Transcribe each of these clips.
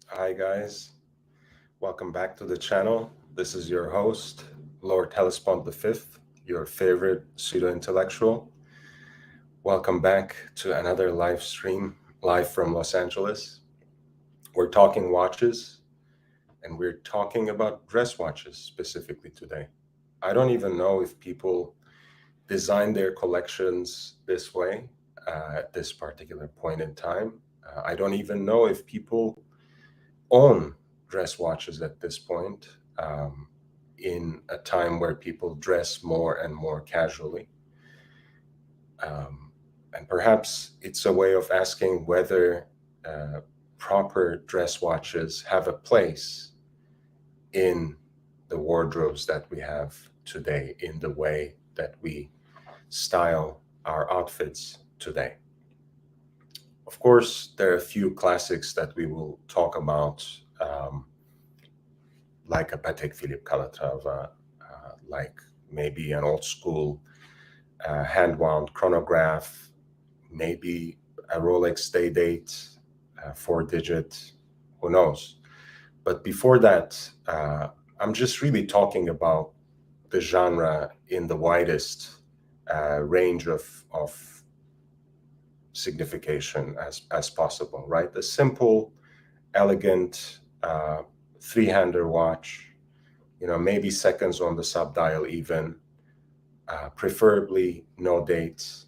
Hi guys, welcome back to the channel. This is your host, Lord Hellespont V, your favorite pseudo-intellectual. Welcome back to another live stream, live from Los Angeles. We're talking watches, and we're talking about dress watches specifically today. I don't even know if people design their collections this way at this particular point in time. I don't even know if people own dress watches at this point, in a time where people dress more and more casually. And perhaps it's a way of asking whether proper dress watches have a place in the wardrobes that we have today, in the way that we style our outfits today. Of course, there are a few classics that we will talk about, like a Patek Philippe Calatrava, like maybe an old school hand-wound chronograph, maybe a Rolex day date, 4-digit, who knows. But before that, I'm just really talking about the genre in the widest range of signification as possible, right? A simple, elegant three-hander watch, maybe seconds on the sub-dial even, preferably no dates,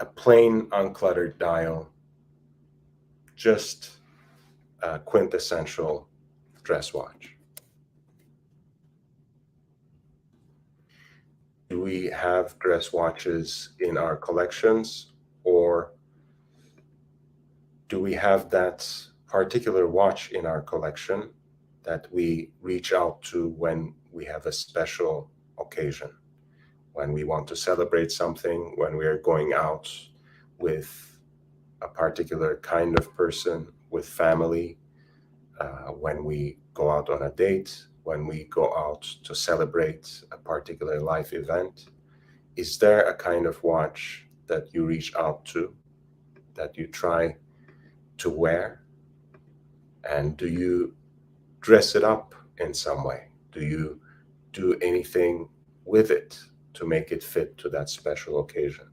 a plain uncluttered dial, just a quintessential dress watch. Do we have dress watches in our collections, or do we have that particular watch in our collection that we reach out to when we have a special occasion, when we want to celebrate something, when we are going out with a particular kind of person, with family, when we go out on a date, when we go out to celebrate a particular life event? Is there a kind of watch that you reach out to, that you try to wear? And do you dress it up in some way? Do you do anything with it to make it fit to that special occasion?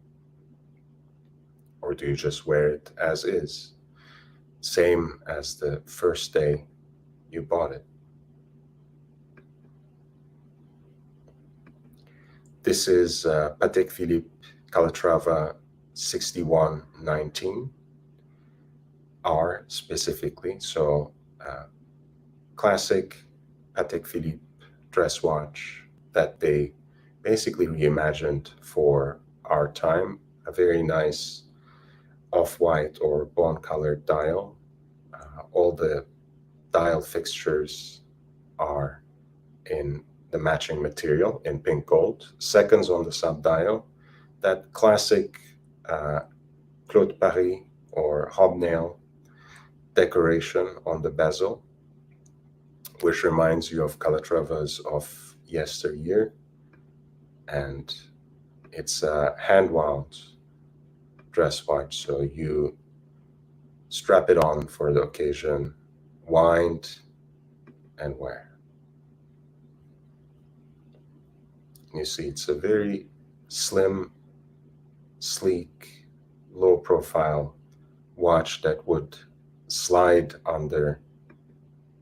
Or do you just wear it as is, same as the first day you bought it? This is Patek Philippe Calatrava 6119 R specifically. So classic Patek Philippe dress watch that they basically reimagined for our time. A very nice off-white or bone-colored dial. All the dial fixtures are in the matching material in pink gold. Seconds on the sub-dial. That classic Claude Paris or hobnail decoration on the bezel, which reminds you of Calatravas of yesteryear. And it's a hand-wound dress watch, so you strap it on for the occasion, wind, and wear. You see, it's a very slim, sleek, low-profile watch that would slide under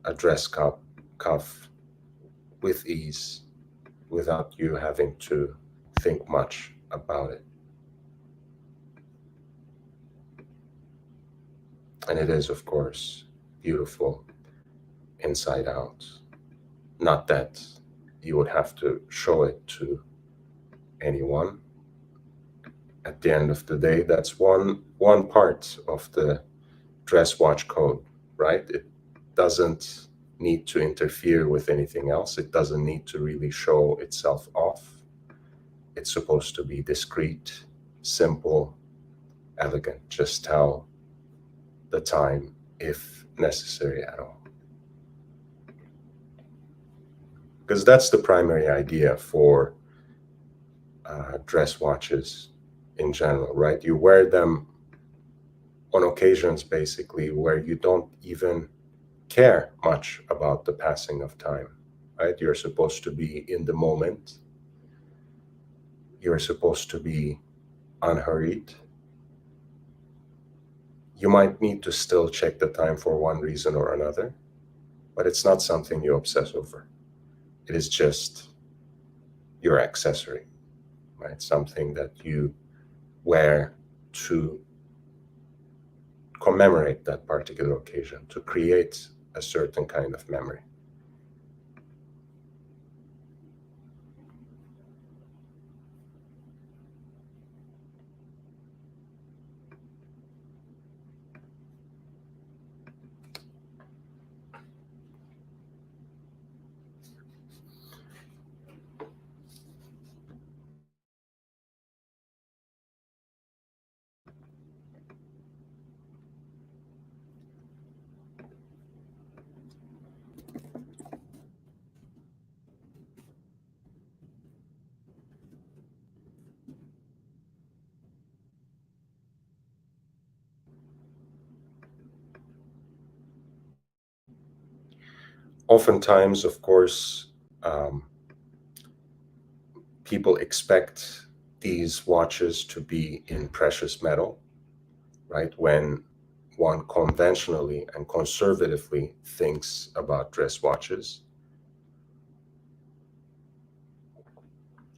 a dress cuff with ease, without you having to think much about it. And it is, of course, beautiful inside out. Not that you would have to show it to anyone. At the end of the day, that's one part of the dress watch code, right? It doesn't need to interfere with anything else. It doesn't need to really show itself off. It's supposed to be discreet, simple, elegant. Just tell the time if necessary at all. Because that's the primary idea for dress watches in general, right? You wear them on occasions basically where you don't even care much about the passing of time, right? You're supposed to be in the moment. You're supposed to be unhurried. You might need to still check the time for one reason or another, but it's not something you obsess over. It is just your accessory, right? Something that you wear to commemorate that particular occasion, to create a certain kind of memory. Oftentimes, of course, um, people expect these watches to be in precious metal, right? When one conventionally and conservatively thinks about dress watches,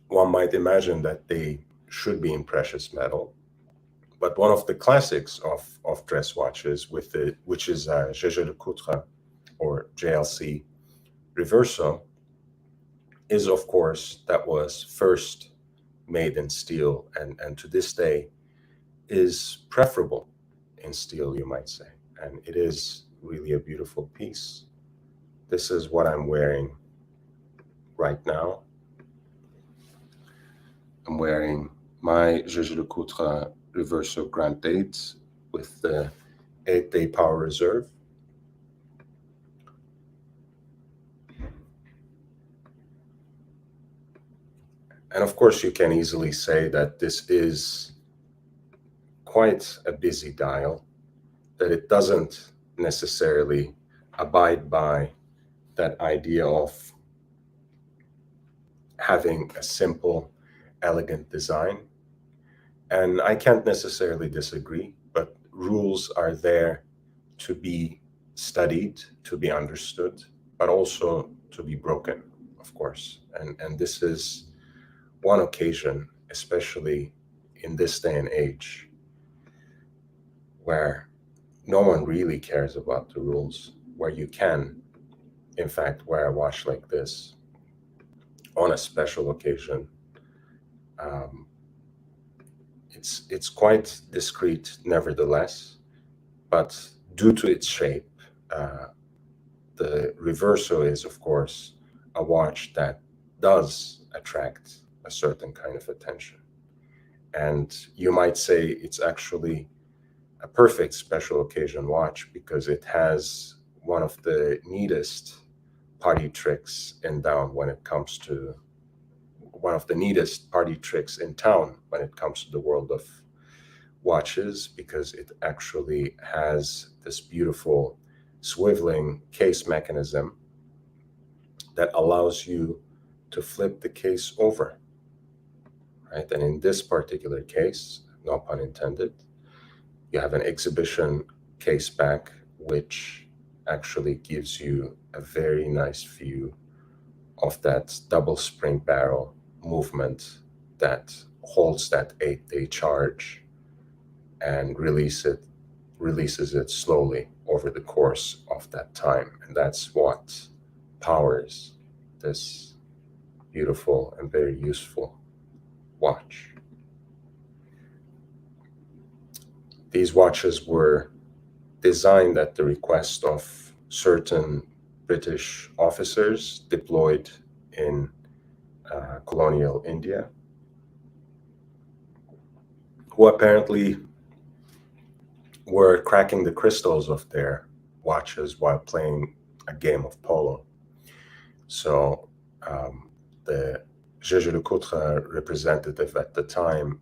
one might imagine that they should be in precious metal. But one of the classics of dress watches, which is Jaeger LeCoultre or JLC Reverso, is of course that was first made in steel, and to this day is preferable in steel, you might say. And it is really a beautiful piece. This is what I'm wearing right now. I'm wearing my Jaeger LeCoultre Reverso Grand 8 with the 8-day power reserve. And of course, you can easily say that this is quite a busy dial, that it doesn't necessarily abide by that idea of having a simple, elegant design. And I can't necessarily disagree, but rules are there to be studied, to be understood, but also to be broken, of course. And this is one occasion, especially in this day and age, where no one really cares about the rules, where you can, in fact, wear a watch like this on a special occasion. Um, it's quite discreet, nevertheless, but due to its shape, uh, the Reverso is, of course, a watch that does attract a certain kind of attention. And you might say it's actually a perfect special occasion watch because it has one of the neatest party tricks in town when it comes to one of the neatest party tricks in town when it comes to the world of watches, because it actually has this beautiful swiveling case mechanism that allows you to flip the case over, right? And in this particular case, no pun intended, you have an exhibition case back, which actually gives you a very nice view of that double spring barrel movement that holds that 8-day charge and releases it slowly over the course of that time. And that's what powers this beautiful and very useful watch. These watches were designed at the request of certain British officers deployed in colonial India, who apparently were cracking the crystals of their watches while playing a game of polo. So the Jaeger LeCoultre representative at the time,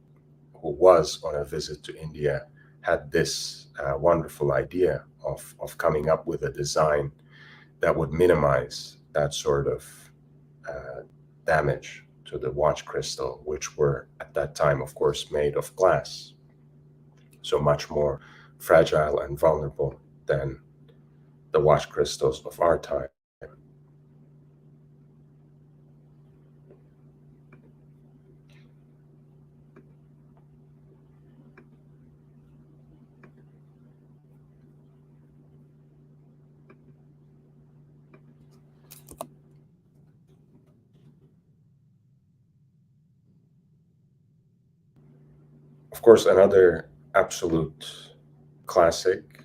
who was on a visit to India, had this wonderful idea of coming up with a design that would minimize that sort of damage to the watch crystal, which were at that time, of course, made of glass, so much more fragile and vulnerable than the watch crystals of our time. Of course, another absolute classic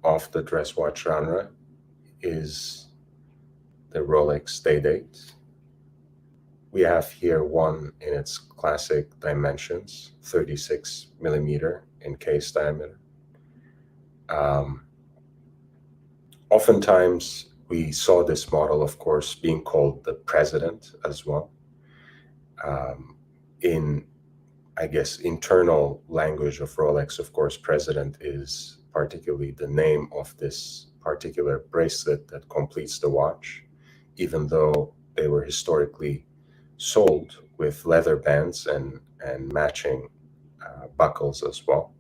of the dress watch genre is the Rolex Day-Date. We have here one in its classic dimensions, 36 millimeter in case diameter. Oftentimes, we saw this model, of course, being called the President as well. In, I guess, internal language of Rolex, of course, President is particularly the name of this particular bracelet that completes the watch, even though they were historically sold with leather bands and matching buckles as well.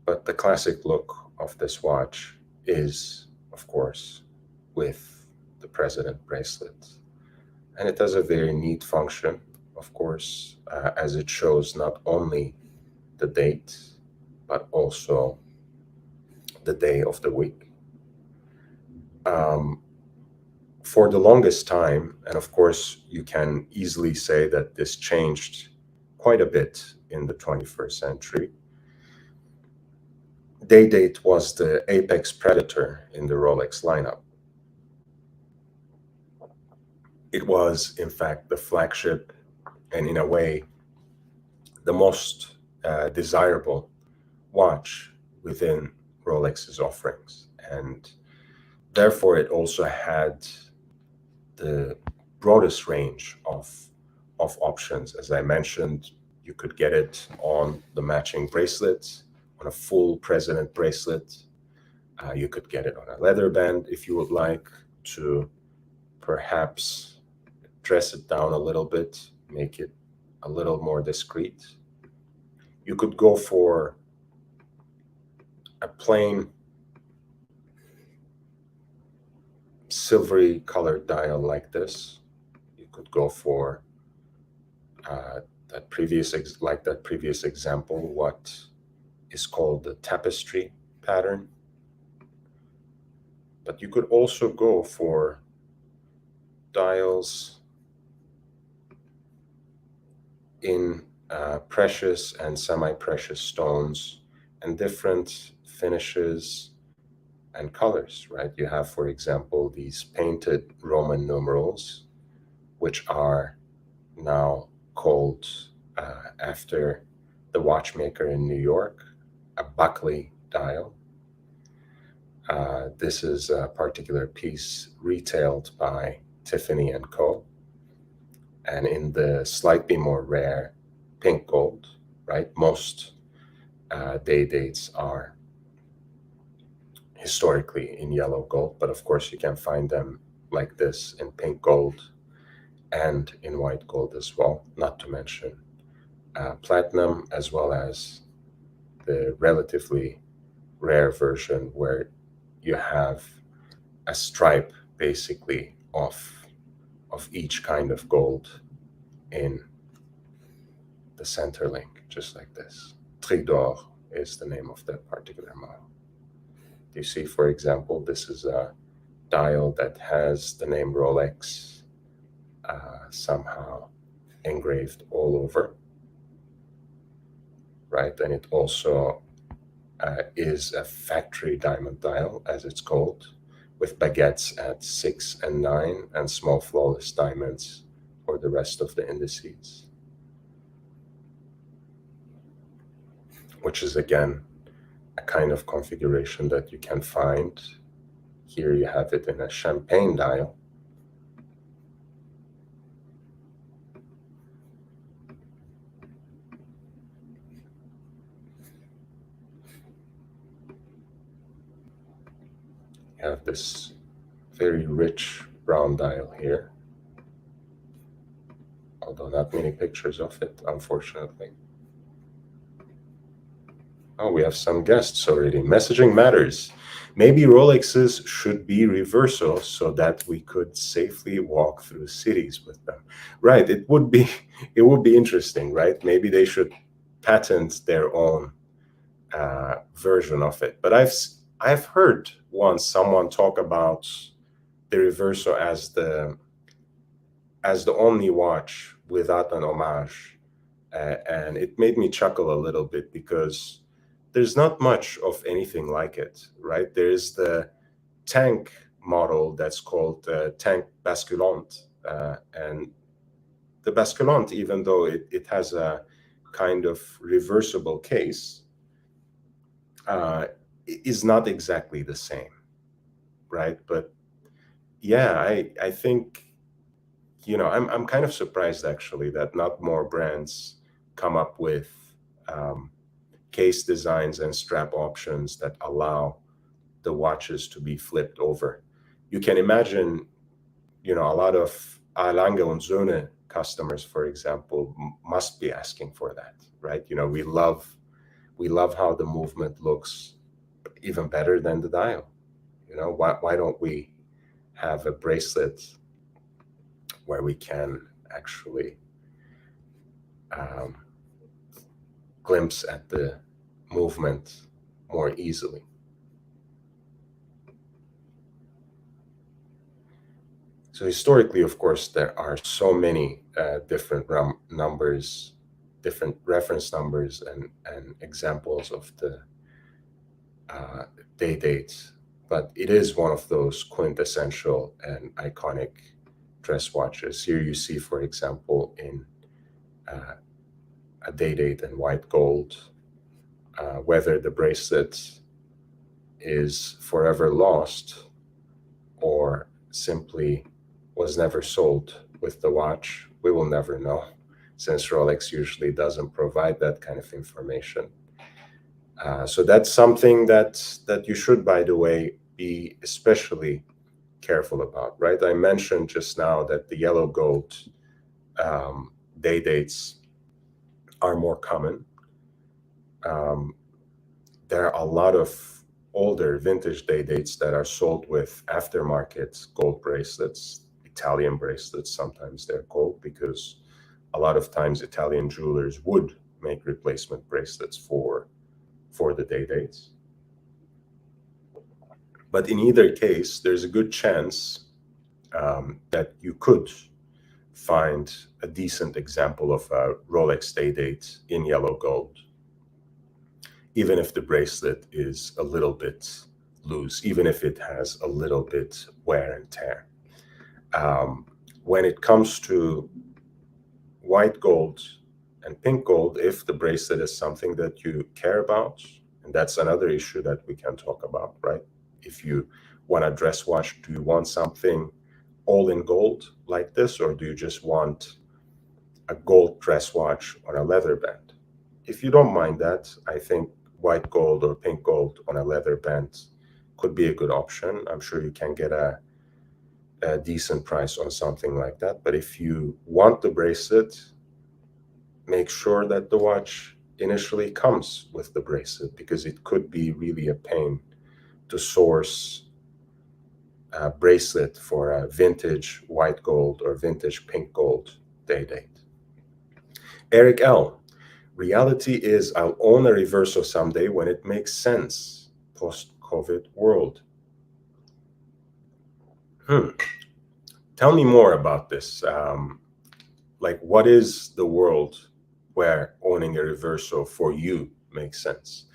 But the classic look of this watch is, of course, with the President bracelet. And it does a very neat function, of course, as it shows not only the date, but also the day of the week. For the longest time, and of course, you can easily say that this changed quite a bit in the 21st century. Day-Date was the apex predator in the Rolex lineup. It was, in fact, the flagship and, in a way, the most desirable watch within Rolex's offerings. And therefore, it also had the broadest range of options. As I mentioned, you could get it on the matching bracelet, on a full President bracelet. You could get it on a leather band if you would like to perhaps dress it down a little bit, make it a little more discreet. You could go for a plain silvery colored dial like this. You could go for that previous example, what is called the tapestry pattern. But you could also go for dials in precious and semi-precious stones and different finishes and colors, right? You have, for example, these painted Roman numerals, which are now called, after the watchmaker in New York, a Buckley dial. This is a particular piece retailed by Tiffany & Co. And in the slightly more rare pink gold, right? Most Day-Dates are historically in yellow gold, but of course you can find them like this in pink gold and in white gold as well, not to mention platinum, as well as the relatively rare version where you have a stripe basically of each kind of gold in the center link, just like this. Tridor is the name of that particular model. You see, for example, this is a dial that has the name Rolex somehow engraved all over, right? And it also is a factory diamond dial, as it's called, with baguettes at 6 and 9 and small flawless diamonds for the rest of the indices, which is again a kind of configuration that you can find. Here you have it in a champagne dial. We have this very rich brown dial here, although not many pictures of it, unfortunately. Oh, we have some guests already. Messaging matters. Maybe Rolexes should be reverso so that we could safely walk through cities with them. Right, it would be it would be interesting, right? Maybe they should patent their own version of it. But I've heard once someone talk about the reverso as the only watch without an homage, and it made me chuckle a little bit because there's not much of anything like it, right? There's the tank model that's called tank basculante, and the basculante, even though it has a kind of reversible case, is not exactly the same, right? But yeah, I think, I'm kind of surprised actually that not more brands come up with case designs and strap options that allow the watches to be flipped over. You can imagine, a lot of Lange und Söhne customers, for example, must be asking for that, right? We love how the movement looks even better than the dial. Why don't we have a bracelet where we can actually um, glimpse at the movement more easily? So historically, of course, there are so many different numbers, different reference numbers, and examples of the day dates. But it is one of those quintessential and iconic dress watches. Here you see, for example, in a day date in white gold, whether the bracelet is forever lost or simply was never sold with the watch, we will never know, since Rolex usually doesn't provide that kind of information. So that's something that you should, by the way, be especially careful about, right? I mentioned just now that the yellow gold day dates are more common. There are a lot of older vintage day dates that are sold with aftermarket gold bracelets, Italian bracelets, sometimes they're called, because a lot of times Italian jewelers would make replacement bracelets for the day dates. But in either case, there's a good chance that you could find a decent example of a Rolex day date in yellow gold, even if the bracelet is a little bit loose, even if it has a little bit wear and tear. When it comes to white gold and pink gold, if the bracelet is something that you care about, and that's another issue that we can talk about, right? If you want a dress watch, do you want something all in gold like this, or do you just want a gold dress watch on a leather band? If you don't mind that, I think white gold or pink gold on a leather band could be a good option. I'm sure you can get a decent price on something like that. But if you want the bracelet, make sure that the watch initially comes with the bracelet, because it could be really a pain to source a bracelet for a vintage white gold or vintage pink gold day date. Eric L. Reality is I'll own a reverso someday when it makes sense. Post-COVID world. Tell me more about this. Like, what is the world where owning a reverso for you makes sense?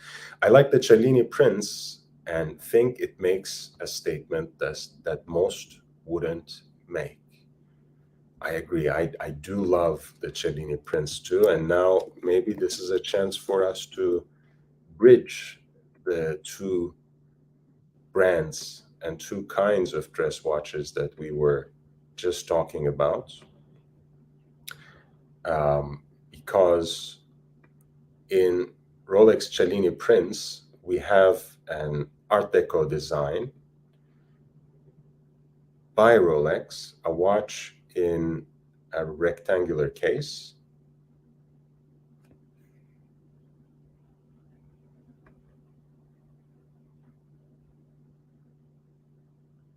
I like the Cellini Prince and think it makes a statement that most wouldn't make. I agree. I do love the Cellini Prince too. And now maybe this is a chance for us to bridge the two brands and two kinds of dress watches that we were just talking about. Because in Rolex Cellini Prince, we have an Art Deco design by Rolex, a watch in a rectangular case.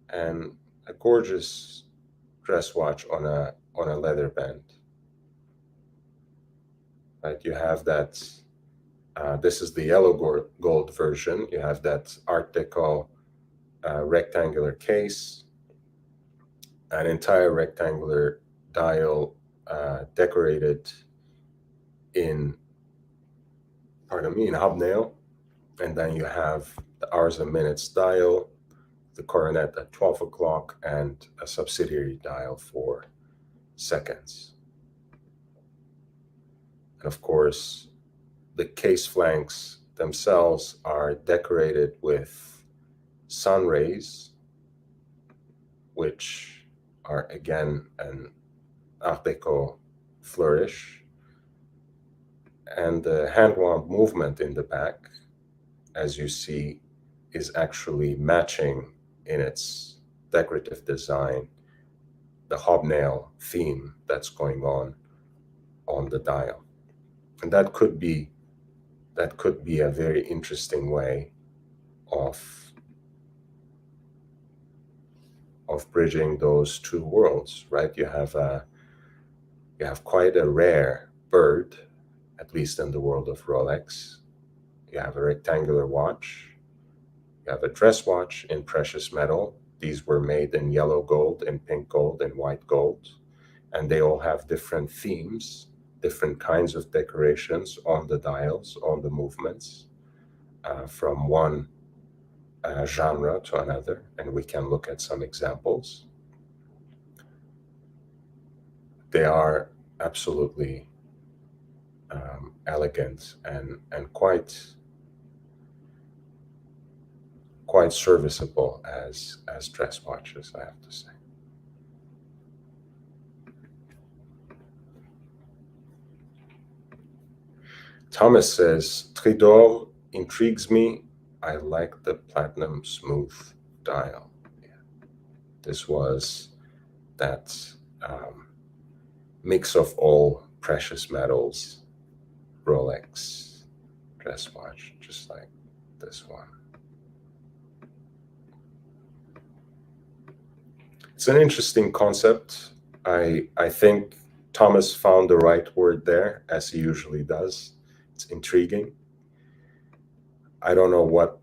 And a gorgeous dress watch on a leather band. Right, you have that. This is the yellow gold version. You have that Art Deco rectangular case, an entire rectangular dial decorated in, pardon me, in hobnail, and then you have the hours and minutes dial, the coronet at 12 o'clock, and a subsidiary dial for seconds. And of course, the case flanks themselves are decorated with sun rays, which are again an Art Deco flourish. And the hand wound movement in the back, as you see, is actually matching in its decorative design the hobnail theme that's going on the dial. And that could be a very interesting way of bridging those two worlds, right? You have quite a rare bird, at least in the world of Rolex. You have a rectangular watch. You have a dress watch in precious metal. These were made in yellow gold, and pink gold, and white gold, and they all have different themes, different kinds of decorations on the dials, on the movements, from one genre to another, and we can look at some examples. They are absolutely elegant and quite serviceable as dress watches, I have to say. Thomas says, Tridor intrigues me. I like the platinum smooth dial. Yeah. This was that mix of all precious metals Rolex dress watch, just like this one. It's an interesting concept. I think Thomas found the right word there, as he usually does. It's intriguing. I don't know what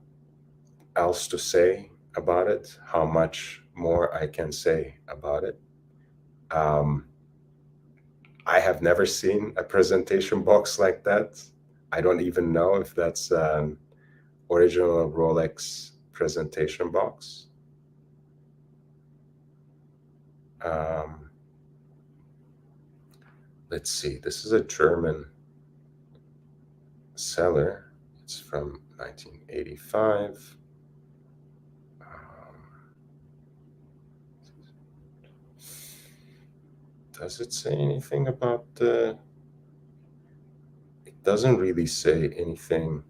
else to say about it, how much more I can say about it. I have never seen a presentation box like that. I don't even know if that's an original Rolex presentation box. Let's see, this is a German seller. It's from 1985. Does it say anything about the... It doesn't really say anything.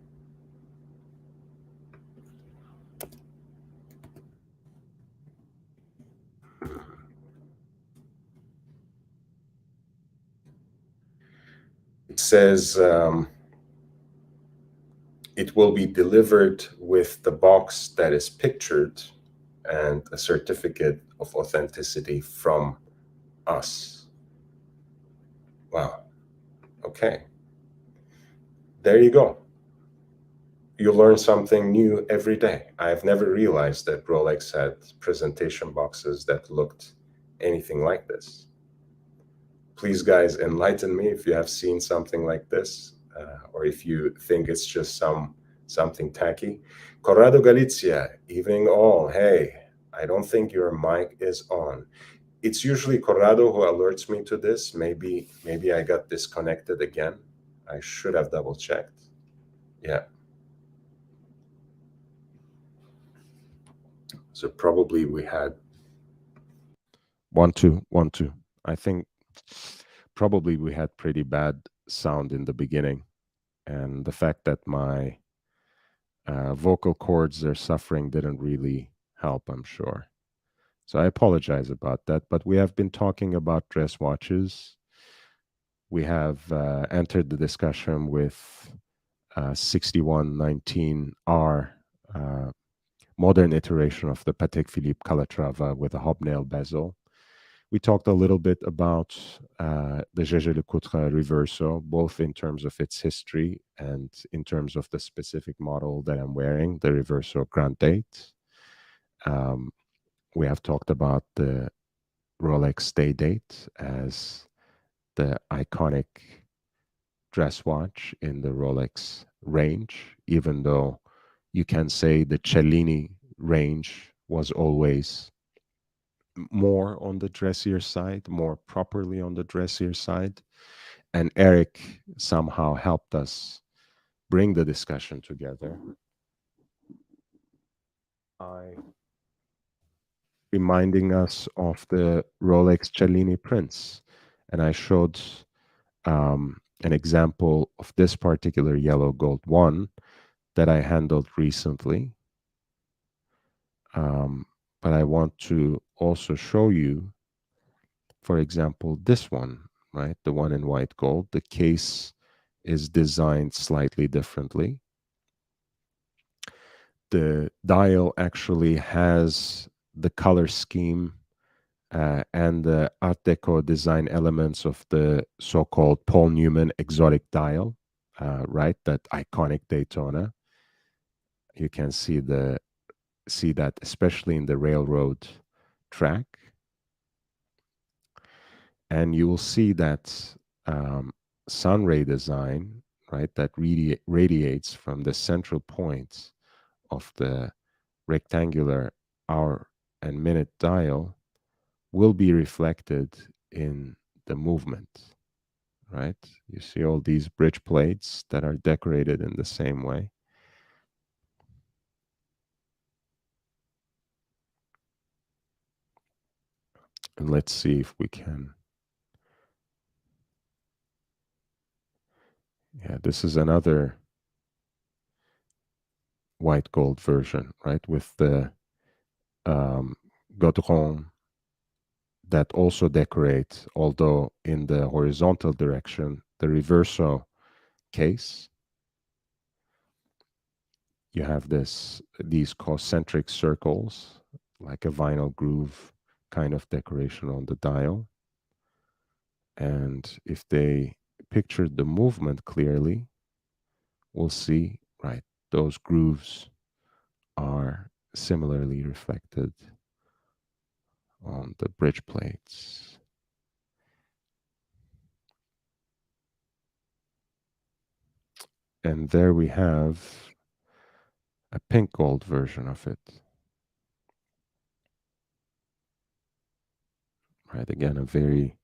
It says it will be delivered with the box that is pictured and a certificate of authenticity from us. Wow. Okay. There you go. You learn something new every day. I've never realized that Rolex had presentation boxes that looked anything like this. Please, guys, enlighten me if you have seen something like this, or if you think it's just something tacky. Corrado Galizia, evening all. Hey, I don't think your mic is on. It's usually Corrado who alerts me to this. Maybe I got disconnected again. I should have double checked. Yeah. So probably we had 1 2 1 2. I think probably we had pretty bad sound in the beginning, and the fact that my vocal cords are suffering didn't really help, I'm sure. So I apologize about that, but we have been talking about dress watches. We have entered the discussion with 6119R, modern iteration of the Patek Philippe Calatrava with a hobnail bezel. We talked a little bit about the Jaeger LeCoultre Reverso, both in terms of its history and in terms of the specific model that I'm wearing, the Reverso Grand Date. We have talked about the Rolex Day Date as the iconic dress watch in the Rolex range, even though you can say the Cellini range was always more on the dressier side, more properly on the dressier side. And Eric somehow helped us bring the discussion together. I reminding us of the Rolex Cellini Prince. And I showed an example of this particular yellow gold one that I handled recently. But I want to also show you, for example, this one, right? The one in white gold. The case is designed slightly differently. The dial actually has the color scheme and the Art Deco design elements of the so-called Paul Newman exotic dial, right? That iconic Daytona. You can see that especially in the railroad track, and you will see that sun ray design, right? That radiates from the central point of the rectangular hour and minute dial will be reflected in the movement, right? You see all these bridge plates that are decorated in the same way. And let's see if we can. Yeah, this is another white gold version, right? With the Gaudron that also decorate, although in the horizontal direction, the reverso case. You have these concentric circles, like a vinyl groove kind of decoration on the dial. And if they picture the movement clearly, we'll see, right, those grooves are similarly reflected on the bridge plates. And there we have a pink gold version of it. Right, again, a very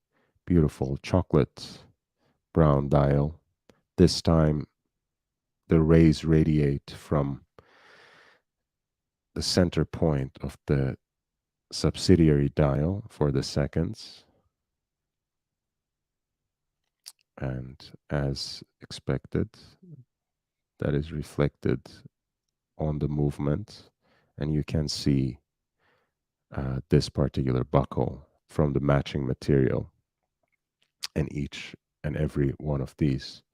beautiful chocolate brown dial. This time, the rays radiate from the center point of the subsidiary dial for the seconds. And as expected, that is reflected on the movement. And you can see this particular buckle from the matching material in each and every one of these.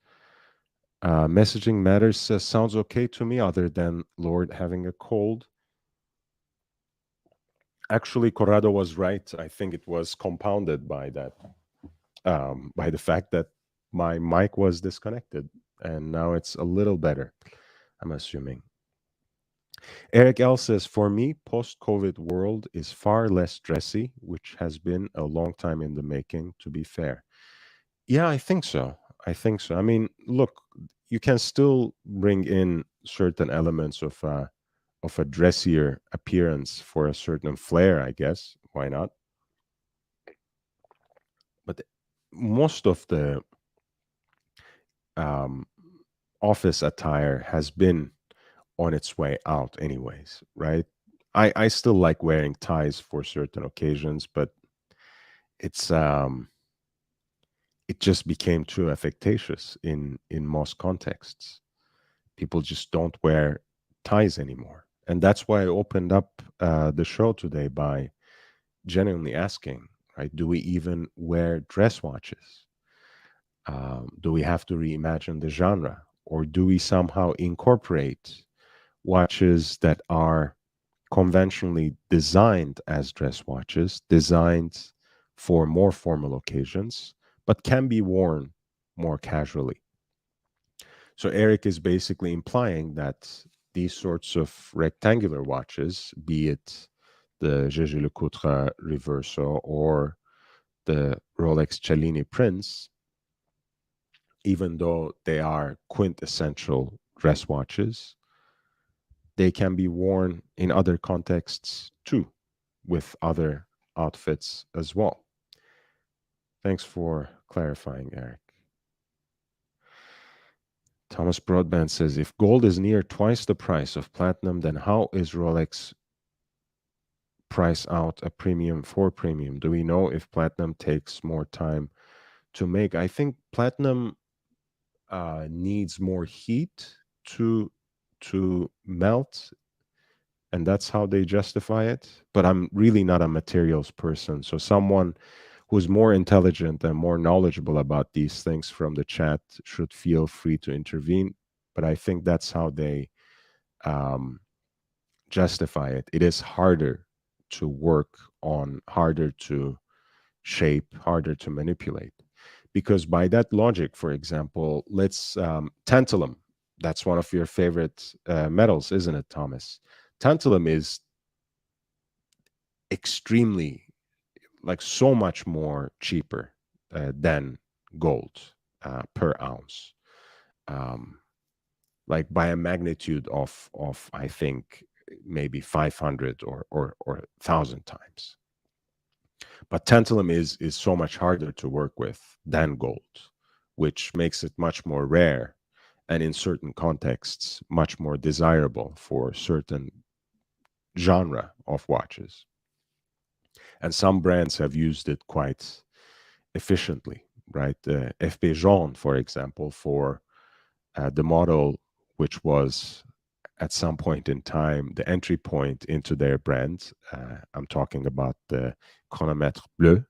Messaging Matters says, sounds okay to me, other than Lord having a cold. Actually, Corrado was right. I think it was compounded by that, by the fact that my mic was disconnected, and now it's a little better, I'm assuming. Eric L says, for me, post-COVID world is far less dressy, which has been a long time in the making, to be fair. Yeah, I think so. I think so. I mean, look, you can still bring in certain elements of a dressier appearance for a certain flair, I guess. Why not? But most of the um, office attire has been on its way out, anyways, right? I still like wearing ties for certain occasions, but it's it just became too affectatious in most contexts. People just don't wear ties anymore, and that's why I opened up the show today by genuinely asking, right? Do we even wear dress watches? Do we have to reimagine the genre? Or do we somehow incorporate watches that are conventionally designed as dress watches, designed for more formal occasions, but can be worn more casually? So Eric is basically implying that these sorts of rectangular watches, be it the Jaeger LeCoultre Reverso or the Rolex Cellini Prince, even though they are quintessential dress watches, they can be worn in other contexts too, with other outfits as well. Thanks for clarifying, Eric. Thomas Broadband says, if gold is near twice the price of platinum, then how is Rolex price out a premium for premium? Do we know if platinum takes more time to make? I think platinum needs more heat to melt, and that's how they justify it. But I'm really not a materials person, so someone who's more intelligent and more knowledgeable about these things from the chat should feel free to intervene. But I think that's how they um, justify it. It is harder to work on, harder to shape, harder to manipulate. Because by that logic, for example, let's tantalum. That's one of your favorite metals, isn't it, Thomas? Tantalum is extremely, like, so much more cheaper than gold per ounce, um, like by a magnitude of I think maybe 500 or 1,000 times. But tantalum is so much harder to work with than gold, which makes it much more rare and in certain contexts much more desirable for certain genre of watches. And some brands have used it quite efficiently, right? FP Jean, for example, for the model which was at some point in time the entry point into their brand. I'm talking about the Chronomètre Bleu,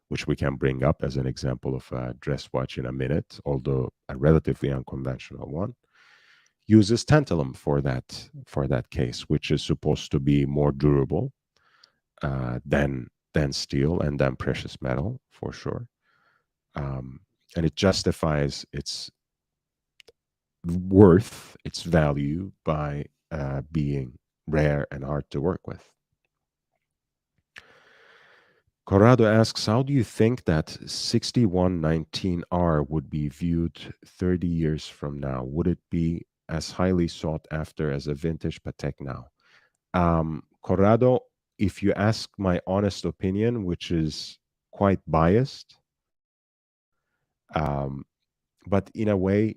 which we can bring up as an example of a dress watch in a minute, although a relatively unconventional one. Uses tantalum for that case, which is supposed to be more durable than steel and than precious metal for sure. And it justifies its worth, its value by being rare and hard to work with. Corrado asks, how do you think that 6119R would be viewed 30 years from now? Would it be as highly sought after as a vintage Patek now? Corrado, if you ask my honest opinion, which is quite biased, um, but in a way,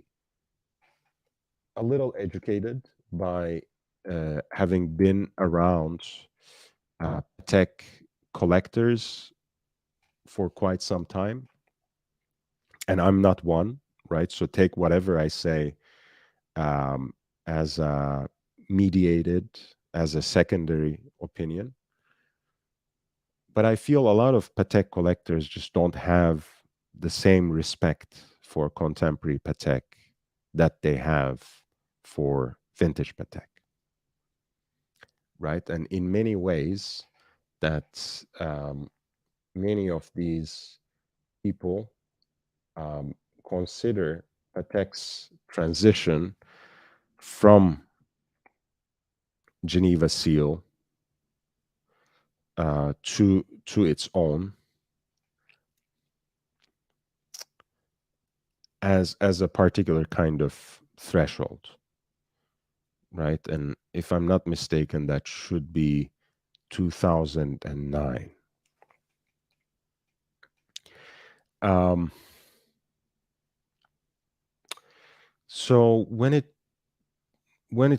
a little educated by having been around Patek collectors for quite some time, and I'm not one, right? So take whatever I say um, as a mediated, as a secondary opinion. But I feel a lot of Patek collectors just don't have the same respect for contemporary Patek that they have for vintage Patek, right? And in many ways, that many of these people consider Patek's transition from Geneva Seal to its own as a particular kind of threshold, right? And if I'm not mistaken, that should be 2009. Um, so when it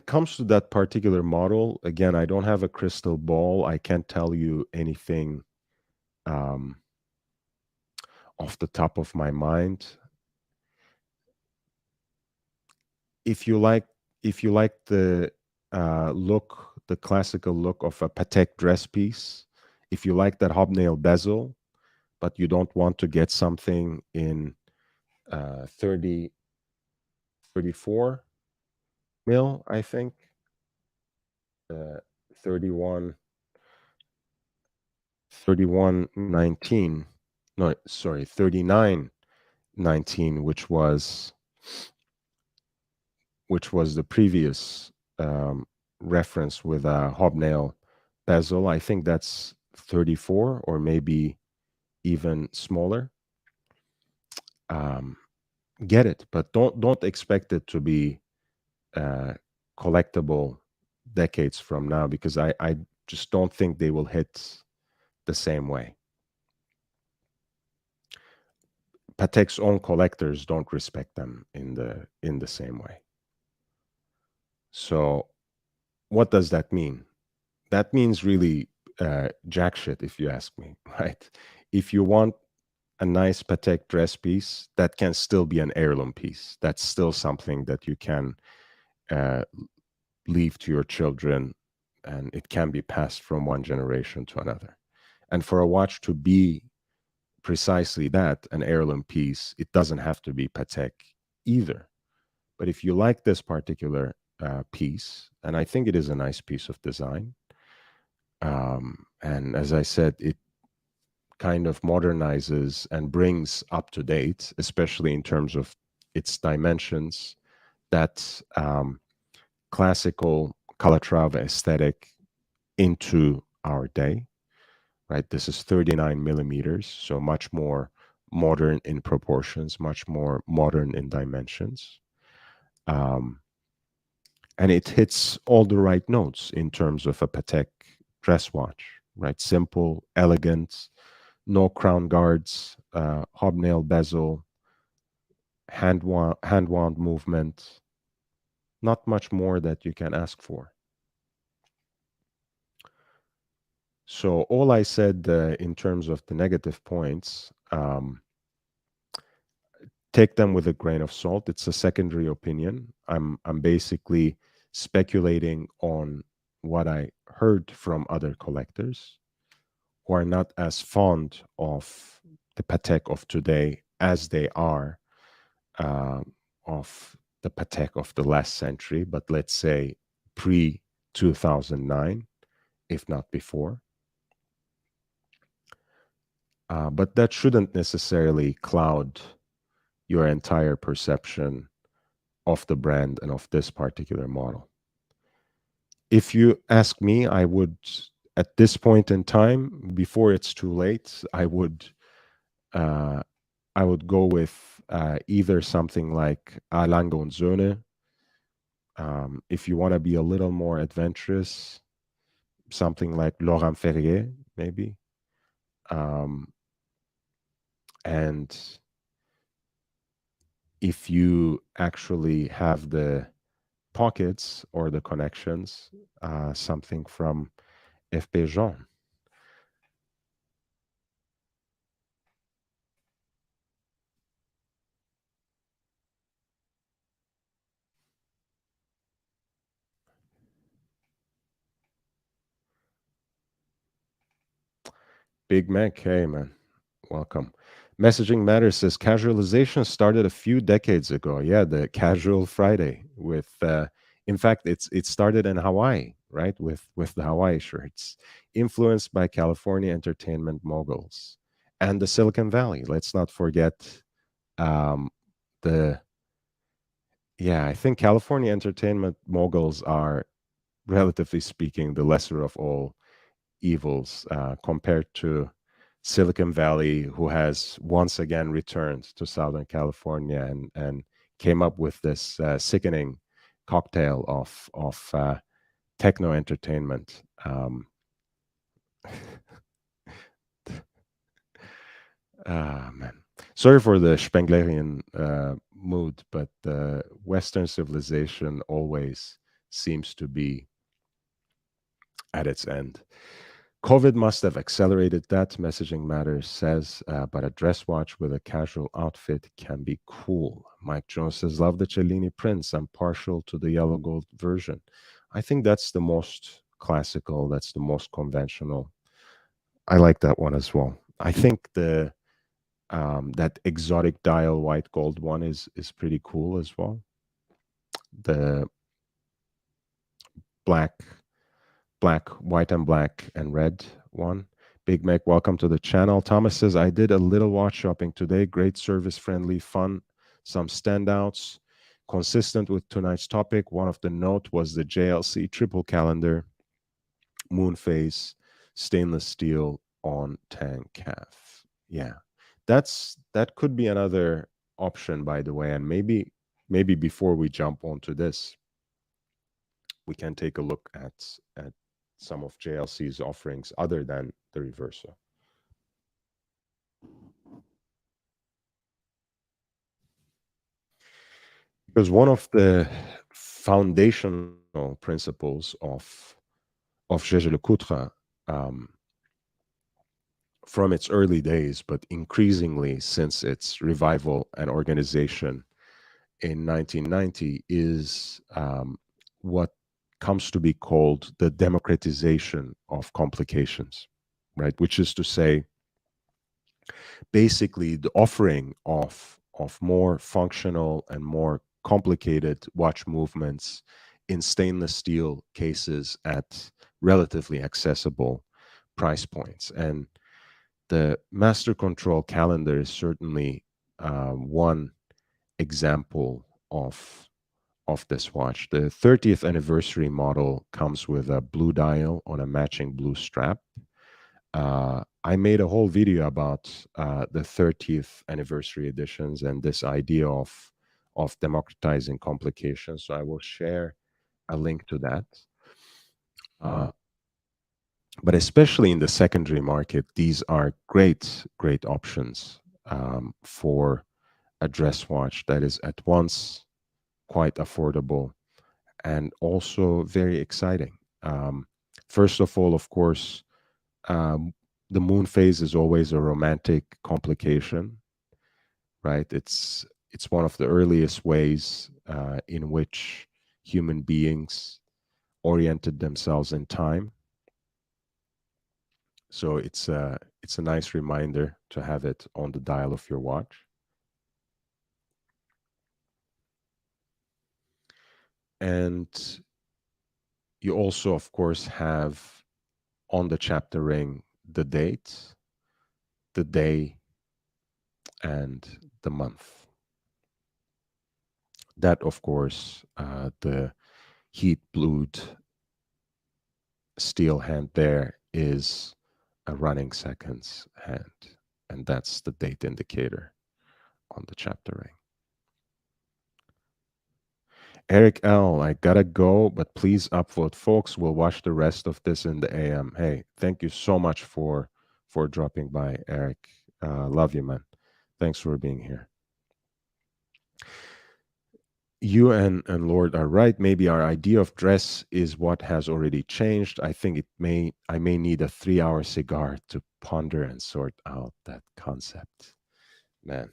comes to that particular model, again, I don't have a crystal ball. I can't tell you anything um, off the top of my mind. If you like, if you like the look, the classical look of a Patek dress piece, if you like that hobnail bezel, but you don't want to get something in 30, 34 mil, I think, uh, 31, 3119, no, sorry, 3919, which was the previous reference with a hobnail bezel. I think that's 34 or maybe even smaller. Um, get it, but don't expect it to be uh, collectible decades from now, because I just don't think they will hit the same way. Patek's own collectors don't respect them in the same way. So what does that mean? That means really jack shit, if you ask me, right? If you want a nice Patek dress piece, that can still be an heirloom piece. That's still something that you can uh, leave to your children, and it can be passed from one generation to another. And for a watch to be precisely that, an heirloom piece, it doesn't have to be Patek either. But if you like this particular piece, and I think it is a nice piece of design, and as I said, it kind of modernizes and brings up to date, especially in terms of its dimensions, that classical Calatrava aesthetic into our day, right? This is 39 millimeters, so much more modern in proportions, much more modern in dimensions. Um, and it hits all the right notes in terms of a Patek dress watch, right? Simple, elegant, no crown guards, hobnail bezel, hand wound movement, not much more that you can ask for. So all I said in terms of the negative points, take them with a grain of salt. It's a secondary opinion. I'm basically speculating on what I heard from other collectors who are not as fond of the Patek of today as they are of the Patek of the last century, but let's say pre 2009, if not before. But that shouldn't necessarily cloud your entire perception of the brand and of this particular model. If you ask me, I would, at this point in time, before it's too late, uh, I would go with either something like Lange und Söhne. If you want to be a little more adventurous, something like Laurent Ferrier, maybe. And if you actually have the pockets or the connections, something from FP Jean. Big Mac, hey man, welcome. Messaging Matters says casualization started a few decades ago. Yeah, the Casual Friday with, in fact, it started in Hawaii, right? With the Hawaii shirts, influenced by California entertainment moguls and the Silicon Valley. Let's not forget um, the. Yeah, I think California entertainment moguls are, relatively speaking, the lesser of all evils compared to Silicon Valley, who has once again returned to Southern California and came up with this sickening cocktail of techno entertainment. Man, sorry for the Spenglerian mood, but Western civilization always seems to be at its end. COVID must have accelerated that, Messaging Matters says, but a dress watch with a casual outfit can be cool. Mike Jones says, love the Cellini prints. I'm partial to the yellow gold version. I think that's the most classical, that's the most conventional. I like that one as well. I think the that exotic dial white gold one is pretty cool as well. The black, white and black and red one. Big Mac, welcome to the channel. Thomas says, I did a little watch shopping today. Great service, friendly, fun, some standouts. Consistent with tonight's topic, one of the note was the JLC triple calendar, moon phase, stainless steel on tan calf. Yeah, that could be another option, by the way. And maybe before we jump onto this, we can take a look at some of JLC's offerings other than the reversal. Because one of the foundational principles of Gégé Lecoultre, um, from its early days, but increasingly since its revival and organization in 1990, is what comes to be called the democratization of complications, right? Which is to say, basically the offering of more functional and more complicated watch movements in stainless steel cases at relatively accessible price points. And the Master Control calendar is certainly one example of this watch. The 30th anniversary model comes with a blue dial on a matching blue strap. I made a whole video about the 30th anniversary editions and this idea of democratizing complications. So I will share a link to that. But especially in the secondary market, these are great options for a dress watch that is at once quite affordable and also very exciting. First of all, of course, um, the moon phase is always a romantic complication, right? It's one of the earliest ways in which human beings oriented themselves in time. So it's a nice reminder to have it on the dial of your watch. And you also, of course, have on the chapter ring the date, the day, and the month. That, of course, the heat blued steel hand there is a running seconds hand, and that's the date indicator on the chapter ring. Eric L, I gotta go, but please upvote, folks. We'll watch the rest of this in the AM. Hey, thank you so much for dropping by, Eric. Love you, man. Thanks for being here. You and Lord are right. Maybe our idea of dress is what has already changed. I think I may need a 3-hour cigar to ponder and sort out that concept. Man.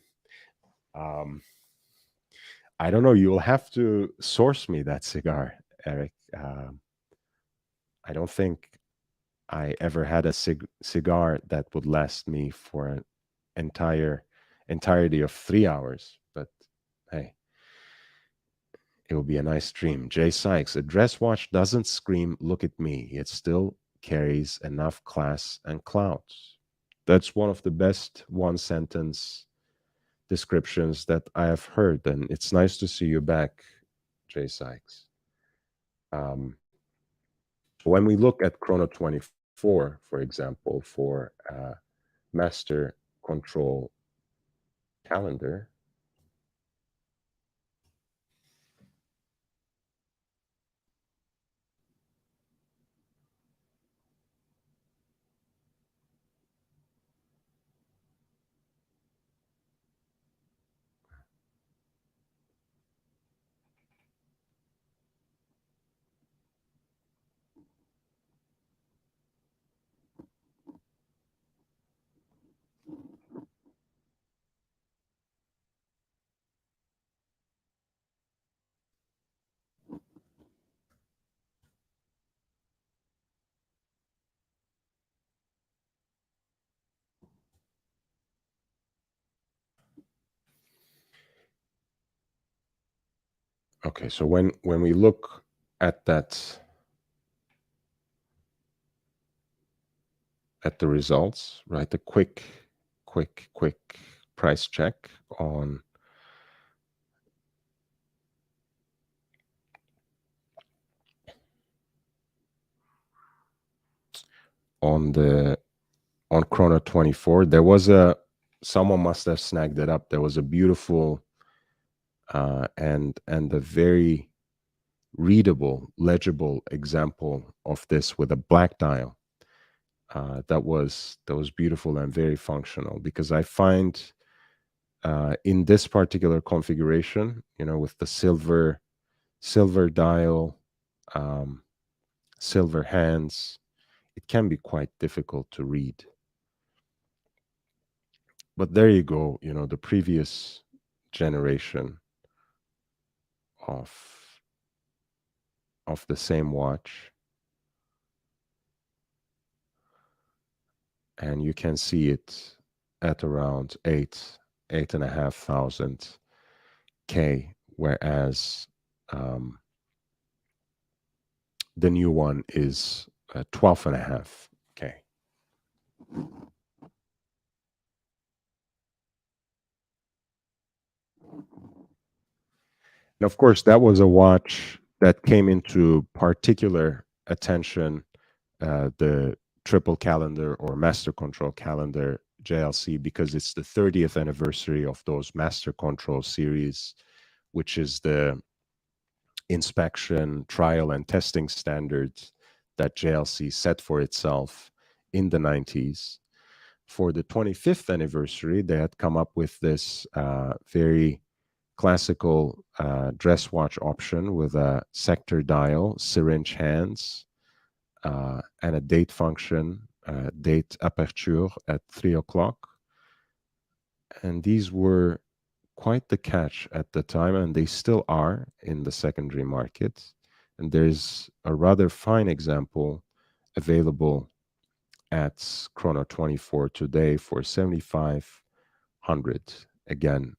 I don't know. You'll have to source me that cigar, Eric. I don't think I ever had a cigar that would last me for an entirety of 3 hours. But hey, it will be a nice dream. Jay Sykes, a dress watch doesn't scream, look at me. It still carries enough class and clout. That's one of the best one sentence descriptions that I have heard. And it's nice to see you back, Jay Sykes. When we look at Chrono 24, for example, for Master Control calendar, Okay, so when we look at that, at the results, right? The quick price check on the on Chrono 24. There was a, someone must have snagged it up. There was a beautiful and a very readable, legible example of this with a black dial. That was beautiful and very functional, because I find in this particular configuration, with the silver dial, um, silver hands, it can be quite difficult to read. But there you go, the previous generation of the same watch, and you can see it at around 8,500 K, whereas the new one is 12.5 K. And of course, that was a watch that came into particular attention, the triple calendar or master control calendar JLC, because it's the 30th anniversary of those master control series, which is the inspection, trial, and testing standards that JLC set for itself in the 90s. For the 25th anniversary, they had come up with this very classical dress watch option with a sector dial, syringe hands, and a date function, date aperture at 3 o'clock. And these were quite the catch at the time, and they still are in the secondary market. And there's a rather fine example available at Chrono 24 today for 7,500. Again,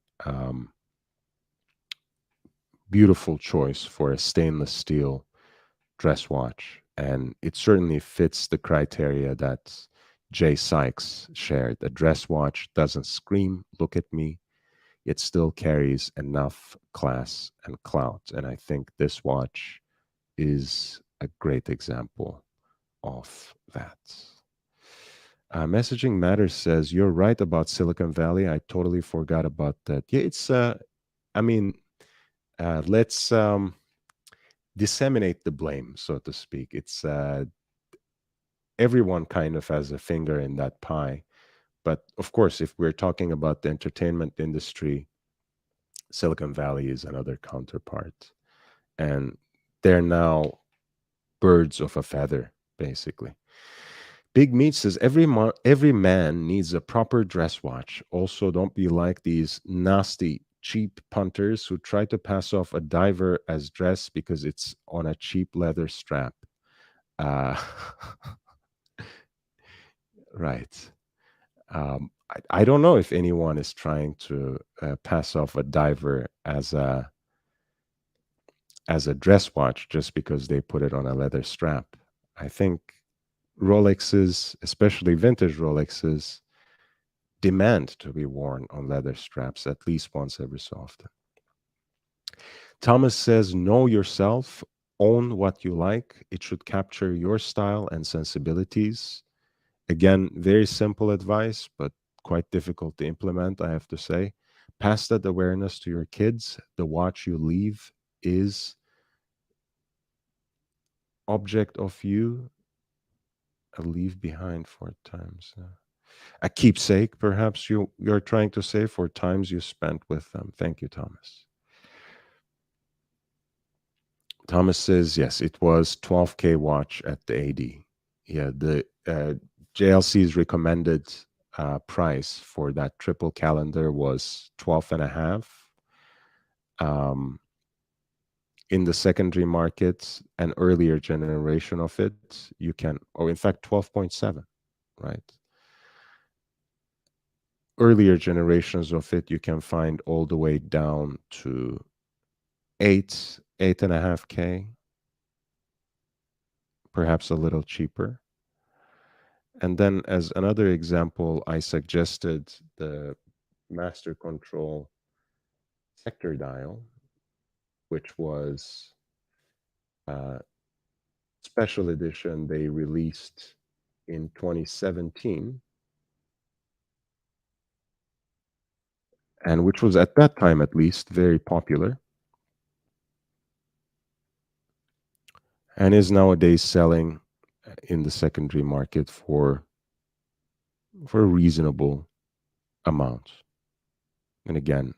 beautiful choice for a stainless steel dress watch, and it certainly fits the criteria that Jay Sykes shared. A dress watch doesn't scream, "Look at me." It still carries enough class and clout, and I think this watch is a great example of that. Messaging Matters says, "You're right about Silicon Valley. I totally forgot about that." Yeah, it's I mean, let's disseminate the blame, so to speak. It's everyone kind of has a finger in that pie. But of course, if we're talking about the entertainment industry, Silicon Valley is another counterpart. And they're now birds of a feather, basically. Big Meat says, every man needs a proper dress watch. Also, don't be like these nasty, cheap punters who try to pass off a diver as dress because it's on a cheap leather strap. Uh, right. I don't know if anyone is trying to pass off a diver as a dress watch just because they put it on a leather strap. I think Rolexes, especially vintage Rolexes, demand to be worn on leather straps at least once every so often. Thomas says, know yourself, own what you like. It should capture your style and sensibilities. Again, very simple advice, but quite difficult to implement, I have to say. Pass that awareness to your kids. The watch you leave is object of you. A leave behind for times. A keepsake, perhaps you're trying to say, for times you spent with them. Thank you, Thomas. Thomas says, yes, it was 12K watch at the AD. Yeah, the JLC's recommended price for that triple calendar was 12 and a half. In the secondary market, an earlier generation of it, you can, or in fact, 12.7, right? Earlier generations of it, you can find all the way down to eight and a half K, perhaps a little cheaper. And then, as another example, I suggested the master control sector dial, which was a special edition they released in 2017, and which was at that time at least very popular, and is nowadays selling in the secondary market for a reasonable amount. And again,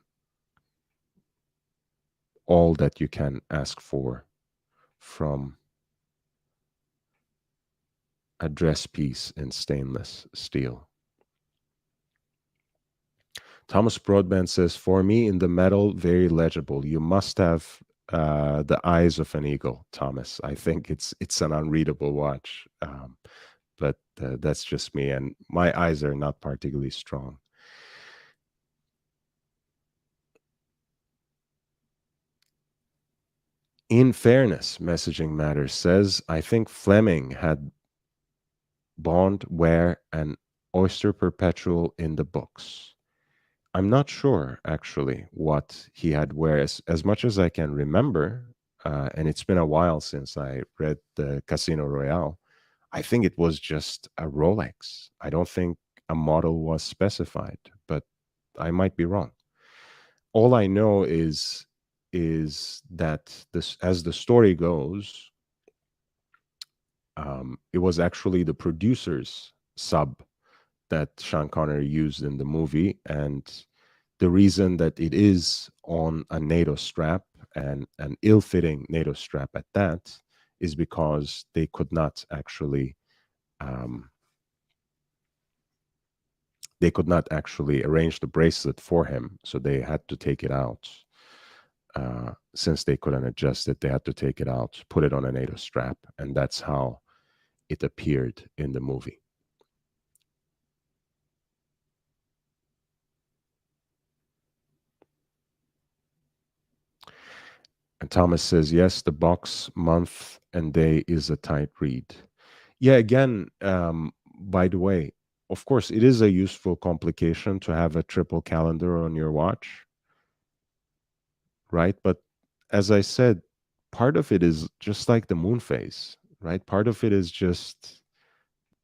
all that you can ask for from a dress piece in stainless steel. Thomas Broadbent says, for me, in the metal, very legible. You must have the eyes of an eagle, Thomas. I think it's an unreadable watch, but that's just me, and my eyes are not particularly strong. In fairness, Messaging Matters says, I think Fleming had Bond, Ware, and Oyster Perpetual in the books. I'm not sure actually what he had where, as much as I can remember, and it's been a while since I read the Casino Royale. I think it was just a Rolex. I don't think a model was specified, but I might be wrong. All I know is that this, as the story goes, it was actually the producer's sub that Sean Connery used in the movie, and the reason that it is on a NATO strap, and an ill-fitting NATO strap at that, is because they could not actually um, arrange the bracelet for him, so they had to take it out. Since they couldn't adjust it, they had to take it out, put it on a NATO strap, and that's how it appeared in the movie. And Thomas says, yes, the box, month, and day is a tight read. Yeah, again, by the way, of course, it is a useful complication to have a triple calendar on your watch, right? But as I said, part of it is just like the moon phase, right? Part of it is just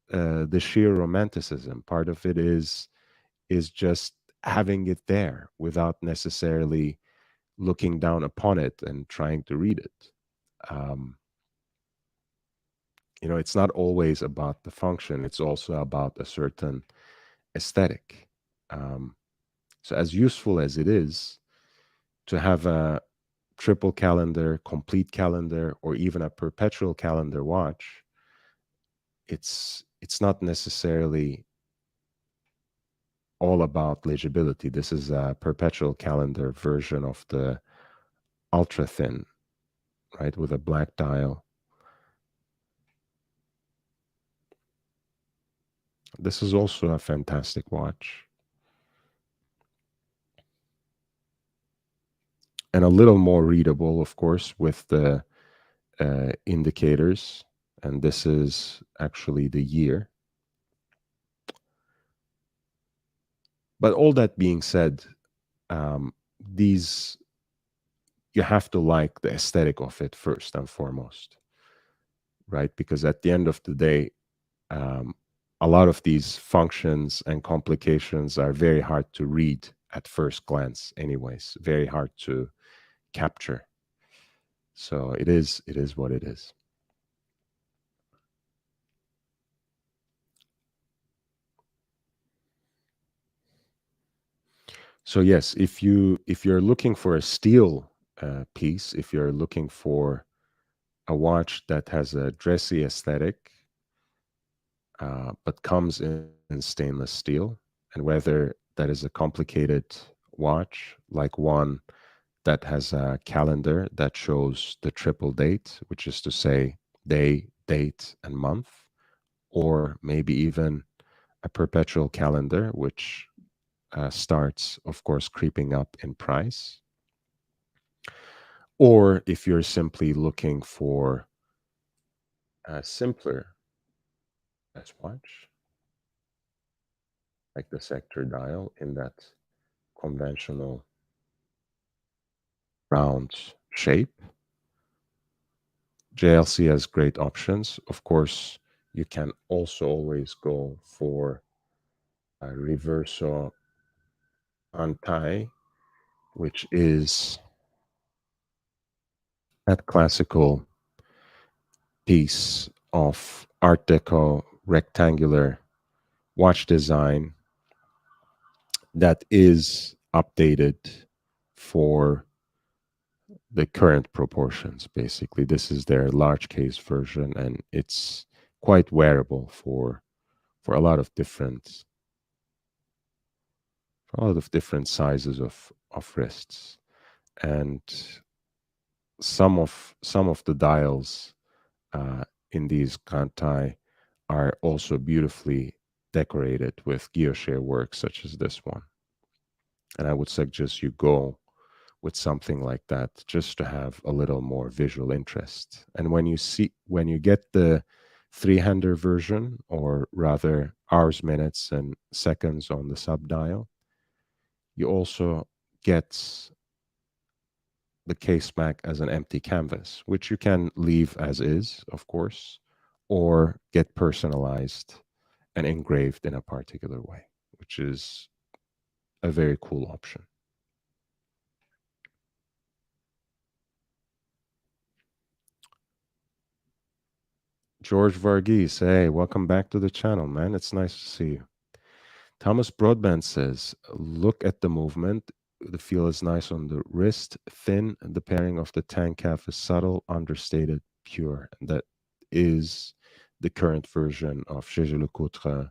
the sheer romanticism. Part of it is just having it there without necessarily looking down upon it and trying to read it. Um, it's not always about the function, it's also about a certain aesthetic. Um, so, as useful as it is to have a triple calendar, complete calendar, or even a perpetual calendar watch, it's not necessarily all about legibility. This is a perpetual calendar version of the ultra thin, right, with a black dial. This is also a fantastic watch. And a little more readable, of course, with the indicators. And this is actually the year. But all that being said, these, you have to like the aesthetic of it first and foremost, right? Because at the end of the day, um, a lot of these functions and complications are very hard to read at first glance anyways, very hard to capture. So it is what it is. So yes, if you're looking for a steel piece, if you're looking for a watch that has a dressy aesthetic, but comes in stainless steel, and whether that is a complicated watch, like one that has a calendar that shows the triple date, which is to say day, date, and month, or maybe even a perpetual calendar, which starts, of course, creeping up in price. Or if you're simply looking for a simpler watch, like the sector dial in that conventional round shape, JLC has great options. Of course, you can also always go for a reverso antai, which is that classical piece of Art Deco rectangular watch design that is updated for the current proportions. Basically, this is their large case version, and it's quite wearable for a lot of different sizes of wrists. And some of the dials uh, in these kantai are also beautifully decorated with guilloche work, such as this one. And I would suggest you go with something like that just to have a little more visual interest. And when you get the three-hander version, or rather hours, minutes, and seconds on the sub dial, you also get the case back as an empty canvas, which you can leave as is, of course, or get personalized and engraved in a particular way, which is a very cool option. George Varghese, hey, welcome back to the channel, man. It's nice to see you. Thomas Broadbent says, look at the movement. The feel is nice on the wrist, thin. The pairing of the tank calf is subtle, understated, pure. And that is the current version of Gégé Lecoultre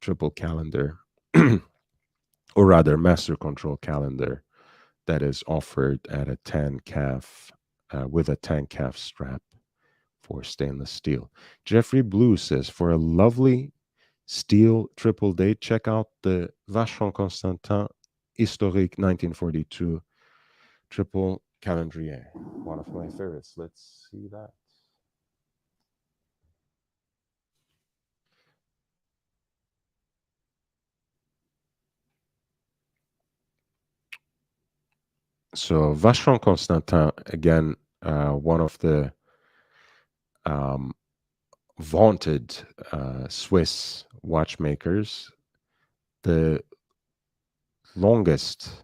triple calendar, or rather master control calendar, that is offered at a tan calf with a tank calf strap for stainless steel. Jeffrey Blue says, for a lovely steel triple date, check out the Vacheron Constantin Historique 1942 triple calendrier. One of my favorites. Let's see that. So Vacheron Constantin, again, one of the um, vaunted Swiss watchmakers, the longest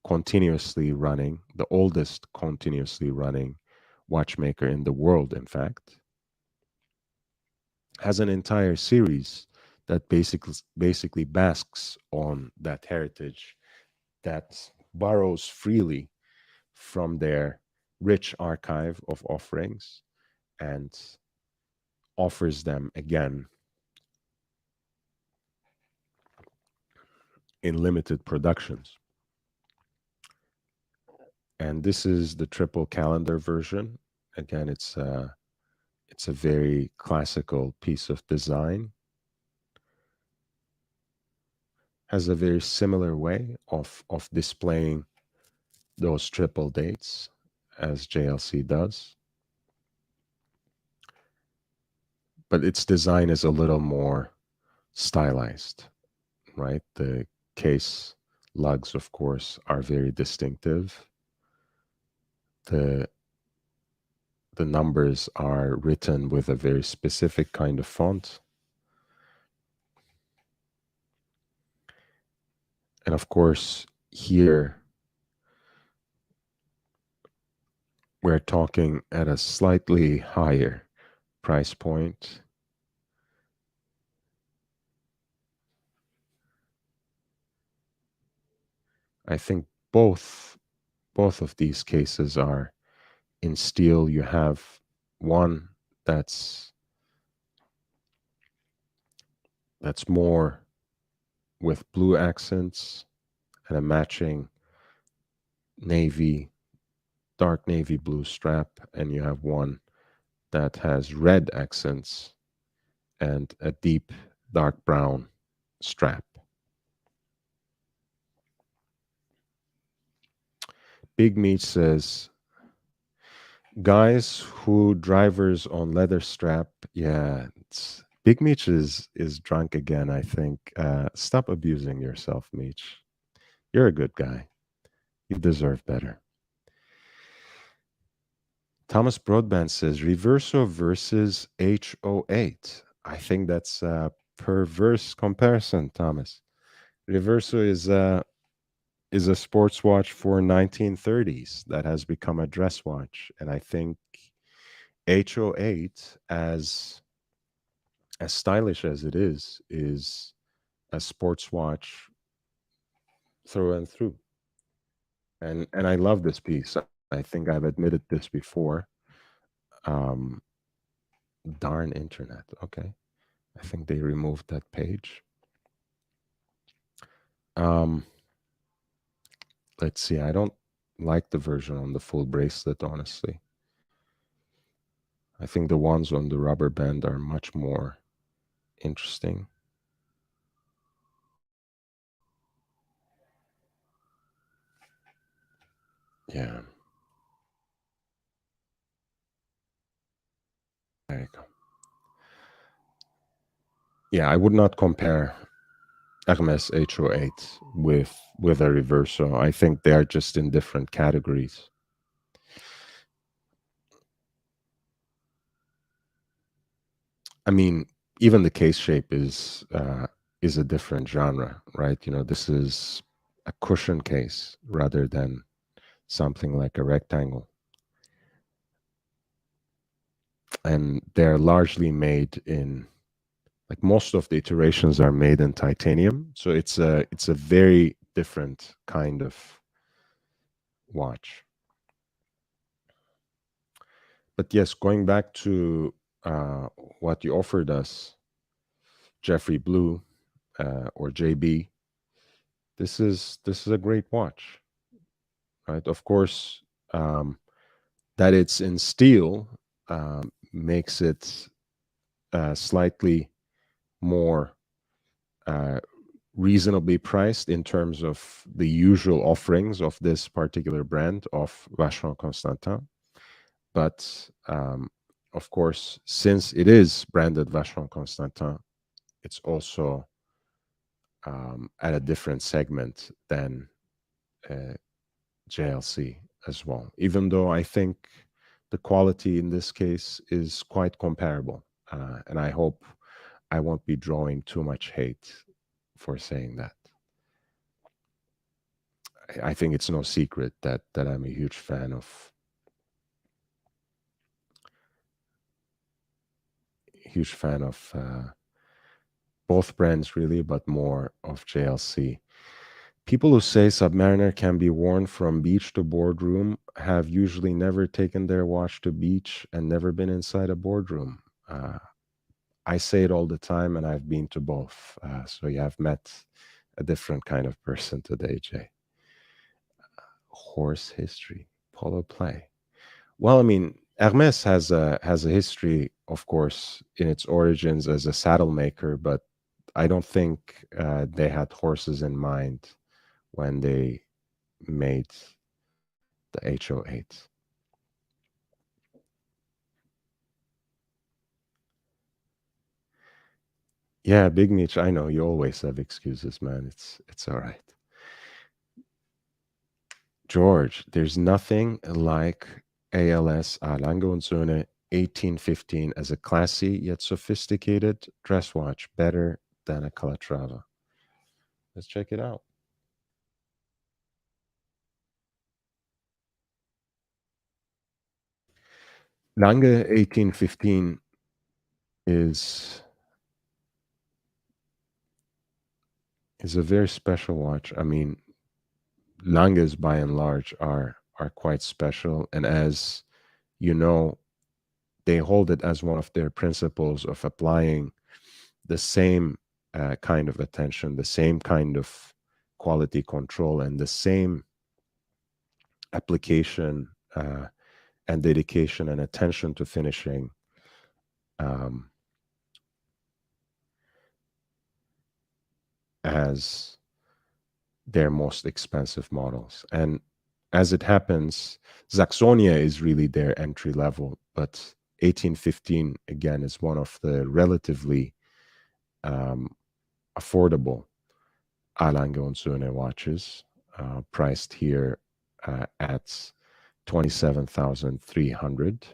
continuously running, the oldest continuously running watchmaker in the world, in fact, has an entire series that basically basks on that heritage, that borrows freely from their rich archive of offerings and offers them again in limited productions. And this is the triple calendar version. Again, it's a very classical piece of design. Has a very similar way of displaying those triple dates as JLC does. But its design is a little more stylized, right? The case lugs, of course, are very distinctive. The the numbers are written with a very specific kind of font. And of course, here we're talking at a slightly higher price point. I think both of these cases are in steel. You have one that's more with blue accents and a matching navy, dark navy blue strap, and you have one that has red accents and a deep dark brown strap. Big Meat says, Guys who drivers on leather strap. Yeah, Big Meech is drunk again. I think. Stop abusing yourself, Meech. You're a good guy. You deserve better. Thomas Broadband says Reverso versus HO8. I think that's a perverse comparison, Thomas. Reverso is a sports watch for 1930s that has become a dress watch, and I think HO8, as stylish as it is a sports watch through and through. And I love this piece. I think I've admitted this before. Um, Darn internet. Okay. I think they removed that page. Um, let's see. I don't like the version on the full bracelet, honestly. I think the ones on the rubber band are much more interesting. Yeah, there you go. Yeah, I would not compare Hermes HO8 with a Reverso. I think they are just in different categories. I mean, even the case shape is a different genre, right? You know, this is a cushion case rather than something like a rectangle, and they're largely made in, like, most of the iterations are made in titanium, so it's a very different kind of watch. But yes, going back to uh, what you offered us, Jeffrey Blue, or JB, this is a great watch, right? Of course, um, that it's in steel makes it slightly more uh, reasonably priced in terms of the usual offerings of this particular brand of Vacheron Constantin. But of course, since it is branded Vacheron Constantin, it's also at a different segment than uh, JLC as well, even though I think the quality in this case is quite comparable. And I hope I won't be drawing too much hate for saying that. I think it's no secret that I'm a huge fan of both brands really, but more of JLC. People who say Submariner can be worn from beach to boardroom have usually never taken their watch to beach and never been inside a boardroom. I say it all the time, and I've been to both. So you have met a different kind of person today, Jay. Horse history, polo play. Well, I mean, Hermes has a history, of course, in its origins as a saddle maker, but I don't think they had horses in mind when they made the HO8. Yeah, Big Mitch, I know you always have excuses, man. It's all right. George, there's nothing like ALS Lange und Söhne 1815 as a classy yet sophisticated dress watch, better than a Calatrava. Let's check it out. Lange 1815 is is a very special watch. I mean, Langes by and large are quite special, and as you know, they hold it as one of their principles of applying the same kind of attention, the same kind of quality control, and the same application and dedication and attention to finishing um, as their most expensive models. And as it happens, Saxonia is really their entry level, but 1815 again is one of the relatively um, affordable A. Lange und Söhne watches, priced here at 27,300.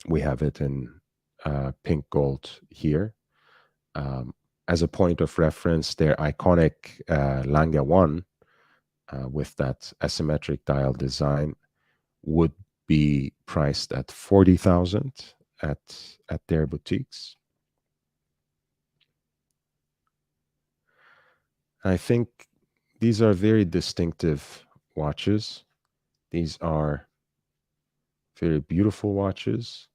We have it in pink gold here. As a point of reference, their iconic Lange 1 with that asymmetric dial design would be priced at 40,000 at their boutiques. I think these are very distinctive watches. These are very beautiful watches.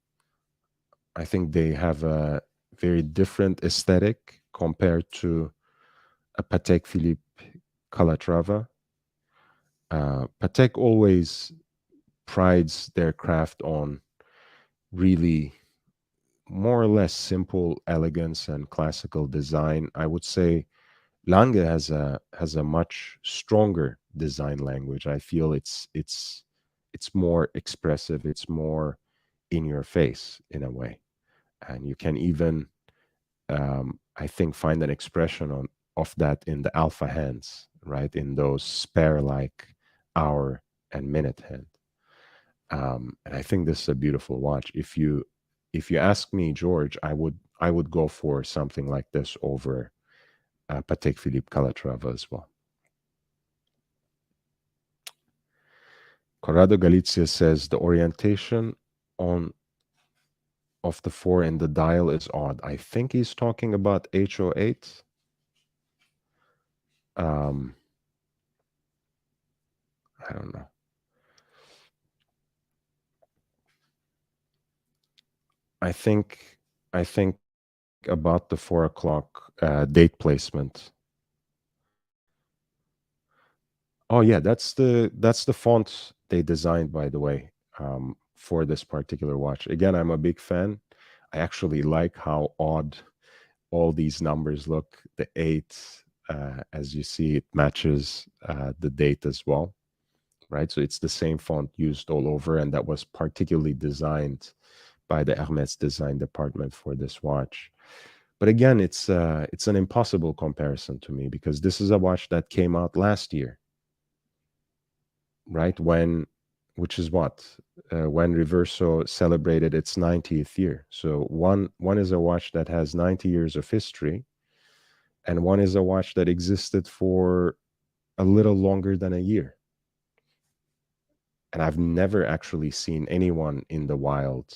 I think they have a very different aesthetic compared to a Patek Philippe Calatrava. Patek always prides their craft on really more or less simple elegance and classical design. I would say Lange has a much stronger design language. I feel it's more expressive. It's more in your face in a way, and you can even I think find an expression on of that in the alpha hands, right? In those spare like hour and minute hand. And I think this is a beautiful watch. If you ask me, George, I would go for something like this over Patek Philippe Calatrava as well. Corrado Galizia says the orientation on of the 4 in the dial is odd. I think he's talking about HO8. Um, I don't know. I think about the 4 o'clock date placement. Oh yeah, that's the font they designed, by the way, for this particular watch. Again, I'm a big fan. I actually like how odd all these numbers look. The 8, as you see, it matches the date as well, right? So it's the same font used all over, and that was particularly designed by the Hermes design department for this watch. But again, it's an impossible comparison to me because this is a watch that came out last year, right? Which is when Reverso celebrated its 90th year. So one is a watch that has 90 years of history, and one is a watch that existed for a little longer than a year. And I've never actually seen anyone in the wild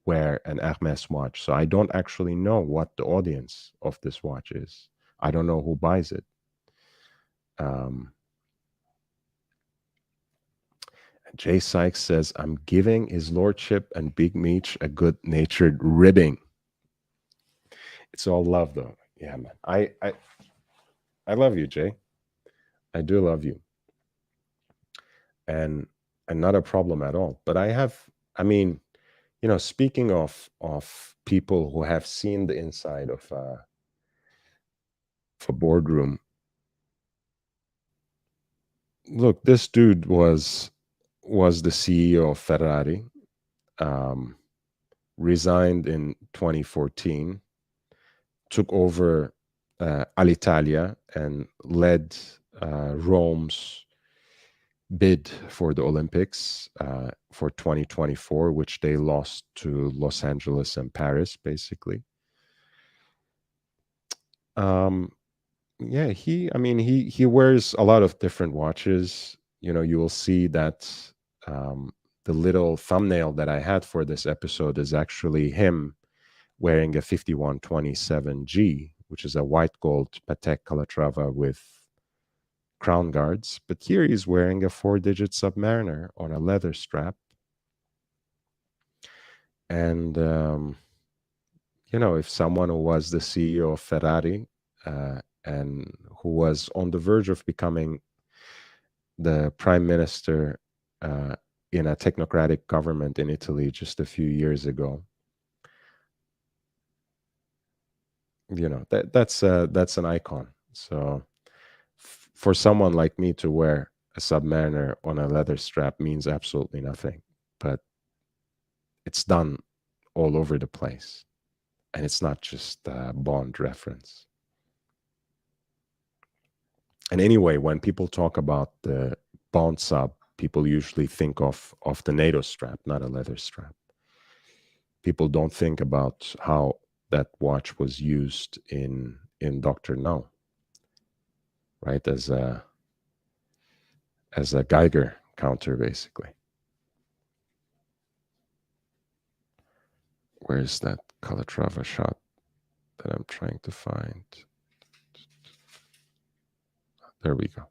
wear an Hermes watch. So I don't actually know what the audience of this watch is. I don't know who buys it. Jay Sykes says, I'm giving his lordship and Big Meech a good-natured ribbing. It's all love, though. Yeah, man. I love you, Jay. I do love you. And not a problem at all. But I mean, speaking of people who have seen the inside of a boardroom, look, this dude was the CEO of Ferrari, resigned in 2014, took over Alitalia and led Rome's bid for the Olympics for 2024, which they lost to Los Angeles and Paris, basically. Yeah, he wears a lot of different watches. You will see that the little thumbnail that I had for this episode is actually him wearing a 5127G, which is a white gold Patek Calatrava with crown guards. But here he's wearing a 4-digit Submariner on a leather strap. And, if someone who was the CEO of Ferrari and who was on the verge of becoming the prime minister in a technocratic government in Italy just a few years ago, that's an icon. So for someone like me to wear a Submariner on a leather strap means absolutely nothing, but it's done all over the place. And it's not just a Bond reference. And anyway, when people talk about the Bond sub, people usually think of the NATO strap, not a leather strap. People don't think about how that watch was used in Doctor No, right? As a Geiger counter, basically. Where's that Calatrava shot that I'm trying to find? There we go.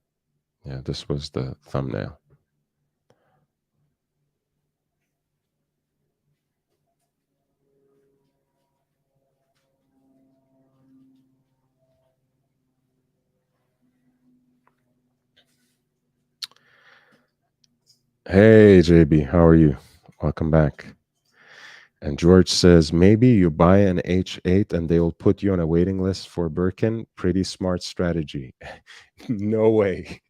Yeah, this was the thumbnail. Hey, JB, how are you? Welcome back. And George says, maybe you buy an H8 and they will put you on a waiting list for Birkin. Pretty smart strategy. No way.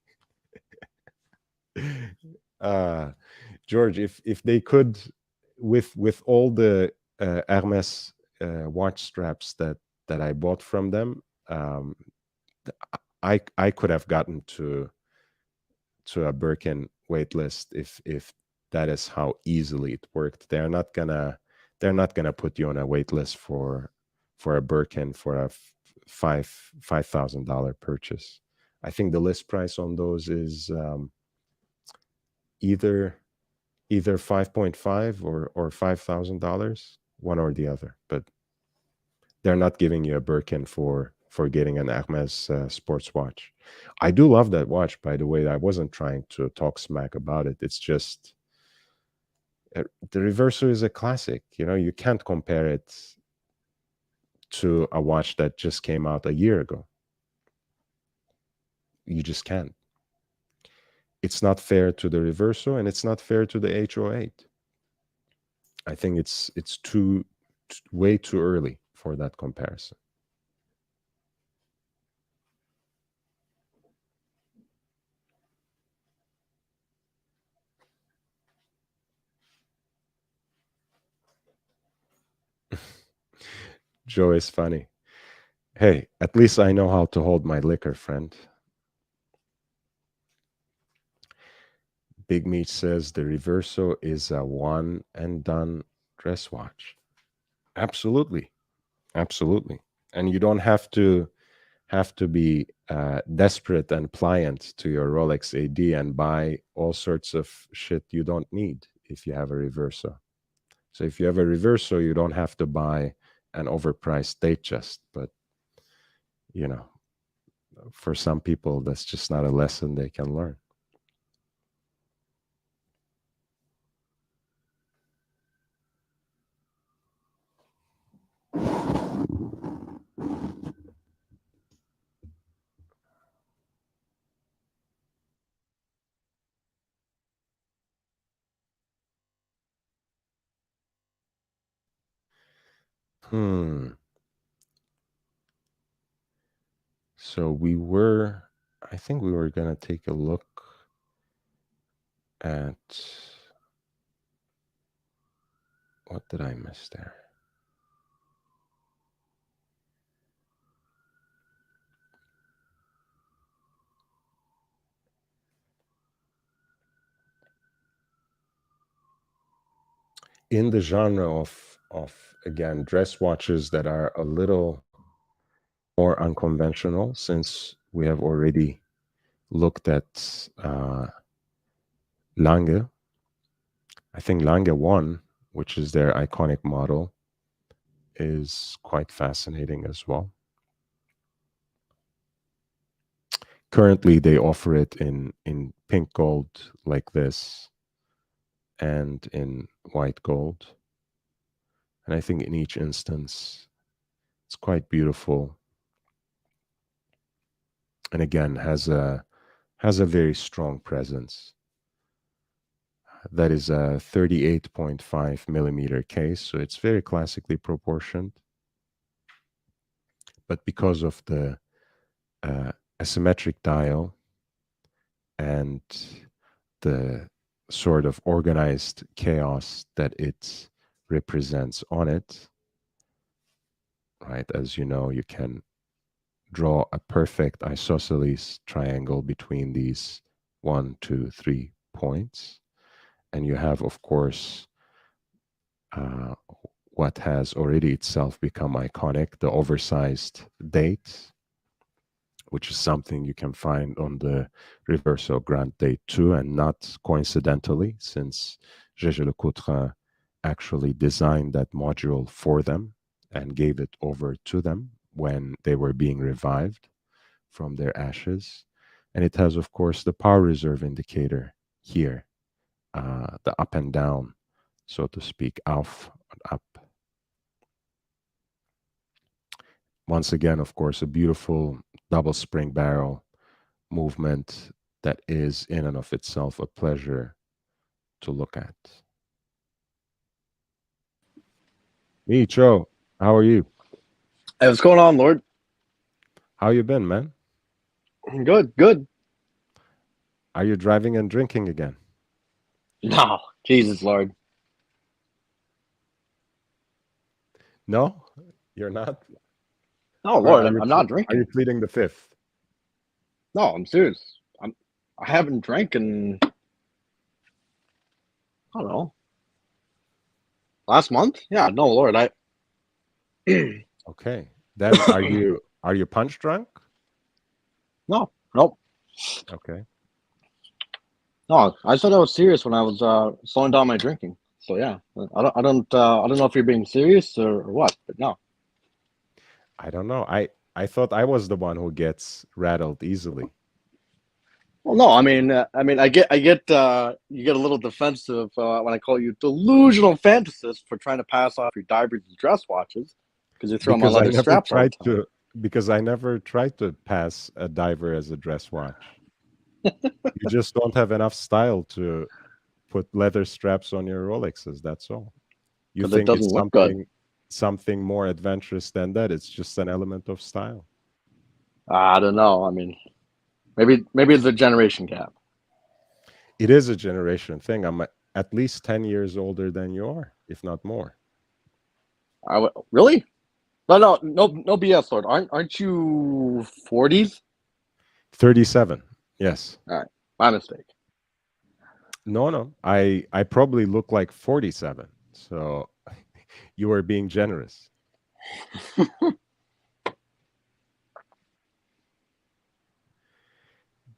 George, if they could, with all the Hermes watch straps that I bought from them, I could have gotten to a Birkin wait list if that is how easily it worked. They're not gonna put you on a wait list for a Birkin for a $5,000 purchase. I think the list price on those is either 5.5 or $5,000, one or the other. But they're not giving you a Birkin for getting an Hermes sports watch. I do love that watch, by the way. I wasn't trying to talk smack about it. It's just the Reverso is a classic. You know, you can't compare it to a watch that just came out a year ago. You just can't. It's not fair to the Reverso, and it's not fair to the H08. I think it's way too early for that comparison. Joe is funny. Hey, at least I know how to hold my liquor, friend. Big Meat says the Reverso is a one and done dress watch. Absolutely. Absolutely. And you don't have to be desperate and pliant to your Rolex AD and buy all sorts of shit you don't need if you have a Reverso. So if you have a Reverso, you don't have to buy an overpriced Datejust. But, you know, for some people, that's just not a lesson they can learn. So I think we were going to take a look at, what did I miss there? In the genre of again, dress watches that are a little more unconventional, since we have already looked at Lange. I think Lange 1, which is their iconic model, is quite fascinating as well. Currently, they offer it in pink gold like this and in white gold. And I think in each instance, it's quite beautiful. And again, has a very strong presence. That is a 38.5 millimeter case, so it's very classically proportioned. But because of the asymmetric dial and the sort of organized chaos that it represents on it, right? As you know, you can draw a perfect isosceles triangle between these 1, 2, 3 points. And you have, of course, uh, what has already itself become iconic, the oversized date, which is something you can find on the Reverso Grand Date too, and not coincidentally, since Gégé Lecoultre actually designed that module for them and gave it over to them when they were being revived from their ashes. And it has, of course, the power reserve indicator here, the up and down, so to speak, auf and up. Once again, of course, a beautiful double spring barrel movement that is in and of itself a pleasure to look at. Micho, how are you? Hey, what's going on, Lord? How you been, man? Good, good. Are you driving and drinking again? No, Jesus, Lord. No, you're not. No, Or Lord, I'm not are you drinking. pleading the fifth? No, I'm serious. I haven't drank in, I don't know, last month. Yeah, no, Lord, Okay. Then are you punch drunk? no, nope, Okay. no. I said I was serious when I was slowing down my drinking. So yeah, I don't know if you're being serious or what, but no. I don't know. I thought I was the one who gets rattled easily. Well, no, I get, you get a little defensive when I call you delusional fantasist for trying to pass off your divers and dress watches because you throw on my Because I leather never straps all the tried time. to because I never tried to pass a diver as a dress watch. You just don't have enough style to put leather straps on your Rolexes, that's all. You Because it think doesn't it's look good. something more adventurous than that. It's just an element of style. I don't know. I mean, maybe it's a generation gap. It is a generation thing. I'm at least 10 years older than you are, if not more. Really? No BS, Lord. Aren't you 40s? 37. Yes. All right, my mistake. No, no. I probably look like 47. So you are being generous.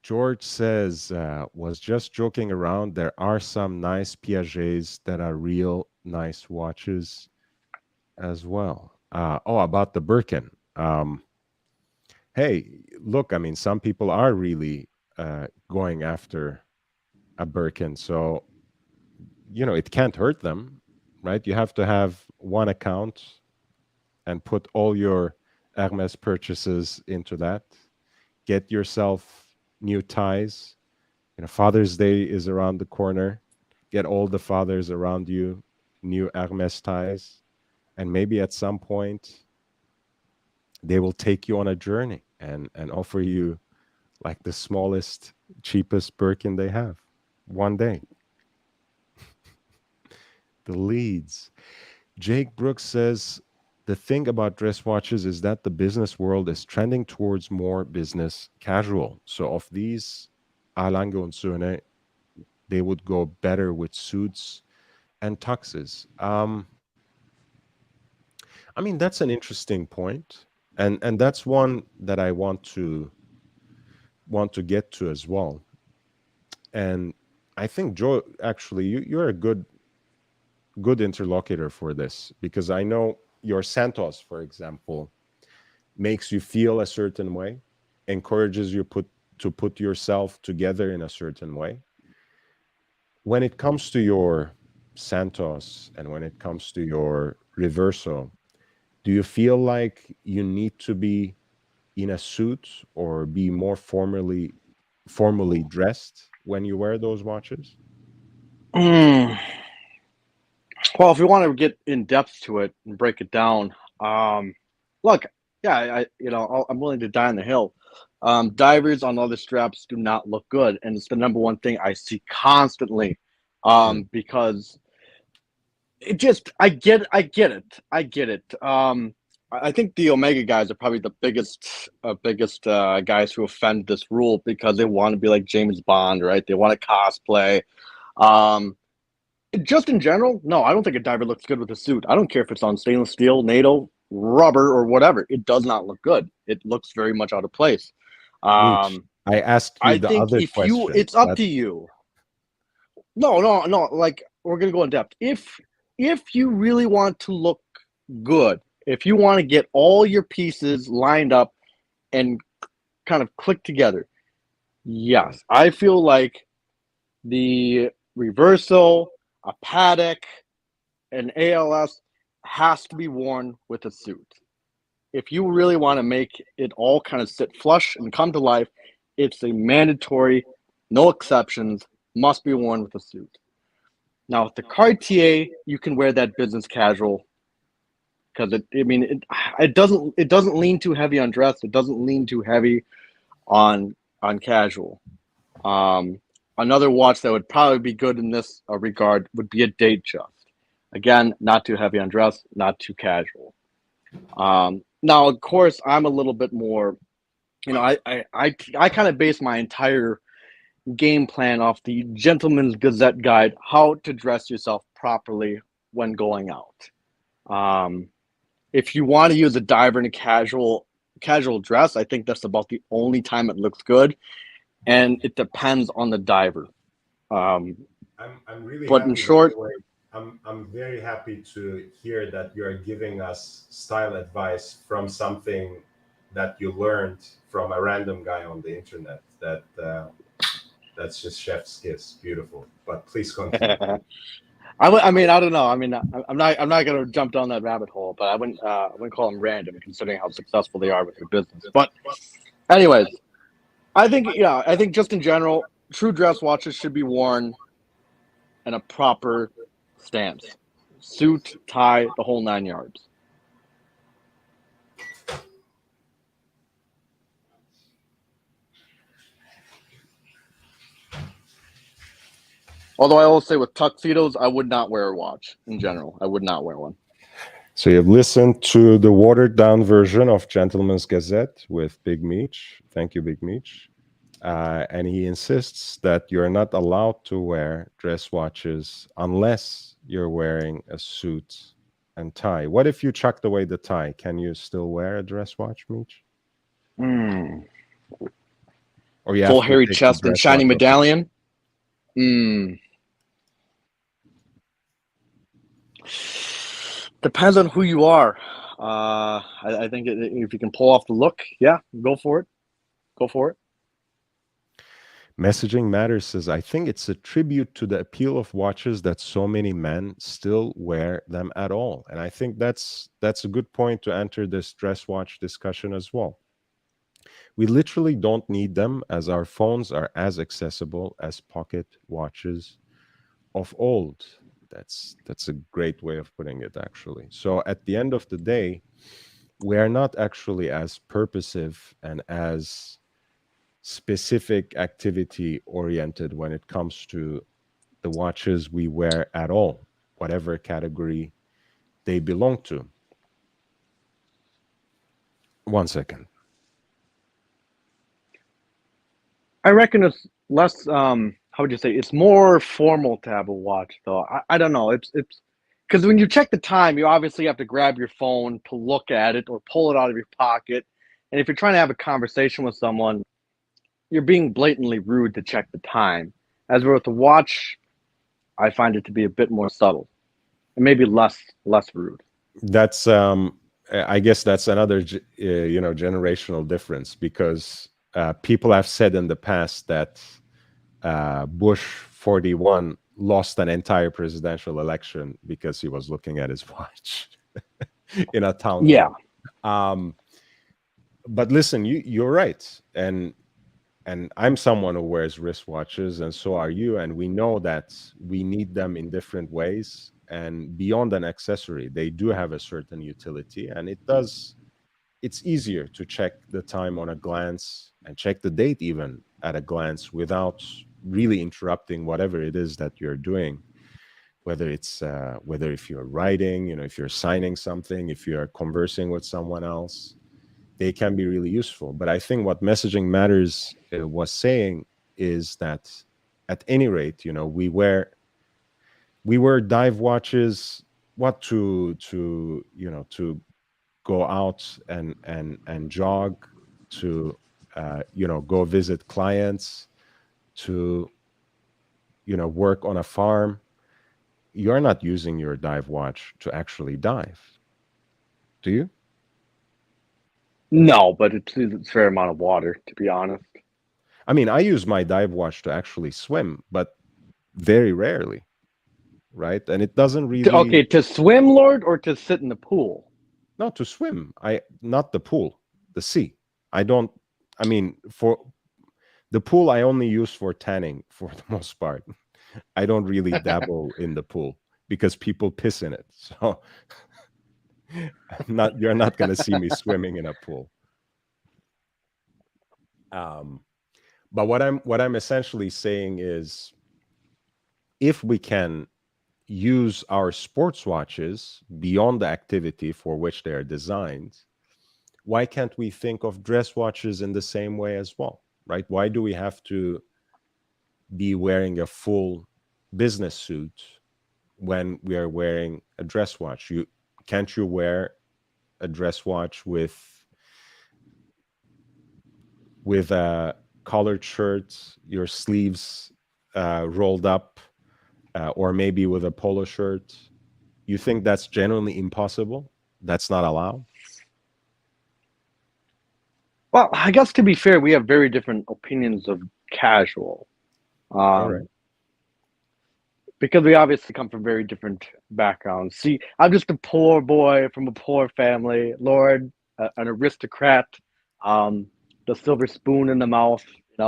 George says, was just joking around. There are some nice Piagets that are real nice watches as well. About the Birkin. Hey, look, I mean, some people are really going after a Birkin. So, it can't hurt them, right? You have to have one account and put all your Hermes purchases into that. Get yourself new ties. Father's Day is around the corner. Get all the fathers around you new Hermes ties. And maybe at some point, they will take you on a journey and offer you like the smallest, cheapest Birkin they have one day. The leads. Jake Brooks says the thing about dress watches is that the business world is trending towards more business casual. So of these Alange und Söhne, they would go better with suits and tuxes. I mean, that's an interesting point, and that's one that I want to get to as well. And I think Joe, actually, you're a good interlocutor for this because I know your Santos, for example, makes you feel a certain way, encourages you to put yourself together in a certain way. When it comes to your Santos and when it comes to your Reverso, do you feel like you need to be in a suit or be more formally dressed when you wear those watches? Mm. Well, if we want to get in depth to it and break it down, look, yeah, I'm willing to die on the hill. Divers on other straps do not look good, and it's the number one thing I see constantly. Because it just, I get it. I think the Omega guys are probably the biggest guys who offend this rule because they want to be like James Bond, right? They want to cosplay. Just in general, no, I don't think a diver looks good with a suit. I don't care if it's on stainless steel, NATO, rubber, or whatever. It does not look good. It looks very much out of place. Mitch, I asked you I the think other if question. it's up to you. No. Like, we're gonna go in depth. If you really want to look good, if you want to get all your pieces lined up and kind of click together, yes, I feel like the reversal, a paddock, an ALS has to be worn with a suit. If you really want to make it all kind of sit flush and come to life, it's a mandatory, no exceptions, must be worn with a suit. Now, with the Cartier, you can wear that business casual because it doesn't lean too heavy on dress. It doesn't lean too heavy on casual. Another watch that would probably be good in this regard would be a Datejust. Again, not too heavy on dress, not too casual. Now, of course, I'm a little bit more, I kind of base my entire game plan off the Gentleman's Gazette Guide, how to dress yourself properly when going out. If you want to use a diver in a casual dress, I think that's about the only time it looks good, and it depends on the diver. I'm really But happy, in short, by the way, I'm very happy to hear that you're giving us style advice from something that you learned from a random guy on the internet. That's just chef's kiss. Beautiful. But please continue. I mean, I don't know. I mean, I'm not going to jump down that rabbit hole, but I wouldn't call them random considering how successful they are with their business. But anyways, I think just in general, true dress watches should be worn in a proper stance, suit, tie, the whole 9 yards. Although I will say with tuxedos, I would not wear a watch in general. I would not wear one. So you've listened to the watered down version of Gentleman's Gazette with Big Meech. Thank you, Big Meech. And he insists that you're not allowed to wear dress watches unless you're wearing a suit and tie. What if you chucked away the tie? Can you still wear a dress watch, Meech? Or you Full have to hairy take the chest and dress shiny watch off? medallion. Depends on who you are. I think if you can pull off the look, yeah, go for it. Go for it. Messaging Matters says, I think it's a tribute to the appeal of watches that so many men still wear them at all. And I think that's a good point to enter this dress watch discussion as well. We literally don't need them, as our phones are as accessible as pocket watches of old. That's a great way of putting it, actually. So at the end of the day, we are not actually as purposive and as specific activity oriented when it comes to the watches we wear at all, whatever category they belong to. 1 second. I reckon it's less. How would you say? It's more formal to have a watch, though. I don't know. It's because when you check the time, you obviously have to grab your phone to look at it or pull it out of your pocket. And if you're trying to have a conversation with someone, you're being blatantly rude to check the time. As with the watch, I find it to be a bit more subtle and maybe less rude. That's I guess that's another generational difference, because people have said in the past that Bush 41 lost an entire presidential election because he was looking at his watch in a town hall. But listen, you're right, and I'm someone who wears wristwatches, and so are you, and we know that we need them in different ways, and beyond an accessory, they do have a certain utility, and it's easier to check the time on a glance and check the date even at a glance without really interrupting whatever it is that you're doing, whether it's whether if you're writing, if you're signing something, if you're conversing with someone else. They can be really useful. But I think what Messaging Matters was saying is that at any rate, we wear dive watches, what, to go out and jog, to go visit clients, to work on a farm. You're not using your dive watch to actually dive, do you? No, but it's a fair amount of water, to be honest. I mean, I use my dive watch to actually swim, but very rarely, right? And it doesn't really. Okay, to swim, Lord, or to sit in the pool? Not to swim. Not the pool, the sea. I don't. I mean, for the pool, I only use for tanning for the most part. I don't really dabble in the pool because people piss in it. So you're not going to see me swimming in a pool. But what I'm essentially saying is, if we can use our sports watches beyond the activity for which they are designed, why can't we think of dress watches in the same way as well, right? Why do we have to be wearing a full business suit when we are wearing a dress watch? Can't you wear a dress watch with a collared shirt, your sleeves rolled up, or maybe with a polo shirt? You think that's genuinely impossible? That's not allowed? Well, I guess to be fair, we have very different opinions of casual. All right. Because we obviously come from very different backgrounds. See, I'm just a poor boy from a poor family. Lord, an aristocrat, the silver spoon in the mouth. He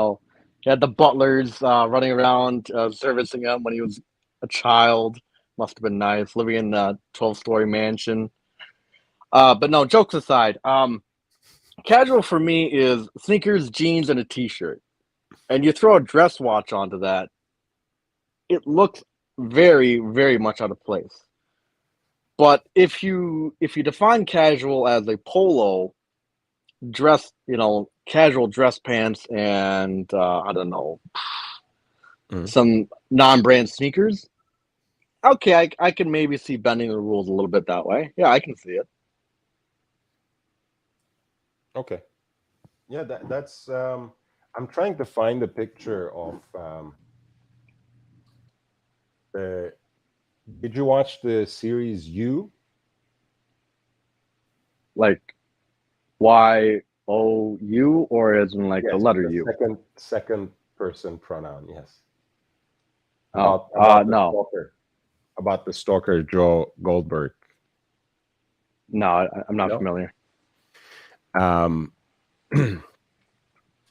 had the butlers running around servicing him when he was a child. Must have been nice living in a 12-story mansion. But no, jokes aside, casual for me is sneakers, jeans, and a t-shirt. And you throw a dress watch onto that, it looks very, very much out of place. But if you define casual as a polo dress, casual dress pants and I don't know, some non-brand sneakers, okay, I can maybe see bending the rules a little bit that way. Yeah, I can see it. Okay. Yeah, that's. I'm trying to find a picture of. Did you watch the series You? Like YOU, or as in like the Yes, letter the U. second person pronoun. Yes. Oh, About the no, stalker. About the stalker, Joe Goldberg. no, I'm not No. familiar. I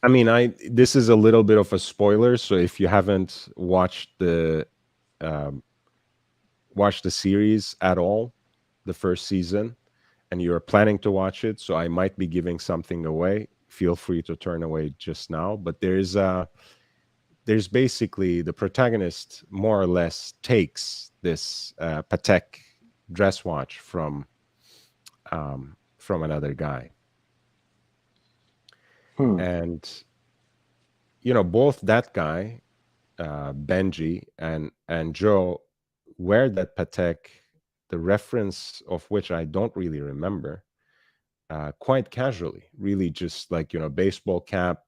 mean, this is a little bit of a spoiler, so if you haven't watched the series at all, the first season, and you're planning to watch it, so I might be giving something away, feel free to turn away just now. But there's basically, the protagonist more or less takes this Patek dress watch from another guy. And both that guy, Benji, and Joe wear that Patek, the reference of which I don't really remember, quite casually, really just like, baseball cap,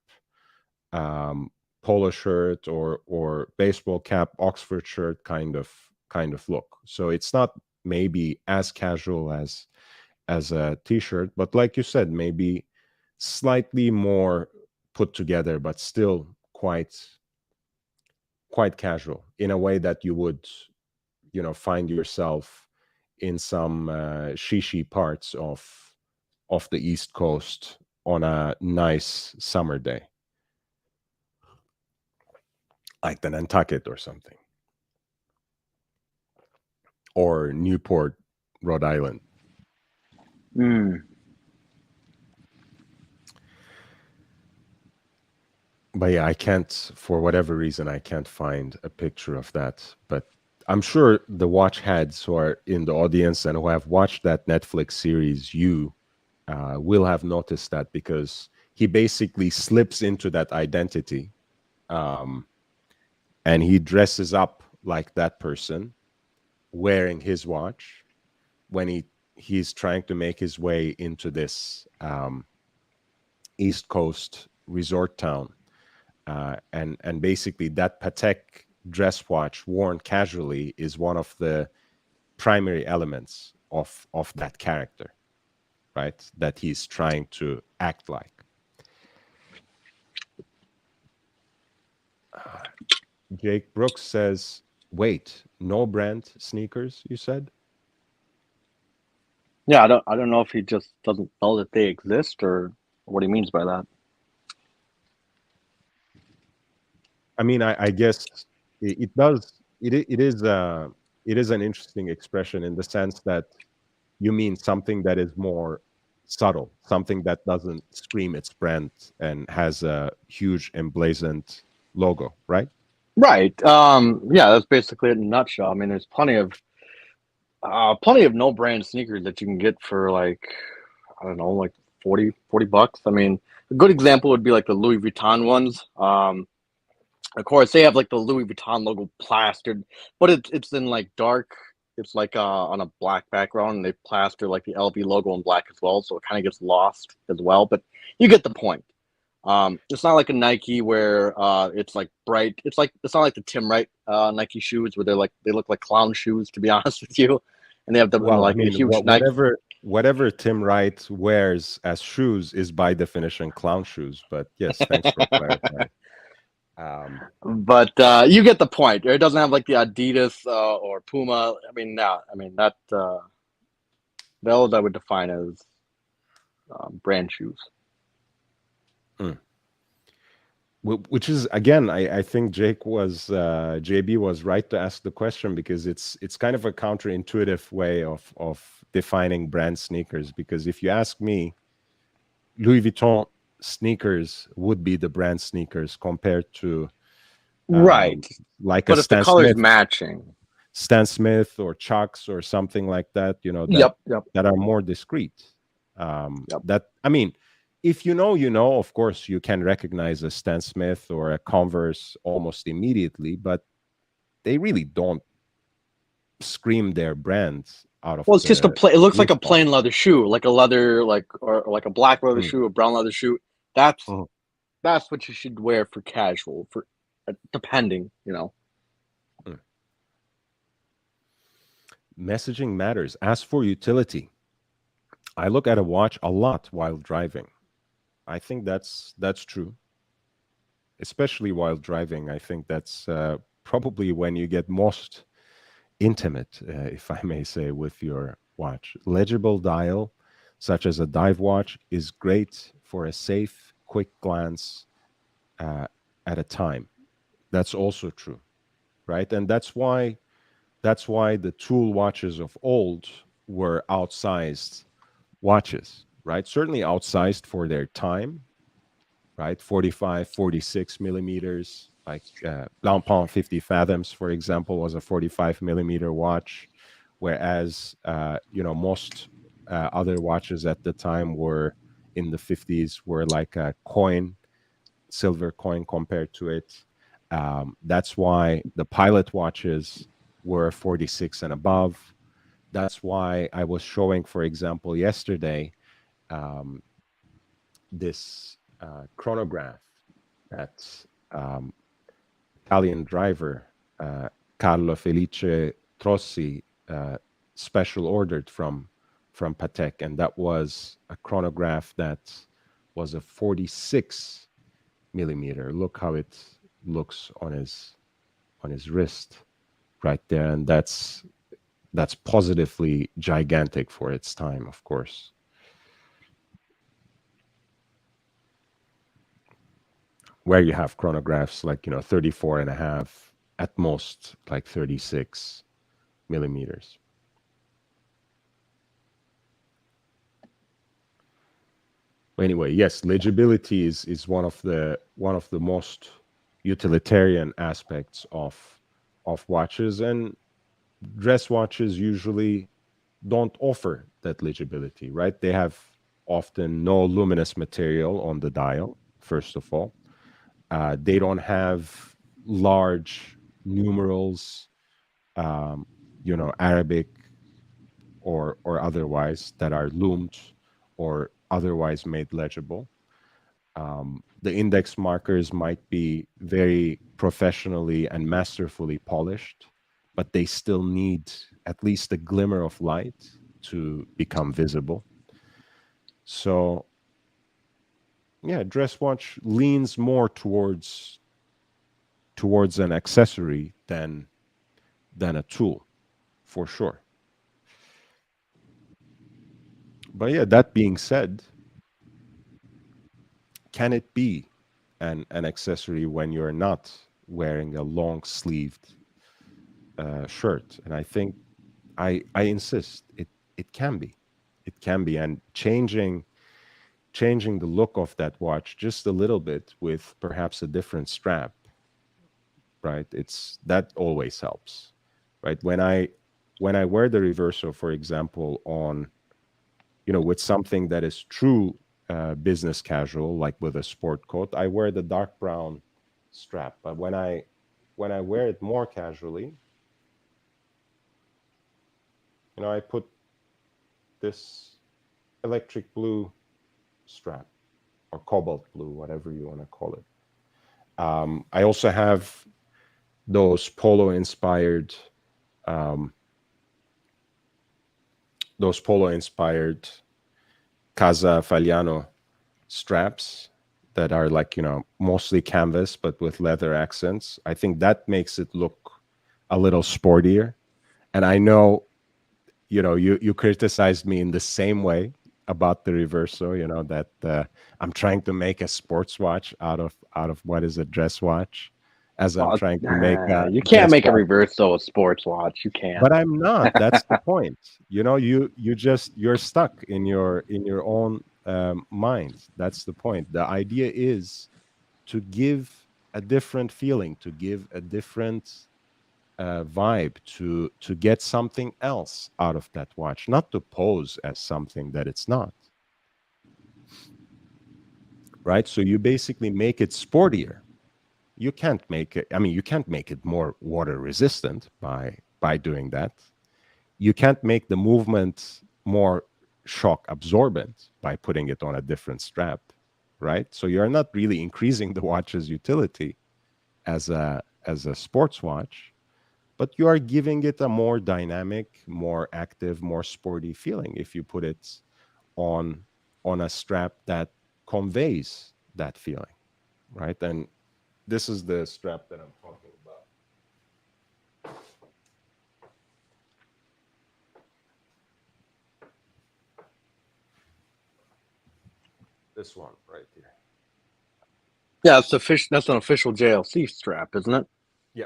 polo shirt, or baseball cap, Oxford shirt kind of look. So it's not maybe as casual as a t-shirt, but like you said, maybe slightly more put together, but still quite casual, in a way that you would find yourself in some shishi parts of the East Coast on a nice summer day, like the Nantucket or something, or Newport, Rhode Island. But yeah, I can't, for whatever reason, I can't find a picture of that. But I'm sure the watch heads who are in the audience and who have watched that Netflix series, you will have noticed that, because he basically slips into that identity, and he dresses up like that person wearing his watch when he's trying to make his way into this East Coast resort town. And basically that Patek dress watch worn casually is one of the primary elements of that character, right? That he's trying to act like. Jake Brooks says, wait, no brand sneakers, you said? Yeah, I don't know if he just doesn't know that they exist or what he means by that. I mean, I guess it does. It is an interesting expression in the sense that you mean something that is more subtle, something that doesn't scream its brand and has a huge emblazoned logo, right? Right. Yeah, that's basically it in a nutshell. I mean, there's plenty of no brand sneakers that you can get for like, I don't know, like 40 bucks. I mean, a good example would be like the Louis Vuitton ones. Of course, they have like the Louis Vuitton logo plastered, but it's in like dark. It's like on a black background, and they plaster like the LV logo in black as well, so it kind of gets lost as well. But you get the point. It's not like a Nike where it's like bright. It's not like the Tim Wright Nike shoes where they look like clown shoes. To be honest with you, and they have them Well, I like a mean, huge Nike. whatever Tim Wright wears as shoes is by definition clown shoes. But yes, thanks for clarifying. But you get the point. It doesn't have like the Adidas or Puma. I mean, no. I mean that those I would define as brand shoes. Which is, again, I think JB was right to ask the question, because it's kind of a counterintuitive way of defining brand sneakers. Because if you ask me, Louis Vuitton sneakers would be the brand sneakers compared to Right. like But a if the color's matching. Stan Smith or Chucks or something like that, Yep. that are more discreet. That, I mean, if you know, of course, you can recognize a Stan Smith or a Converse almost immediately, but they really don't scream their brands out of Well, it's just it looks like a rooftop. plain leather shoe, like a leather, or like a black leather shoe, a brown leather shoe. That's what you should wear for casual, for depending, Messaging matters. As for utility, I look at a watch a lot while driving. I think that's true, especially while driving. I think that's probably when you get most intimate, if I may say, with your watch. Legible dial, such as a dive watch, is great for a safe, quick glance at a time. That's also true, right? And that's why the tool watches of old were outsized watches, right? Certainly outsized for their time, right? 45, 46 millimeters, like Blancpain 50 Fathoms, for example, was a 45 millimeter watch, whereas, most other watches at the time were in the 50s, were like a coin, silver coin compared to it. That's why the Pilot watches were 46 and above. That's why I was showing, for example, yesterday, this chronograph that Italian driver Carlo Felice Trossi special ordered from Patek, and that was a chronograph that was a 46 millimeter. Look how it looks on his wrist right there, and that's positively gigantic for its time, of course. Where you have chronographs like 34 and a half, at most like 36 millimeters. Anyway, yes, legibility is one of the most utilitarian aspects of watches, and dress watches usually don't offer that legibility, right? They have often no luminous material on the dial, first of all. They don't have large numerals, um, Arabic or otherwise, that are loomed or otherwise made legible. The index markers might be very professionally and masterfully polished, but they still need at least a glimmer of light to become visible. So, yeah, dress watch leans more towards an accessory than a tool, for sure. But yeah, that being said, can it be an accessory when you're not wearing a long sleeved shirt? And I think I insist it can be, and changing the look of that watch just a little bit with perhaps a different strap, right? It's that always helps, right? When I wear the reverso, for example, on with something that is true business casual, like with a sport coat, I wear the dark brown strap. But when I wear it more casually, I put this electric blue strap, or cobalt blue, whatever you want to call it. I also have those polo inspired, um, Casa Fagliano straps that are like, mostly canvas but with leather accents. I think that makes it look a little sportier. And I know, you criticized me in the same way about the reverso, that I'm trying to make a sports watch out of what is a dress watch, as I'm Well, trying to make a you can't dress make a watch. reverso a sports watch. You can't. But I'm not. That's the point. You're stuck in your own mind. That's the point. The idea is to give a different feeling, to give a different vibe, to get something else out of that watch, not to pose as something that it's not. Right. So you basically make it sportier. You can't make it. I mean, you can't make it more water resistant by doing that. You can't make the movement more shock absorbent by putting it on a different strap, right? So you're not really increasing the watch's utility as a sports watch, but you are giving it a more dynamic, more active, more sporty feeling if you put it on on a strap that conveys that feeling, right? And this is the strap that I'm talking about. This one right here. Yeah, that's an official JLC strap, isn't it? Yeah.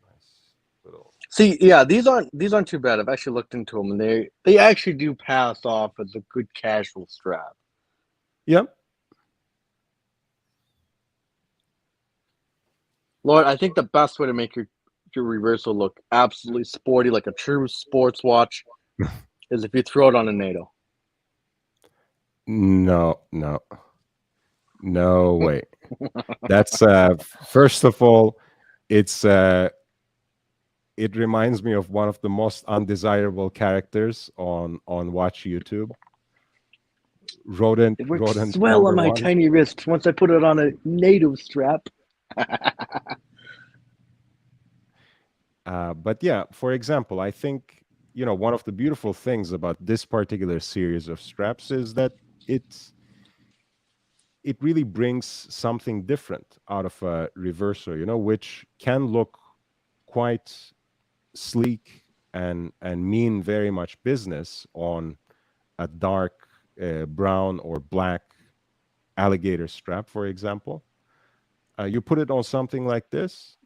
Nice little. See, yeah, these aren't too bad. I've actually looked into them, and they actually do pass off as a good casual strap. Yep. Lord, I think the best way to make your reversal look absolutely sporty, like a true sports watch, is if you throw it on a NATO. No, no, no way. That's first of all, it's it reminds me of one of the most undesirable characters on Watch YouTube. It works Rodent swell on number my one. tiny wrist once I put it on a NATO strap. But yeah, for example, I think one of the beautiful things about this particular series of straps is that it really brings something different out of a reverso, which can look quite sleek and mean very much business on a dark brown or black alligator strap, for example. You put it on something like this,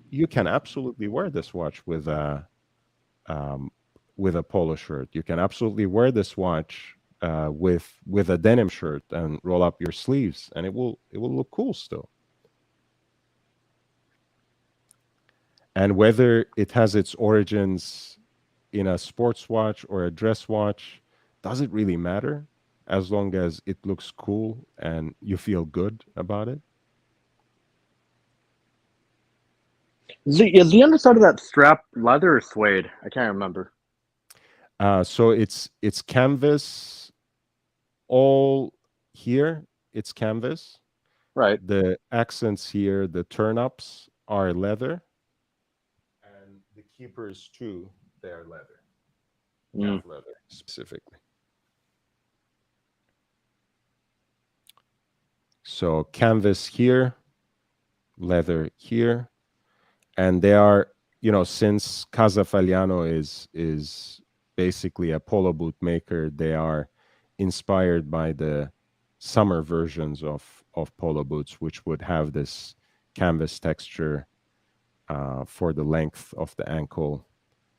you can absolutely wear this watch with a with a polo shirt. You can absolutely wear this watch with a denim shirt and roll up your sleeves, and it will look cool still. And whether it has its origins in a sports watch or a dress watch, doesn't really matter as long as it looks cool and you feel good about it. Is the underside of that strap leather or suede? I can't remember. So it's canvas all here. It's canvas. Right. The accents here, the turn-ups are leather, and the keepers too, they're leather, calf leather specifically. So canvas here, leather here, and they are, since Casa Fagliano is basically a polo boot maker, they are inspired by the summer versions of polo boots, which would have this canvas texture for the length of the ankle,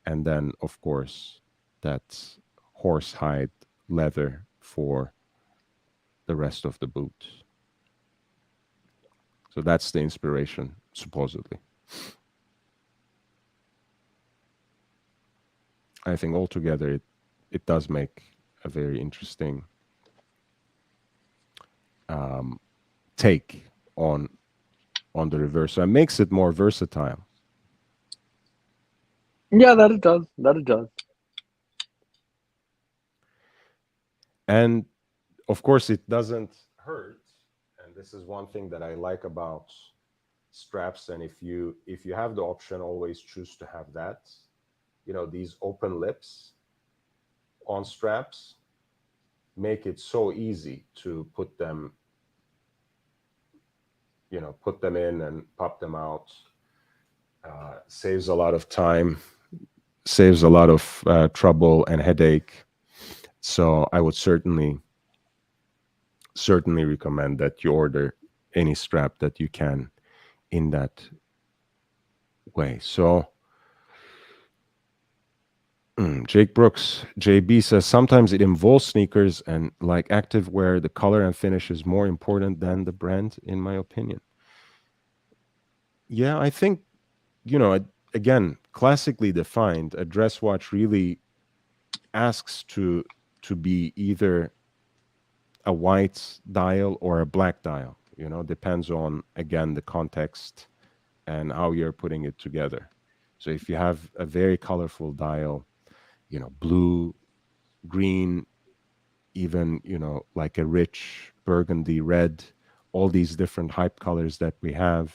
and then of course that horsehide leather for the rest of the boot. So that's the inspiration, supposedly. I think altogether it does make a very interesting take on the reverse. So it makes it more versatile. Yeah, that it does. That it does. And of course, it doesn't hurt. And this is one thing that I like about straps. And if you have the option, always choose to have that. These open lips on straps make it so easy to put them in and pop them out. Saves a lot of time, saves a lot of trouble and headache. So I would certainly recommend that you order any strap that you can in that way. So Jake Brooks, JB says, sometimes it involves sneakers and like active wear, the color and finish is more important than the brand, in my opinion. Yeah, I think, again, classically defined, a dress watch really asks to be either a white dial or a black dial. Depends on, again, the context and how you're putting it together. So if you have a very colorful dial, blue, green, even, like a rich burgundy red, all these different hype colors that we have,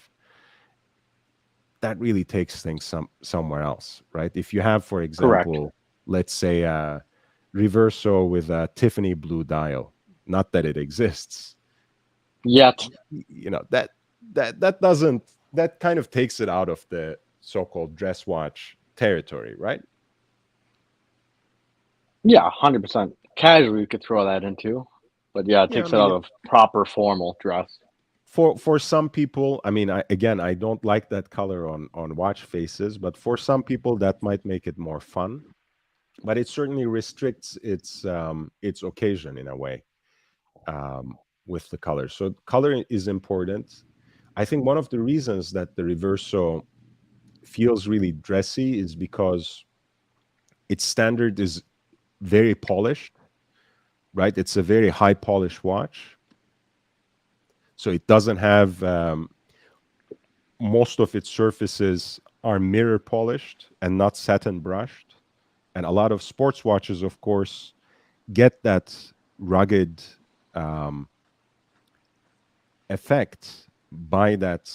that really takes things somewhere else, right? If you have, for example, let's say a Reverso with a Tiffany blue dial, not that it exists yet, that doesn't, that kind of takes it out of the so-called dress watch territory, right? Yeah, 100%. Casual, you could throw that into, but yeah, it takes it out of proper formal dress. For some people, I mean, I don't like that color on watch faces, but for some people that might make it more fun. But it certainly restricts its occasion in a way with the color. So color is important. I think one of the reasons that the Reverso feels really dressy is because its standard is very polished, right? It's a very high polish watch. So it doesn't have, most of its surfaces are mirror polished and not satin brushed. And a lot of sports watches, of course, get that rugged effect by that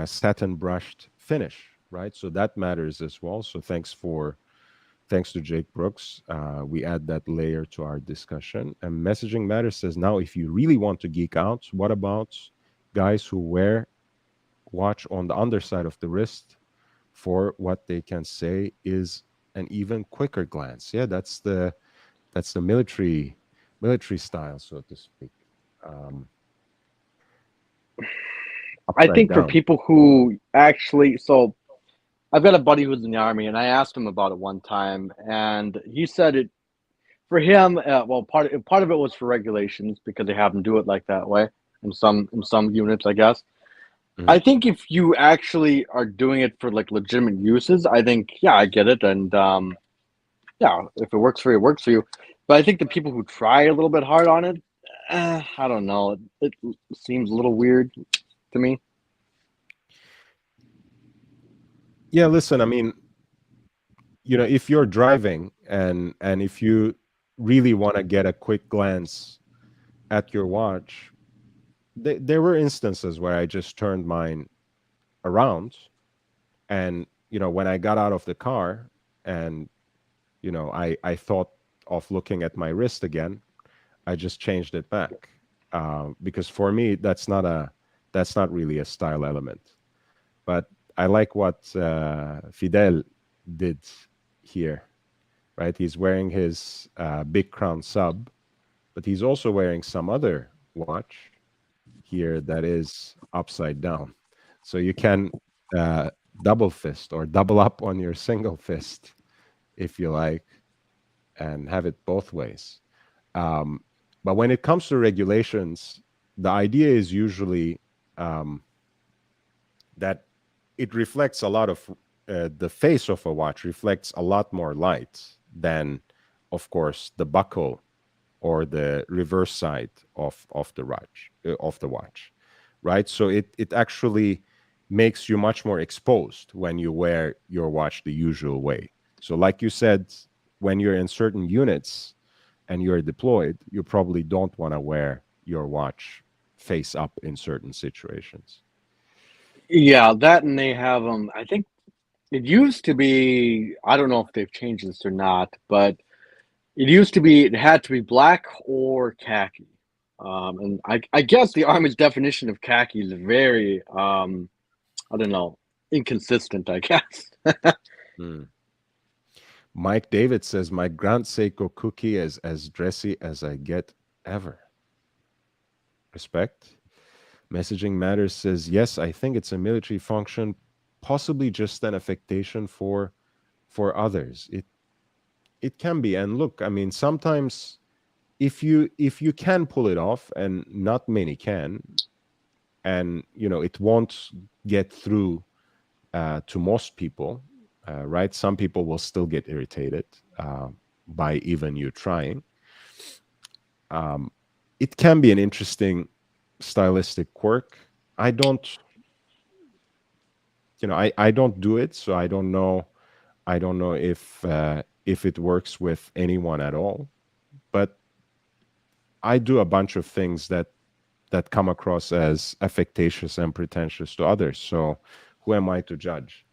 satin brushed finish, right? So that matters as well. So thanks to Jake Brooks, we add that layer to our discussion. And Messaging Matters says, now if you really want to geek out, what about guys who wear watch on the underside of the wrist for what they can say is an even quicker glance? Yeah, that's the military style, so to speak. I think down. for people who actually, so I've got a buddy who's in the army, and I asked him about it one time, and he said it for him. Well, part of it was for regulations because they have them do it like that way in some units, I guess. Mhm. I think if you actually are doing it for like legitimate uses, I think yeah, I get it, and yeah, if it works for you, it works for you. But I think the people who try a little bit hard on it, I don't know, it seems a little weird to me. Yeah, listen, I mean, if you're driving and if you really want to get a quick glance at your watch, there were instances where I just turned mine around, and when I got out of the car and I thought of looking at my wrist again, I just changed it back, because for me that's not really a style element. But I like what Fidel did here, right? He's wearing his Big Crown sub, but he's also wearing some other watch here that is upside down. So you can uh, double fist or double up on your single fist if you like, and have it both ways. Um, but when it comes to regulations, the idea is usually um, that it reflects a lot of the face of a watch reflects a lot more light than, of course, the buckle or the reverse side of the watch, right? So it actually makes you much more exposed when you wear your watch the usual way. So, like you said, when you're in certain units and you're deployed, you probably don't want to wear your watch face up in certain situations. Yeah, that and they have them. I think it used to be. I don't know if they've changed this or not, but it used to be. It had to be black or khaki. And I guess the Army's definition of khaki is very, I don't know, inconsistent, I guess. Hmm. Mike David says, my Grand Seiko cookie is as dressy as I get ever. Respect. Messaging Matters says, yes, I think it's a military function, possibly just an affectation for others. It can be. And look, I mean, sometimes if you can pull it off, and not many can, and it won't get through to most people, right? Some people will still get irritated by even you trying. Um, it can be an interesting stylistic quirk. I don't, I don't do it, so I don't know. I don't know if it works with anyone at all. But I do a bunch of things that come across as affectatious and pretentious to others. So who am I to judge?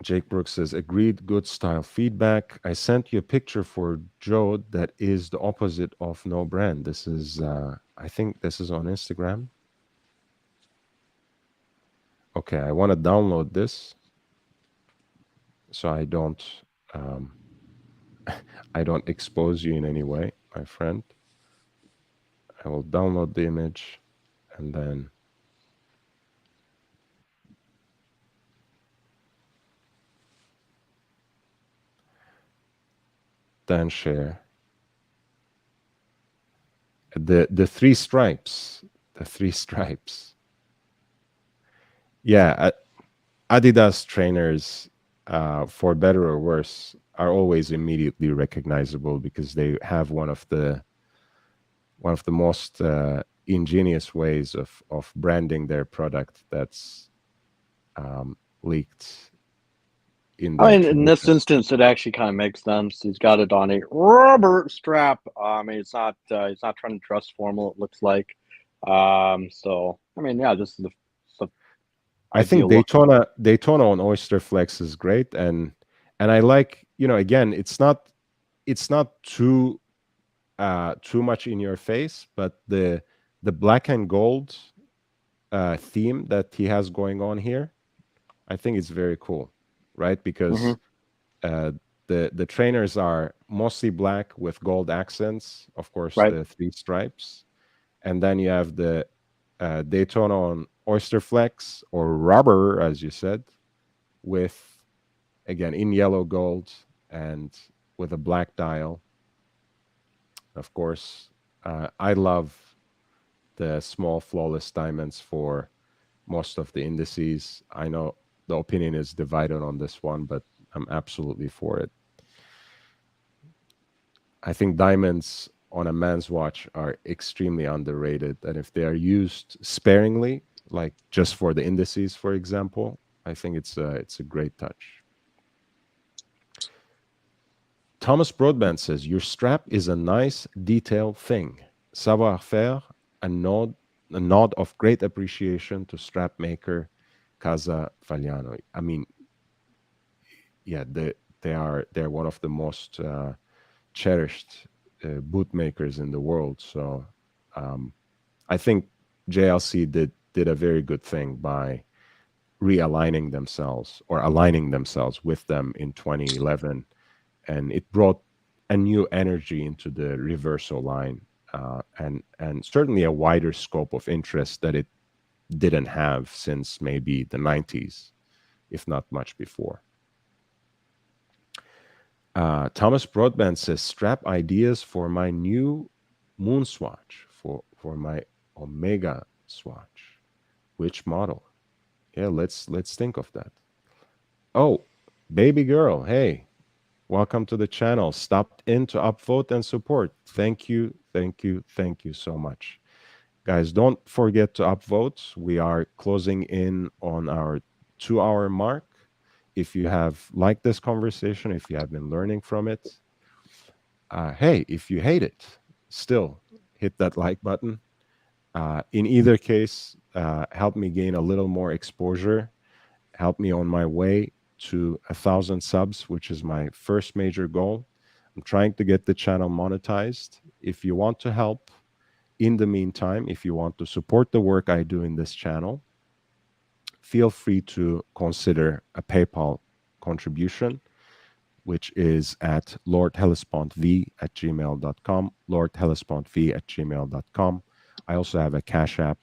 Jake Brooks says, agreed, good style feedback. I sent you a picture for Joe that is the opposite of no brand. This is, I think this is on Instagram. Okay, I want to download this so I don't, I don't expose you in any way, my friend. I will download the image and then share. The three stripes, the three stripes. Yeah, Adidas trainers, for better or worse, are always immediately recognizable because they have one of the most ingenious ways of branding their product that's leaked in I their mean, in this tradition. instance, it actually kind of makes sense. He's got it on a rubber strap. I mean, it's not trying to dress formal. It looks like. So I mean, yeah, this is the I think ideal look. Daytona on Oyster Flex is great, and I like, again, it's not too much in your face, but the black and gold theme that he has going on here, I think it's very cool, right? Hmm. Because uh, the trainers are mostly black with gold accents, of course, Right. the three stripes, and then you have the Daytona oyster flex or rubber, as you said, with, again, in yellow gold and with a black dial. Of course, I love the small flawless diamonds for most of the indices. I know the opinion is divided on this one, but I'm absolutely for it. I think diamonds on a man's watch are extremely underrated, and if they are used sparingly, like just for the indices, for example, I think it's a great touch. Thomas Broadbent says your strap is a nice detailed thing. Savoir faire, a nod of great appreciation to strap maker Casa Fagliano. I mean, yeah, they're one of the most cherished bootmakers in the world. So um, I think JLC did a very good thing by realigning themselves or aligning themselves with them in 2011, and it brought a new energy into the reversal line, and certainly a wider scope of interest that it didn't have since maybe the 90s, if not much before. Thomas Broadbent says strap ideas for my new moon swatch, for my Omega swatch. Which model? Yeah, let's think of that. Oh, baby girl, hey, welcome to the channel. Stopped in to upvote and support. Thank you, thank you, thank you so much. Guys, don't forget to upvote. We are closing in on our 2-hour mark. If you have liked this conversation, if you have been learning from it, hey, if you hate it, still hit that like button. In either case, help me gain a little more exposure, help me on my way to 1,000 subs, which is my first major goal. I'm trying to get the channel monetized. If you want to help, in the meantime, if you want to support the work I do in this channel, feel free to consider a PayPal contribution, which is at lordhellespontv@gmail.com, lordhellespontv@gmail.com. I also have a Cash App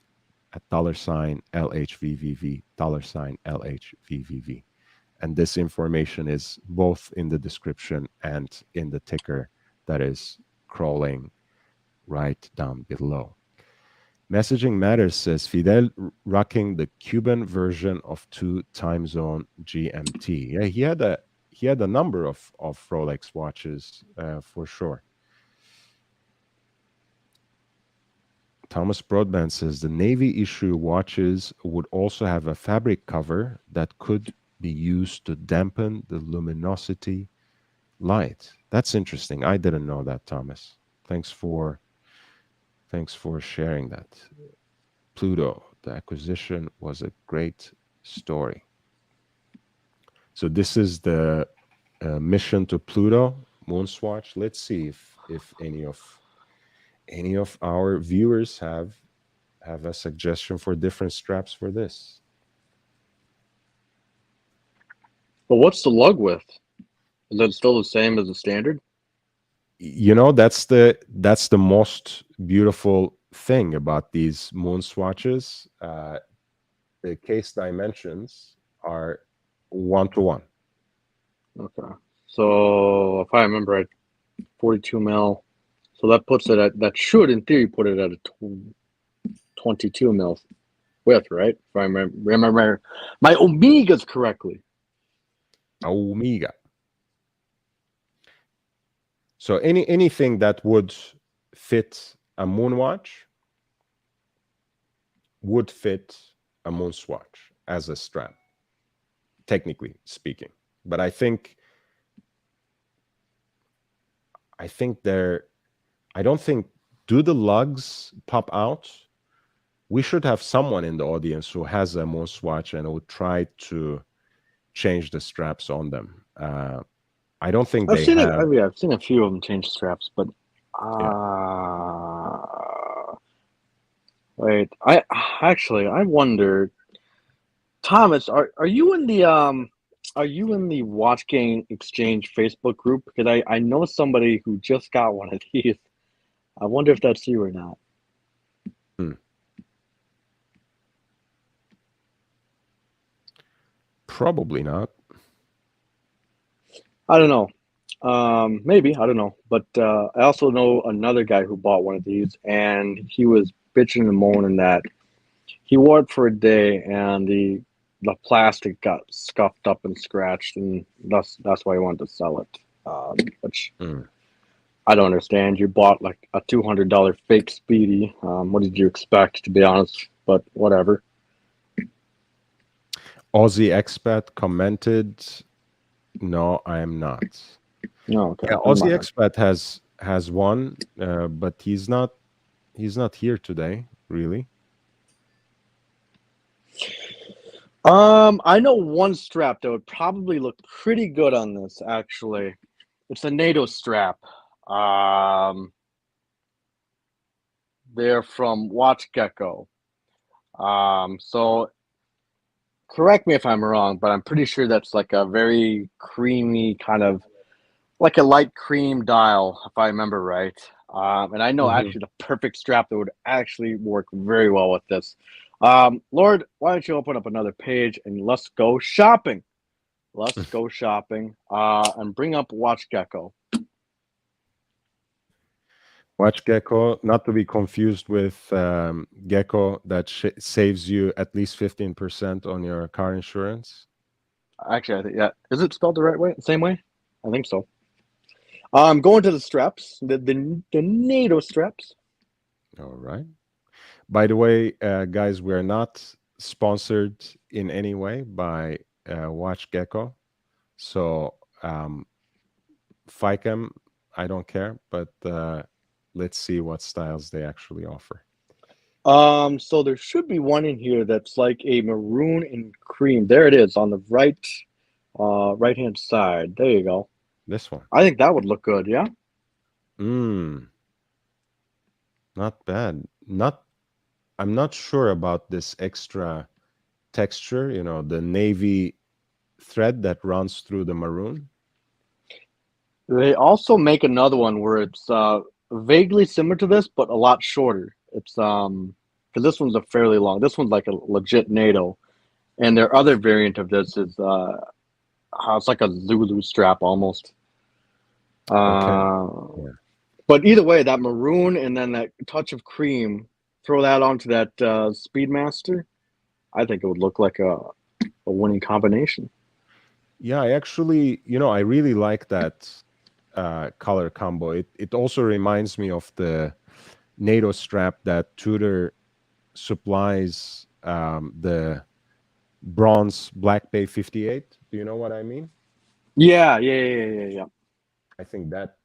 at $LHVVV, $LHVVV. And this information is both in the description and in the ticker that is crawling right down below. Messaging Matters says Fidel rocking the Cuban version of 2 time zone GMT. Yeah, he had a number of Rolex watches for sure. Thomas Broadbent says the Navy issue watches would also have a fabric cover that could be used to dampen the luminosity light. That's interesting. I didn't know that, Thomas. Thanks for sharing that. Pluto, the acquisition was a great story. So this is the mission to Pluto, Moonswatch. Let's see if any of our viewers have a suggestion for different straps for this. But what's the lug width? Is that still the same as the standard? You know, that's the most beautiful thing about these moon swatches. The case dimensions are 1-to-1. Okay. So if I remember right, 42 mil. So that puts it at, that should in theory put it at a 22 mil width, right? If I remember my Omegas correctly. Omega. So anything that would fit a moon watch would fit a moon swatch as a strap, technically speaking. But I think I don't think, do the lugs pop out? We should have someone in the audience who has a moon swatch and would try to change the straps on them. I don't think they have. I've seen a few of them change straps, but wait, I wonder, Thomas, are you in the Watch Gang Exchange Facebook group? Because I know somebody who just got one of these. I wonder if that's you or not. Probably not. I don't know. Maybe, I don't know. But I also know another guy who bought one of these, and he was bitching and moaning that he wore it for a day, and the plastic got scuffed up and scratched, and that's why he wanted to sell it. Which Mm. I don't understand. You bought like a $200 fake Speedy. What did you expect, to be honest? But whatever. Aussie expat commented, "No, I am not." No, okay, Yeah, never Aussie mind. expat has one, but he's not here today, really. I know one strap that would probably look pretty good on this. Actually, it's a NATO strap. They're from Watch Gecko. So correct me if I'm wrong, but I'm pretty sure that's like a very creamy kind of like a light cream dial, if I remember right. And I know Mhm. actually the perfect strap that would actually work very well with this. Lord, why don't you open up another page and let's go shopping? Let's go shopping. And bring up Watch Gecko. Watch Gecko, not to be confused with Gecko that saves you at least 15% on your car insurance. Actually, I think, yeah. Is it spelled the right way? Same way? I think so. Going to the straps, the NATO straps. All right. By the way, guys, we're not sponsored in any way by Watch Gecko. So, FICAM, I don't care, but let's see what styles they actually offer. So there should be one in here that's like a maroon and cream. There it is on the right hand side. There you go. This one. I think that would look good, yeah? Not bad. I'm not sure about this extra texture, the navy thread that runs through the maroon. They also make another one where it's vaguely similar to this, but a lot shorter. It's because this one's a fairly long. This one's like a legit NATO, and their other variant of this is it's like a Zulu strap almost. Okay. Uh, but either way, that maroon and then that touch of cream, throw that onto that Speedmaster. I think it would look like a winning combination. Yeah, I actually, I really like that color combo. It also reminds me of the NATO strap that Tudor supplies, the bronze Black Bay 58. Do you know what I mean? Yeah. I think that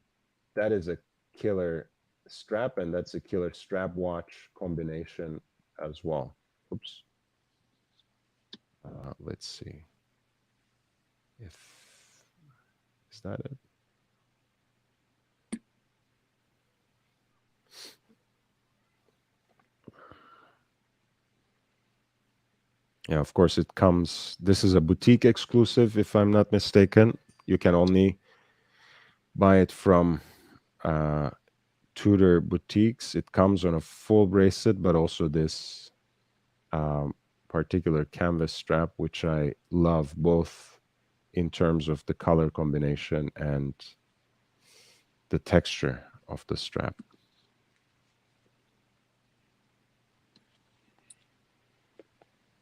is a killer strap, and that's a killer strap watch combination as well. Oops. Let's see if is that it. Yeah, of course it comes. This is a boutique exclusive, if I'm not mistaken. You can only buy it from Tudor boutiques. It comes on a full bracelet, but also this particular canvas strap, which I love both in terms of the color combination and the texture of the strap.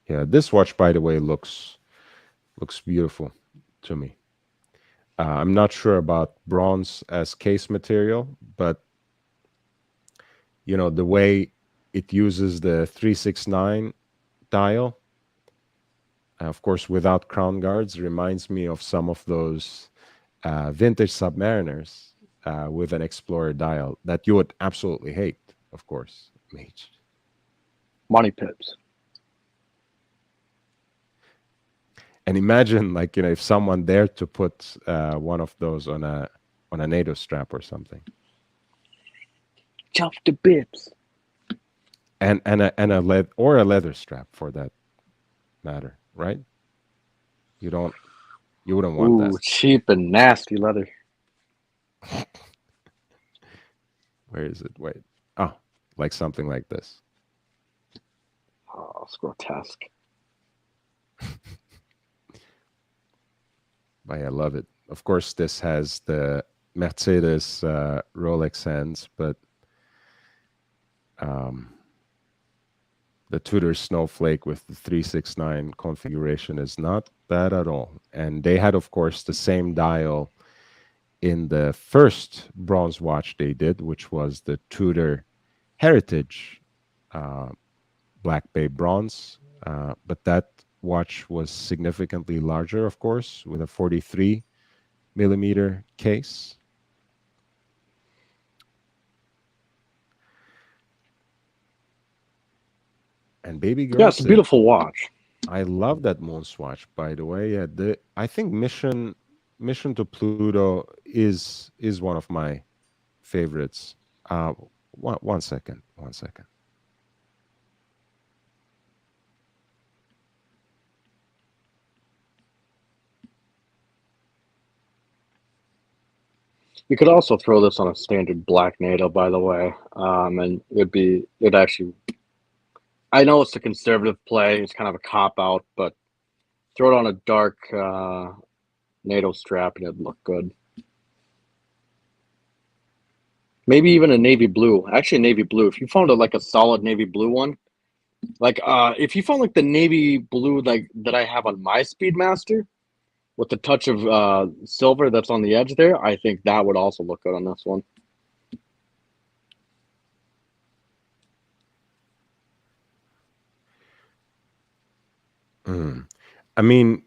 Yeah, this watch, by the way, looks beautiful to me. I'm not sure about bronze as case material, but the way it uses the 369 dial, of course, without crown guards, reminds me of some of those vintage Submariners with an Explorer dial that you would absolutely hate, of course, Mage. Money pips. And imagine, like, if someone dared to put one of those on a NATO strap or something, Chop the bibs. and a leather strap for that matter, right? You wouldn't want that. Ooh, cheap and nasty leather. Where is it? Wait. Oh, like something like this. Oh, it's grotesque. But I love it. Of course, this has the Mercedes Rolex hands, but the Tudor Snowflake with the 369 configuration is not bad at all. And they had, of course, the same dial in the first bronze watch they did, which was the Tudor Heritage Black Bay bronze. But that watch was significantly larger, of course, with a 43 millimeter case. And baby girl, Yeah, it's a beautiful watch. I love that moon swatch, by the way. Yeah, I think Mission to Pluto is one of my favorites. One second. You could also throw this on a standard black NATO, by the way, and it'd actually. I know it's a conservative play; it's kind of a cop out, but throw it on a dark NATO strap and it'd look good. Maybe even a navy blue. Actually, navy blue. If you found like a solid navy blue one, like if you found like the navy blue like that I have on my Speedmaster, with the touch of silver that's on the edge there, I think that would also look good on this one. I mean,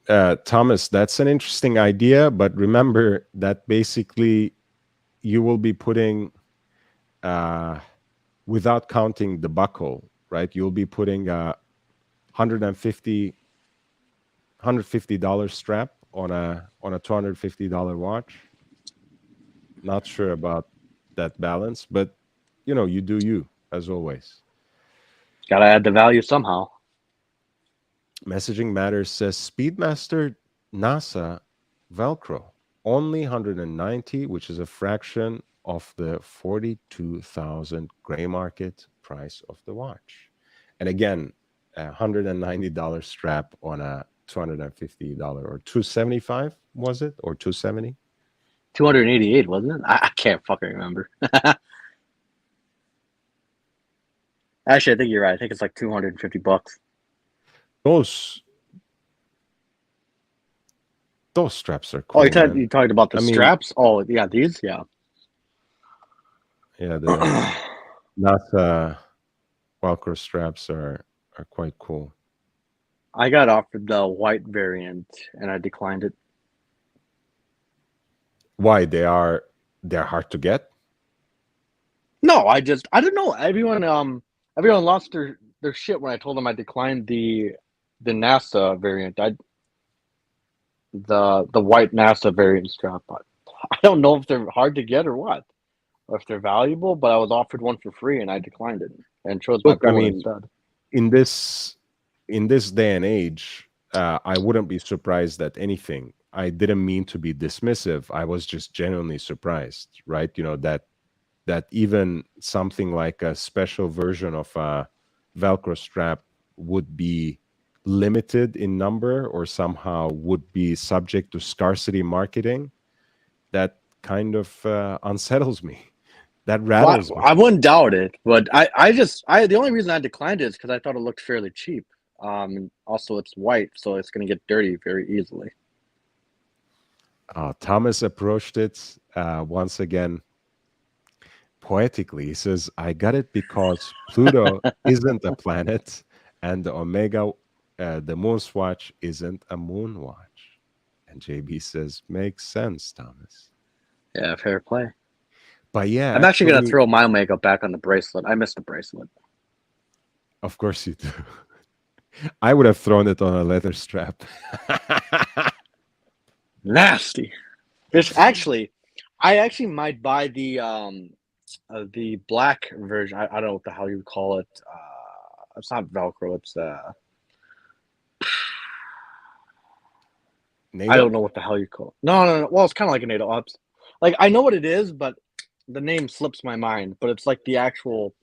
Thomas, that's an interesting idea, but remember that basically you will be putting, without counting the buckle, right? You'll be putting a $150 strap on a $250 watch. Not sure about that balance, but you do you, as always. Gotta add the value somehow. Messaging Matters says Speedmaster NASA Velcro only 190, which is a fraction of the 42,000 gray market price of the watch. And again, $190 strap on a $250 or $275, was it, or 270? 288, wasn't it? I can't fucking remember. Actually, I think you're right. I think it's like $250. Those straps are Oh, cool. Man. you talked about the straps? Oh, yeah, these? Yeah. Yeah, the NASA Velcro straps are quite cool. I got offered the white variant and I declined it. Why? They're hard to get? No, I don't know. Everyone lost their shit when I told them I declined the NASA variant. The white NASA variant strap. I don't know if they're hard to get or what, or if they're valuable. But I was offered one for free and I declined it and chose my Polo instead. In this day and age, I wouldn't be surprised at anything. I didn't mean to be dismissive. I was just genuinely surprised, right? That even something like a special version of a Velcro strap would be limited in number or somehow would be subject to scarcity marketing. That kind of unsettles me. That rattles me. I wouldn't doubt it, but the only reason I declined it is because I thought it looked fairly cheap. Also, it's white, so it's going to get dirty very easily. Thomas approached it once again poetically. He says, I got it because Pluto isn't a planet and the Omega, the moon swatch isn't a moon watch. And JB says, makes sense, Thomas. Yeah, fair play. But yeah, I'm actually going to throw my Omega back on the bracelet. I missed the bracelet. Of course you do. I would have thrown it on a leather strap. Nasty. I actually might buy the black version. I don't know what the hell you would call it. It's not Velcro. It's I don't know what the hell you call it. No. Well, it's kind of like a NATO Ops. Like I know what it is, but the name slips my mind. But it's like the actual.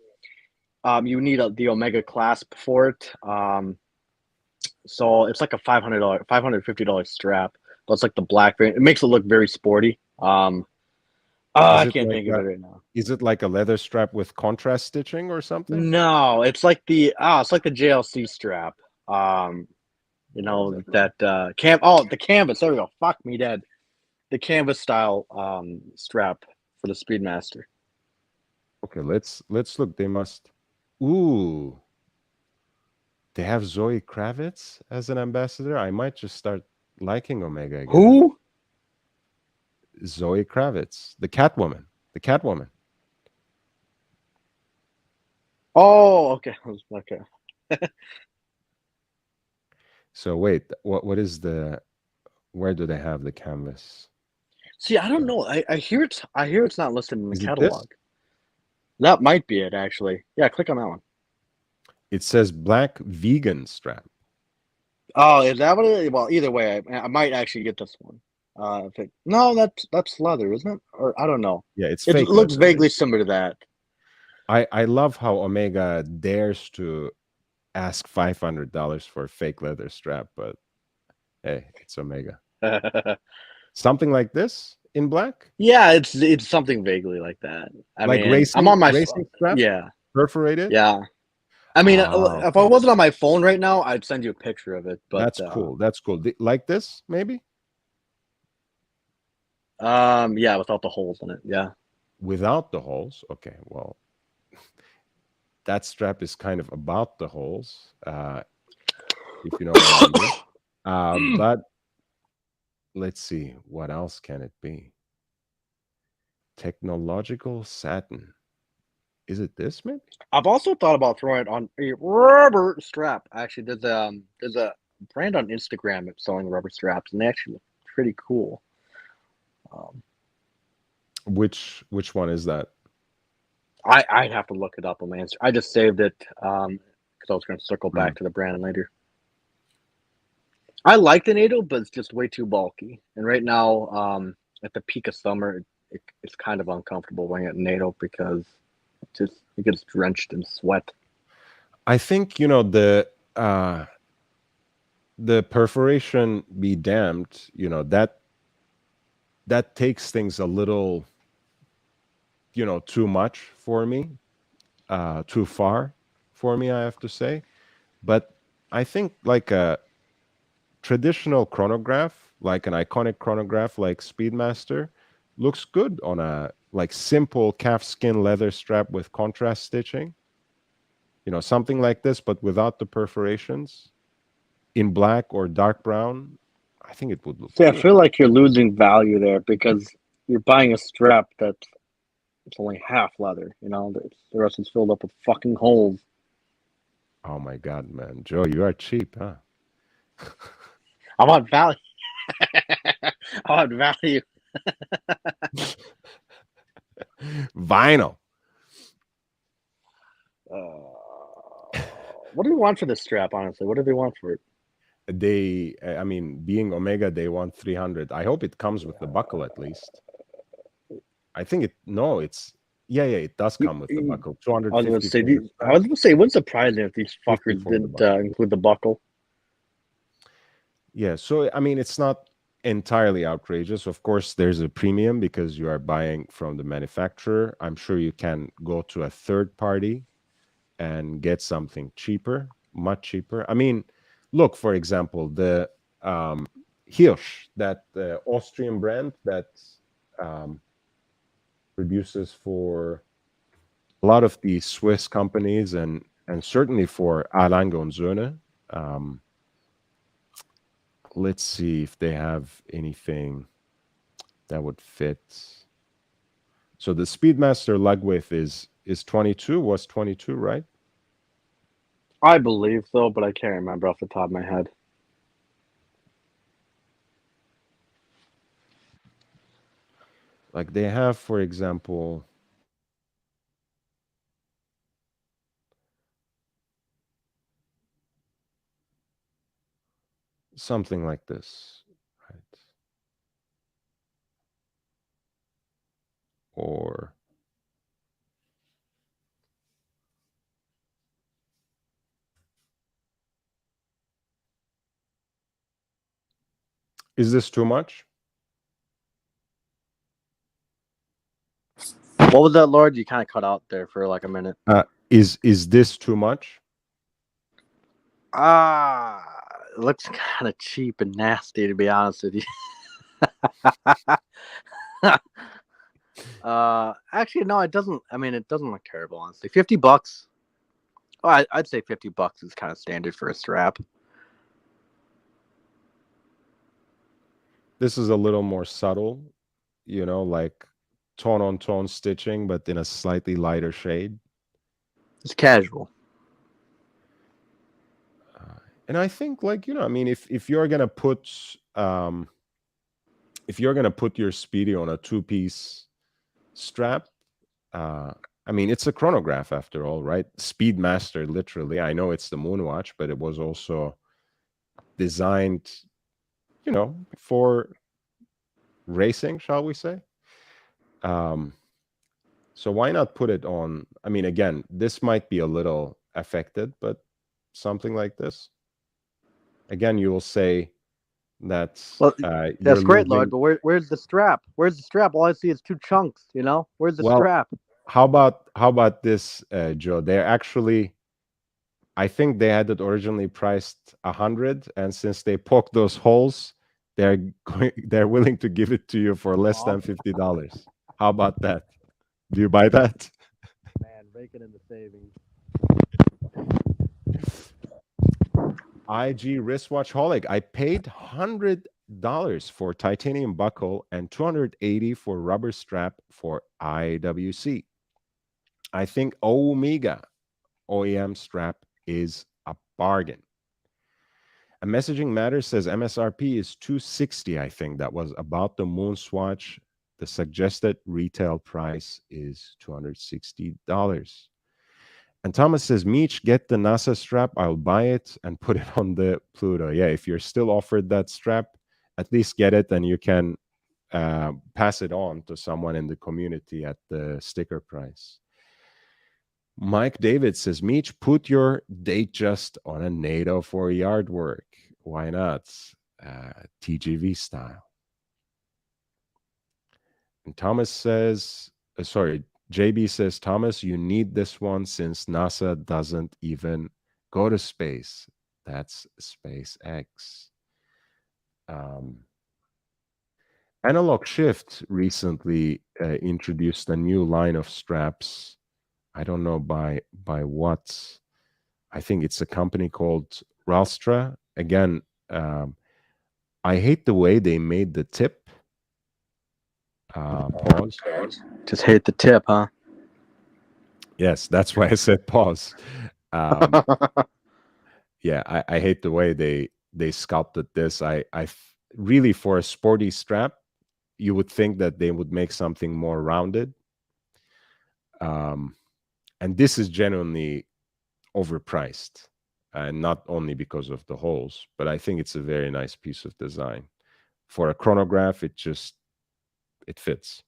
You need the Omega clasp for it. So it's like a $550 strap. but it's like the black variant. It makes it look very sporty. Is I it can't like think of it right now. is it like a leather strap with contrast stitching or something? No, it's like the JLC strap. You know that the canvas. There we go. Fuck me dead. The canvas style strap for the Speedmaster. Okay, let's look. They must. Ooh, they have Zoe Kravitz as an ambassador. I might just start liking Omega again. Who? Zoe Kravitz, the Catwoman. The Catwoman. Oh, okay. Okay. So wait, what is the? Where do they have the canvas? See, I don't know. I hear it's not listed in the Is it this? catalog. That might be it, actually. Yeah, click on that one. It says black vegan strap. Oh, is that what it is? Well, either way, I might actually get this one. No, that's leather, isn't it? Or I don't know. Yeah, it's It fake looks leather. vaguely similar to that. I love how Omega dares to ask $500 for a fake leather strap, but hey, it's Omega. Something like this in black, Yeah, it's something vaguely like that. I like mean, I'm on my racing strap, yeah, perforated. yeah. I mean, if I Okay. wasn't on my phone right now, I'd send you a picture of it. But That's cool. That's cool. Like this, maybe yeah, without the holes in it. Yeah. without the holes. Okay, well, that strap is kind of about the holes, if you know what I mean. But let's see, what else can it be? Technological satin. Is it this maybe? I've also thought about throwing it on a rubber strap. Actually, there's a brand on Instagram that's selling rubber straps, and they actually look pretty cool. Which one is that? I'd have to look it up on my Instagram. I just saved it because I was going to circle back Mm. to the brand later. I like the NATO, but it's just way too bulky. And right now, at the peak of summer, it's kind of uncomfortable wearing it NATO because it gets drenched in sweat. I think the perforation be damned. That takes things a little too much for me, too far for me, I have to say. But I think like a traditional chronograph, like an iconic chronograph like Speedmaster, looks good on a like simple calfskin leather strap with contrast stitching. Something like this, but without the perforations, in black or dark brown. I think it would look See, I cool. feel like you're losing value there because you're buying a strap that's it's only half leather. The rest is filled up with fucking holes. Oh my God, man. Joe, you are cheap, huh? I want value. I want value. Vinyl. What do we want for this strap? Honestly, what do they want for it? I mean, being Omega, they want 300. I hope it comes with the buckle at least. I think yeah, it does come with the buckle. I was going to 250 say, for the I strap, was going to say, it wouldn't surprise me if these 50 fuckers for the didn't buckle. include the buckle. Yeah, so I mean, it's not entirely outrageous. Of course, there's a premium because you are buying from the manufacturer. I'm sure you can go to a third party and get something cheaper, much cheaper. I mean, look, for example, the Hirsch, that Austrian brand that um, produces for a lot of the Swiss companies and certainly for Erlanger und Söhne. Let's see if they have anything that would fit. So the Speedmaster lug width is 22. Was 22, right? I believe so, but I can't remember off the top of my head. Like they have, for example, something like this, right? Or Is this too much? What was that, Lord? You kind of cut out there for like a minute. Is this too much? It looks kind of cheap and nasty, to be honest with you. Actually, no, it doesn't. I mean, it doesn't look terrible, honestly. $50. Oh, I'd say $50 is kind of standard for a strap. This is a little more subtle, like tone on tone stitching, but in a slightly lighter shade. It's casual. And I think, like, I mean, if you're gonna put your Speedy on a 2-piece strap, I mean, it's a chronograph after all, right? Speedmaster, literally. I know it's the Moonwatch, but it was also designed, for racing, shall we say? So why not put it on? I mean, again, this might be a little affected, but something like this. Again, you will say that you're that's great, Lord. losing. But where's the strap? Where's the strap? All I see is 2 chunks. Where's the Well, strap? how about this, Joe? They're actually, I think they had it originally priced 100, and since they poked those holes, they're willing to give it to you for less than $50. How about that? Do you buy that? Man, raking in the savings. IG wristwatch holic. I paid $100 for titanium buckle and $280 for rubber strap for IWC. I think Omega OEM strap is a bargain. A Messaging Matters says MSRP is $260. I think that was about the Moonswatch. The suggested retail price is $260. And Thomas says, Meech, get the NASA strap. I'll buy it and put it on the Pluto. Yeah, if you're still offered that strap, at least get it and you can pass it on to someone in the community at the sticker price. Mike David says, Meech, put your Datejust on a NATO for yard work. Why not? TGV style. And Thomas says, JB says, Thomas, you need this one since NASA doesn't even go to space. That's SpaceX. Analog Shift recently introduced a new line of straps. I don't know by what. I think it's a company called Ralstra. Again, I hate the way they made the tip. Pause. Just hate the tip, huh? Yes, that's why I said pause. Yeah, I hate the way they sculpted this. I really, for a sporty strap, you would think that they would make something more rounded. And this is genuinely overpriced, and not only because of the holes, but I think it's a very nice piece of design. For a chronograph, it fits.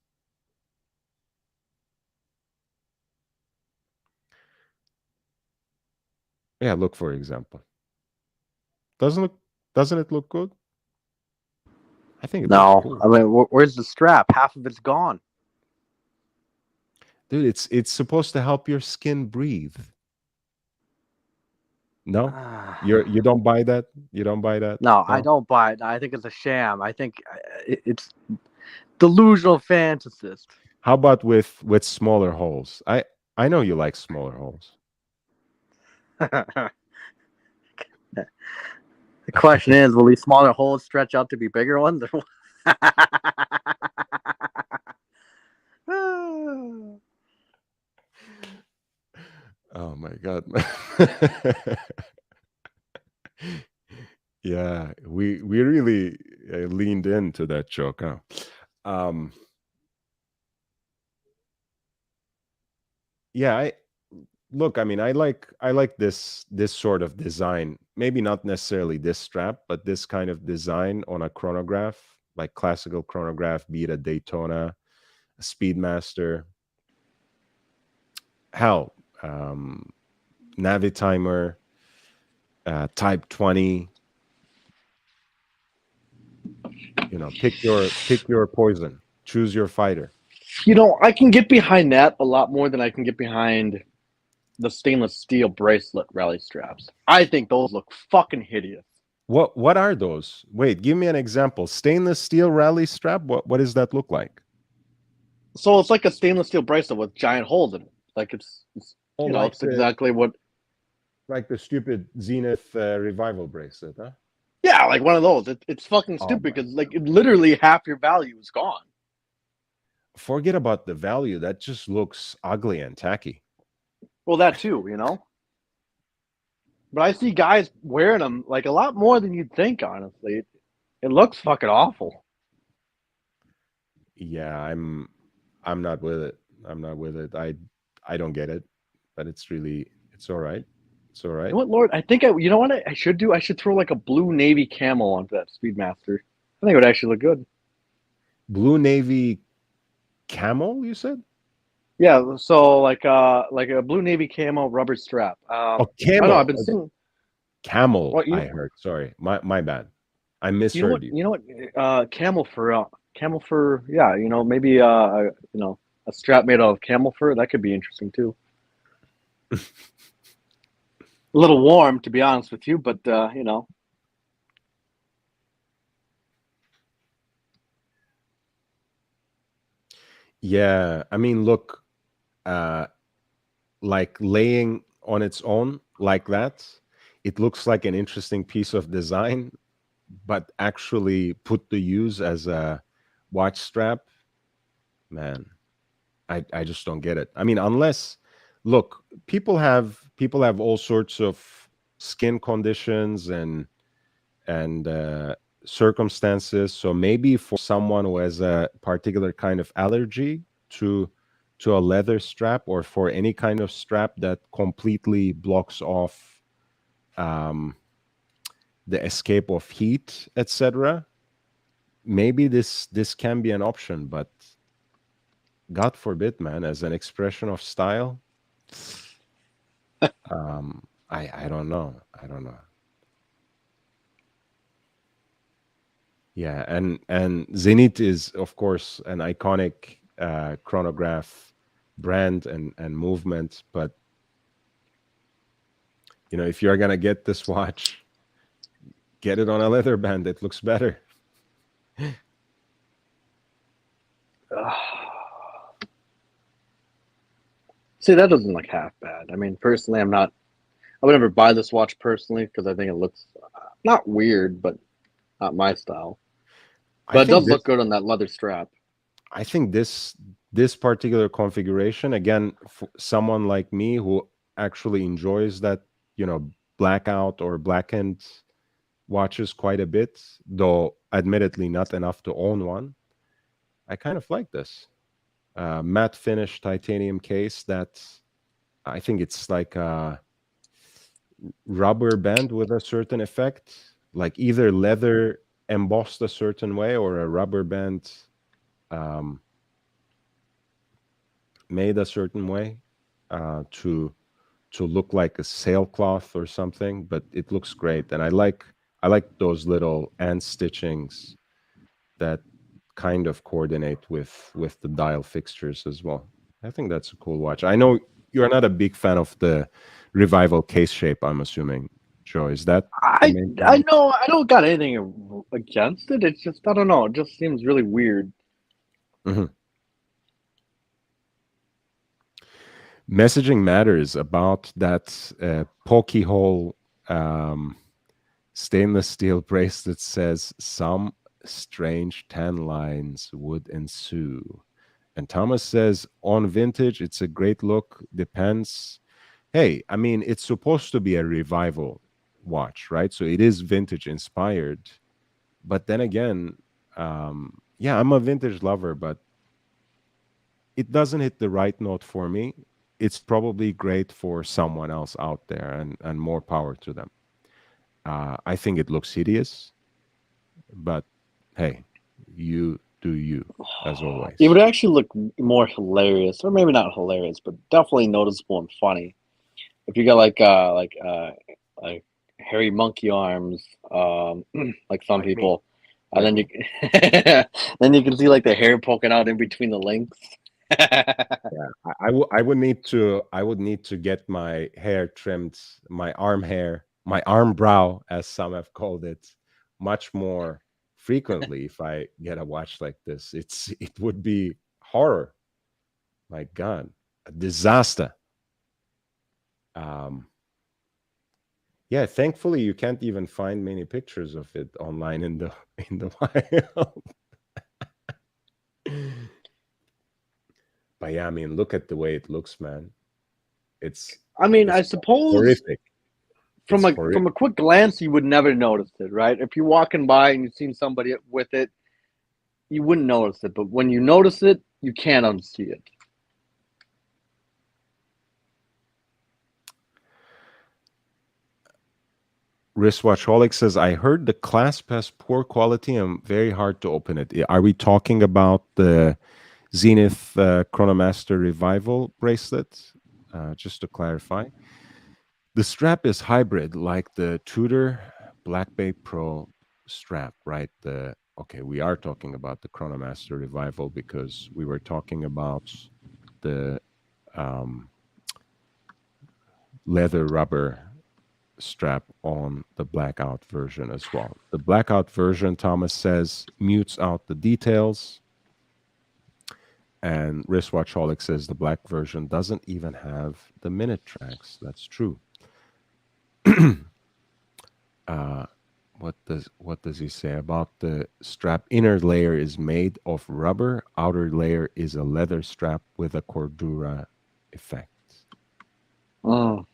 Yeah, look, for example. Doesn't it look good? I think it looks cool. I mean, where's the strap? Half of it's gone. Dude, it's supposed to help your skin breathe. No? You don't buy that? You don't buy that? No, I don't buy it. I think it's a sham. I think it's delusional fantasist. How about with smaller holes? I know you like smaller holes. The question is, will these smaller holes stretch out to be bigger ones? Oh my God. Yeah, we really leaned into that joke, huh? Yeah, I mean, I like this sort of design. Maybe not necessarily this strap, but this kind of design on a chronograph, like classical chronograph, be it a Daytona, a Speedmaster, hell, Navitimer, Type 20. pick your poison, choose your fighter. I can get behind that a lot more than I can get behind the stainless steel bracelet rally straps. I think those look fucking hideous. What are those? Wait, give me an example. Stainless steel rally strap. What does that look like? So it's like a stainless steel bracelet with giant holes in it. Like it's Like it's exactly what. like the stupid Zenith revival bracelet, huh? Yeah, like one of those. It's fucking Oh stupid my because literally half your value is gone. Forget about the value. That just looks ugly and tacky. Well, that too. But I see guys wearing them like a lot more than you'd think. Honestly, it looks fucking awful. Yeah, I'm not with it. I'm not with it. I don't get it, but it's all right. It's all You right. know what, Lord? I think you know what I should do? I should throw like a blue navy camo onto that Speedmaster. I think it would actually look good. Blue navy camel, you said? Yeah, so like a blue navy camo rubber strap. Oh, I don't know. I've camel. been seeing. Camel, What I heard. Sorry. My bad. I you know what? misheard you. You know what? Camel fur. Yeah, maybe a strap made out of camel fur. That could be interesting too. A little warm, to be honest with you, but Yeah, I mean, look, uh like laying on its own like that, it looks like an interesting piece of design, but actually put to use as a watch strap, man, I just don't get it. I mean, unless, look, people have all sorts of skin conditions and circumstances. So maybe for someone who has a particular kind of allergy to a leather strap, or for any kind of strap that completely blocks off um, the escape of heat, etc., maybe this can be an option. But God forbid, man, as an expression of style, I don't know. I don't know. Yeah, and Zenith is, of course, an iconic chronograph brand and movement. But if you're gonna get this watch, get it on a leather band. It looks better. see, that doesn't look half bad. I mean, personally, I would never buy this watch personally because I think it looks not weird, but not my style. I But it think does this. look good on that leather strap. I think this particular configuration, again, for someone like me who actually enjoys that, blackout or blackened watches quite a bit, though admittedly not enough to own one. I kind of like this matte finish titanium case that I think it's like a rubber band with a certain effect, like either leather embossed a certain way or a rubber band um, made a certain way to look like a sailcloth or something. But it looks great, and I like those little ant stitchings that kind of coordinate with the dial fixtures as well. I think that's a cool watch. I know you're not a big fan of the revival case shape, I'm assuming, Joe. Is that the I main I thing? know I don't got anything against it. It's just I don't know. It just seems really weird. Mhm. Messaging matters about that pokey hole stainless steel bracelet says some strange tan lines would ensue. And Thomas says, on vintage, it's a great look. Depends. Hey, I mean, it's supposed to be a revival watch, right? So it is vintage inspired. But then again, yeah, I'm a vintage lover, but it doesn't hit the right note for me. It's probably great for someone else out there, and more power to them. I think it looks hideous, but hey, you do you, as It always. would actually look more hilarious, or maybe not hilarious, but definitely noticeable and funny if you got like hairy monkey arms, like some Like me. people, And Like, then you then you can see like the hair poking out in between the links. yeah, I would need to get my hair trimmed, my arm hair, my arm brow, as some have called it, much more frequently if I get a watch like this. It would be horror. My God, a disaster. Um, yeah, thankfully you can't even find many pictures of it online in the in the wild. But yeah, I mean, look at the way it looks, man. It's I mean, I it's suppose horrific. from It's a horrific. quick glance, you would never notice it, right? If you're walking by and you've seen somebody with it, you wouldn't notice it. But when you notice it, you can't unsee it. Wristwatchholic says, I heard the clasp has poor quality and very hard to open it. Are we talking about the Zenith Chronomaster Revival bracelet? Just to clarify, the strap is hybrid, like the Tudor Black Bay Pro strap, right? We are talking about the Chronomaster Revival because we were talking about the um, leather rubber strap on the blackout version as well. The blackout version, Thomas says, mutes out the details. And Wristwatchholic says the black version doesn't even have the minute tracks. That's true. uh, what does he say about the strap? Inner layer is made of rubber. Outer layer is a leather strap with a cordura effect. Mm.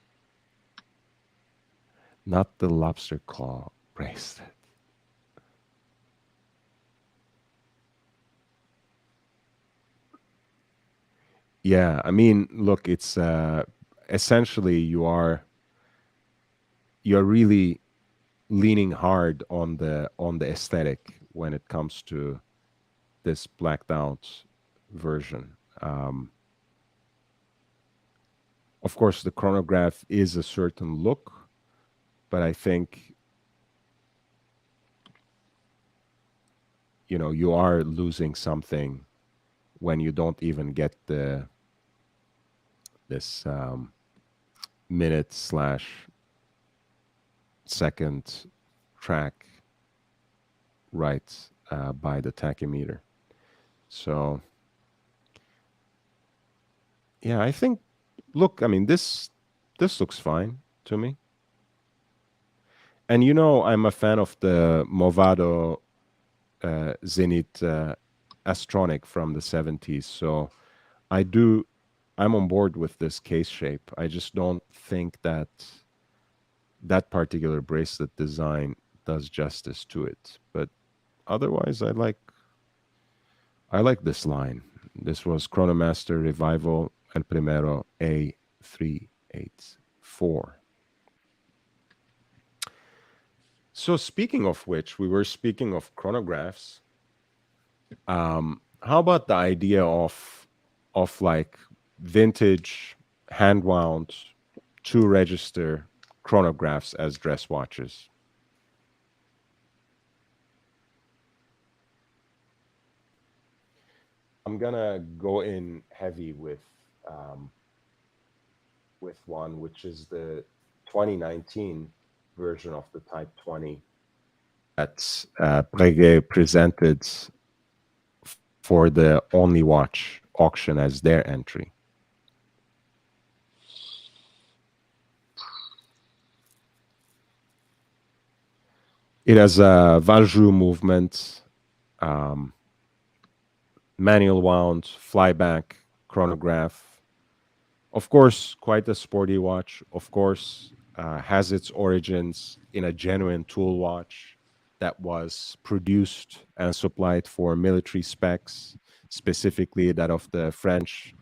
Not the lobster claw bracelet. Yeah, I mean, look, it's essentially you're really leaning hard on the aesthetic when it comes to this blacked out version. Of course, the chronograph is a certain look, but I think you are losing something when you don't even get this minute slash second track right by the tachymeter. So yeah, I think, look, I mean, this looks fine to me. And I'm a fan of the Movado Zenith Astronic from the 70s. So I'm on board with this case shape. I just don't think that particular bracelet design does justice to it. But otherwise, I like this line. This was Chronomaster Revival El Primero A384. So speaking of which, we were speaking of chronographs. How about the idea of like vintage hand wound 2-register chronographs as dress watches? I'm gonna go in heavy with one which is the 2019 version of the Type 20 that Breguet presented for the Only Watch auction as their entry. It has a Valjoux movement, manual wound, flyback chronograph. Of course, quite a sporty watch. Of course, has its origins in a genuine tool watch that was produced and supplied for military specs, specifically that of the French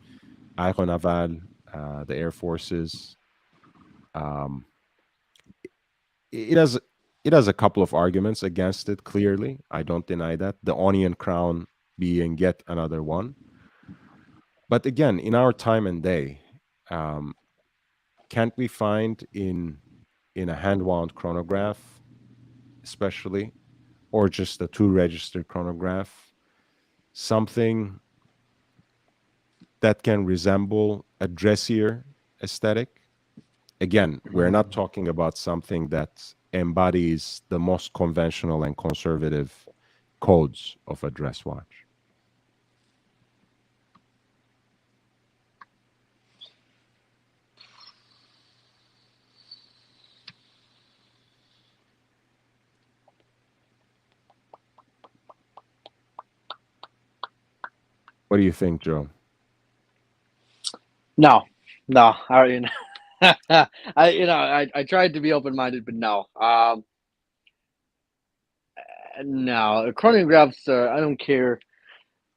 Aéronaval, the Air Forces. Um, it has it has a couple of arguments against it. Clearly, I don't deny that. The onion crown being yet another one. But again, in our time and day, um, can't we find in a hand wound chronograph, especially or just a 2-register chronograph, something that can resemble a dressier aesthetic. Again, we're not talking about something that embodies the most conventional and conservative codes of a dress watch. What do you think, Joe? No, I I tried to be open minded, but no. No, chronographs are. I don't care.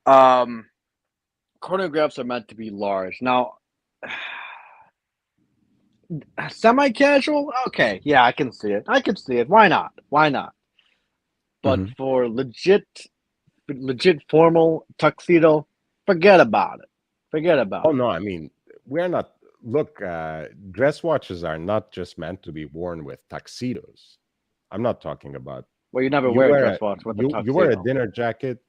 Um, chronographs are meant to be large. Now, semi-casual. Okay, yeah, I can see it. I can see it. Why not? Why not? But Mhm. for legit formal tuxedo, forget about it. Forget Oh about it. no, I mean, we're not. Look, dress watches are not just meant to be worn with tuxedos. I'm not talking about Well, you never you wear a wear dress a watch with a you wear a tuxedo. dinner jacket.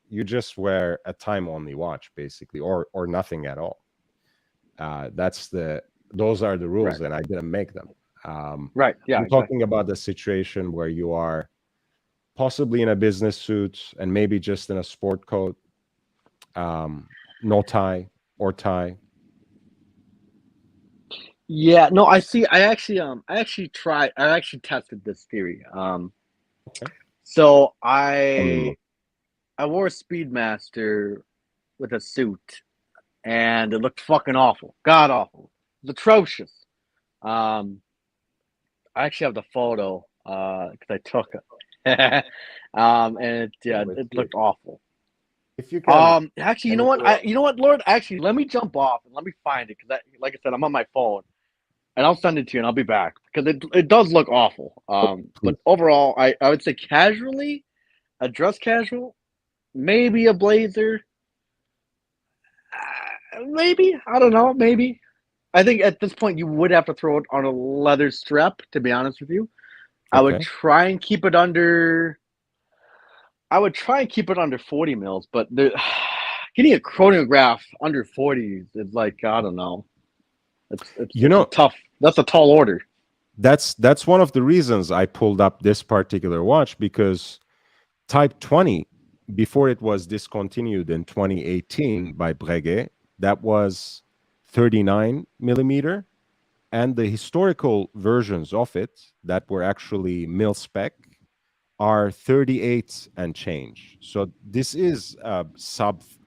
You just wear a time only watch, basically, or nothing at all. Those are the rules, Right. and I didn't make them. Right. Yeah. I'm Exactly. talking about the situation where you are possibly in a business suit and maybe just in a sport coat, no tie or tie. Yeah. No, I see. I actually tried. I actually tested this theory. Okay. So Tell me more. I wore a Speedmaster with a suit, and it looked fucking awful. God awful. It's atrocious. Um, I actually have the photo because I took it. And Oh, yeah, let's it see it. looked awful. If you can, Actually, you can know you what? pull up? You know what, Lord? Actually, let me jump off and let me find it because, like I said, I'm on my phone and I'll send it to you and I'll be back because it does look awful. But Please. overall, I would say casually, a dress casual, maybe a blazer, maybe I don't know, maybe. I think at this point you would have to throw it on a leather strap. To be honest with you, I would Okay. try and keep it under. I would try and keep it under 40 mils, but getting a chronograph under 40 is like I don't know. You It's a know, tough. That's a tall order. that's one of the reasons I pulled up this particular watch, because Type 20, before it was discontinued in 2018 by Breguet, that was 39 millimeter, and the historical versions of it that were actually mil spec are 38 and change. So this is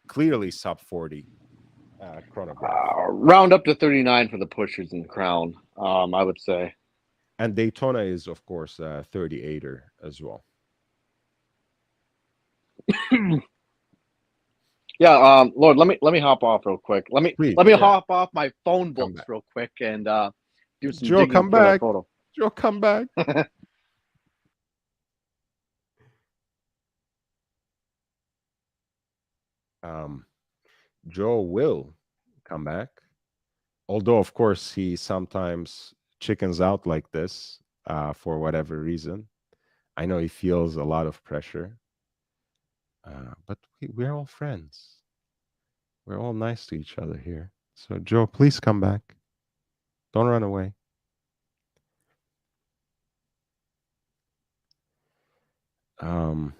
clearly sub 40 chronograph. Round up to 39 for the pushers and crown. I would say. And Daytona is, of course, 38er as well. Yeah, Lord, let me hop off real quick. Please, Let me yeah, hop off my phone come books back. real quick and do some Joe, digging come for that back. photo. Joe, come back. Um, Joe will come back. Although, of course, he sometimes chickens out like this for whatever reason. I know he feels a lot of pressure, but we're all friends. We're all nice to each other here. So, Joe, please come back. Don't run away. Um,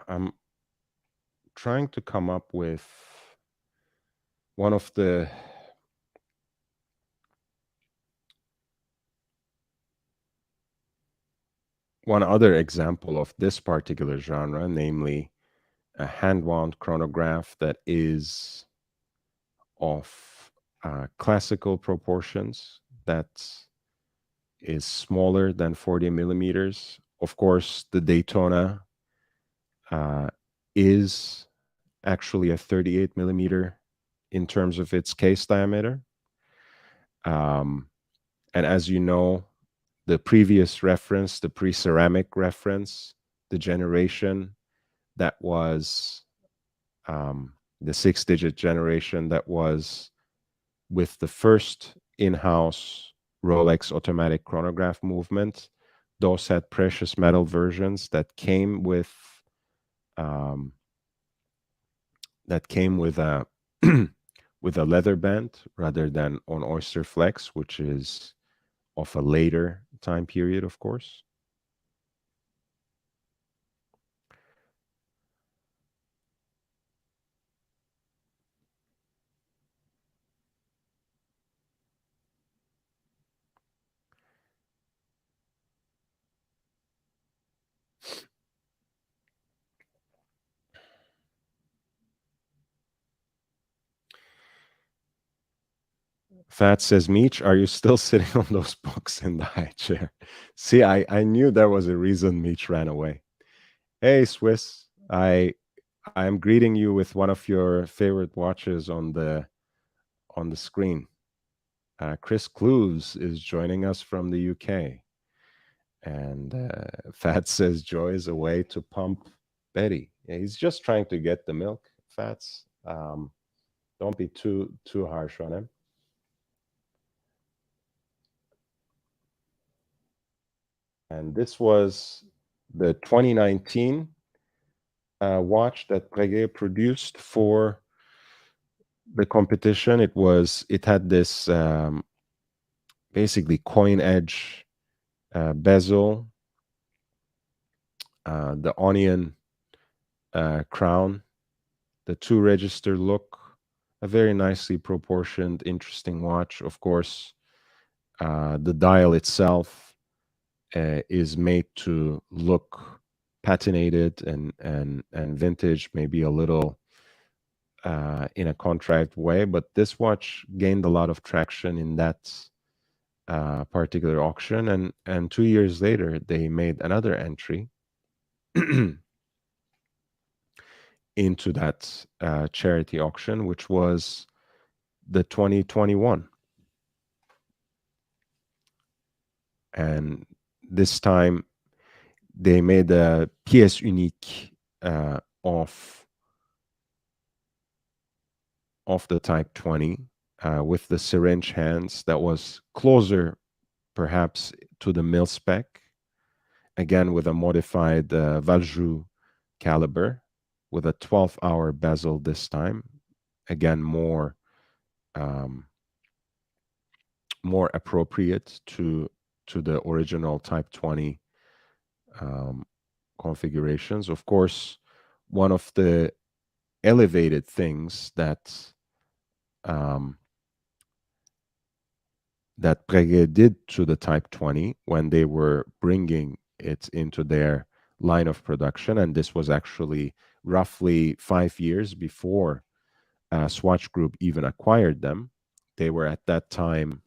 I'm trying to come up with one of the one other example of this particular genre, namely a hand-wound chronograph that is of classical proportions, that is smaller than 40 millimeters. Of course, the Daytona is actually a 38 millimeter in terms of its case diameter. And as you know, the previous reference, the pre-ceramic reference, the generation that was the 6-digit generation that was with the first in-house Rolex automatic chronograph movement, those had precious metal versions that came with a with a leather band rather than on Oyster Flex, which is of a later time period, of course. Fat says, Meech, are you still sitting on those books in the high chair? See, I knew there was a reason Meech ran away. Hey, Swiss, I am greeting you with one of your favorite watches on the screen. Chris Clues is joining us from the UK. And Fat says Joy is away to pump Betty. Yeah, he's just trying to get the milk, Fats. Don't be too harsh on him. And this was the 2019 watch that Breguet produced for the competition. It had this basically coin edge bezel, the onion crown, the 2-register look, a very nicely proportioned, interesting watch. Of course, the dial itself is made to look patinated and vintage, maybe a little in a contrived way, but this watch gained a lot of traction in that particular auction, and 2 years later they made another entry into that charity auction, which was the 2021. And this time they made a pièce unique of the Type 20 with the syringe hands that was closer perhaps to the mil spec, again with a modified Valjoux caliber with a 12-hour bezel this time, again more appropriate to the original Type 20 configurations. Of course, one of the elevated things that that Breguet did to the Type 20 when they were bringing it into their line of production, and this was actually roughly 5 years before Swatch Group even acquired them. They were at that time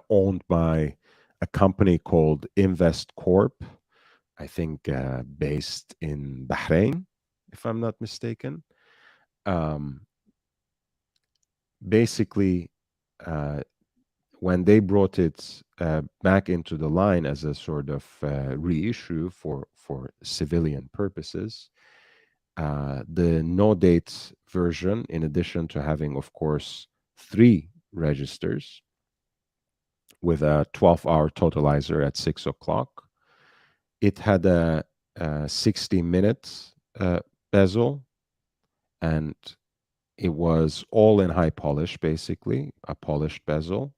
owned by a company called Invest Corp, I think based in Bahrain, if I'm not mistaken. Basically, when they brought it back into the line as a sort of reissue for civilian purposes, the no-date version, in addition to having, of course, 3 registers with a 12-hour totalizer at 6 o'clock, it had a 60-minute bezel, and it was all in high polish, basically, a polished bezel,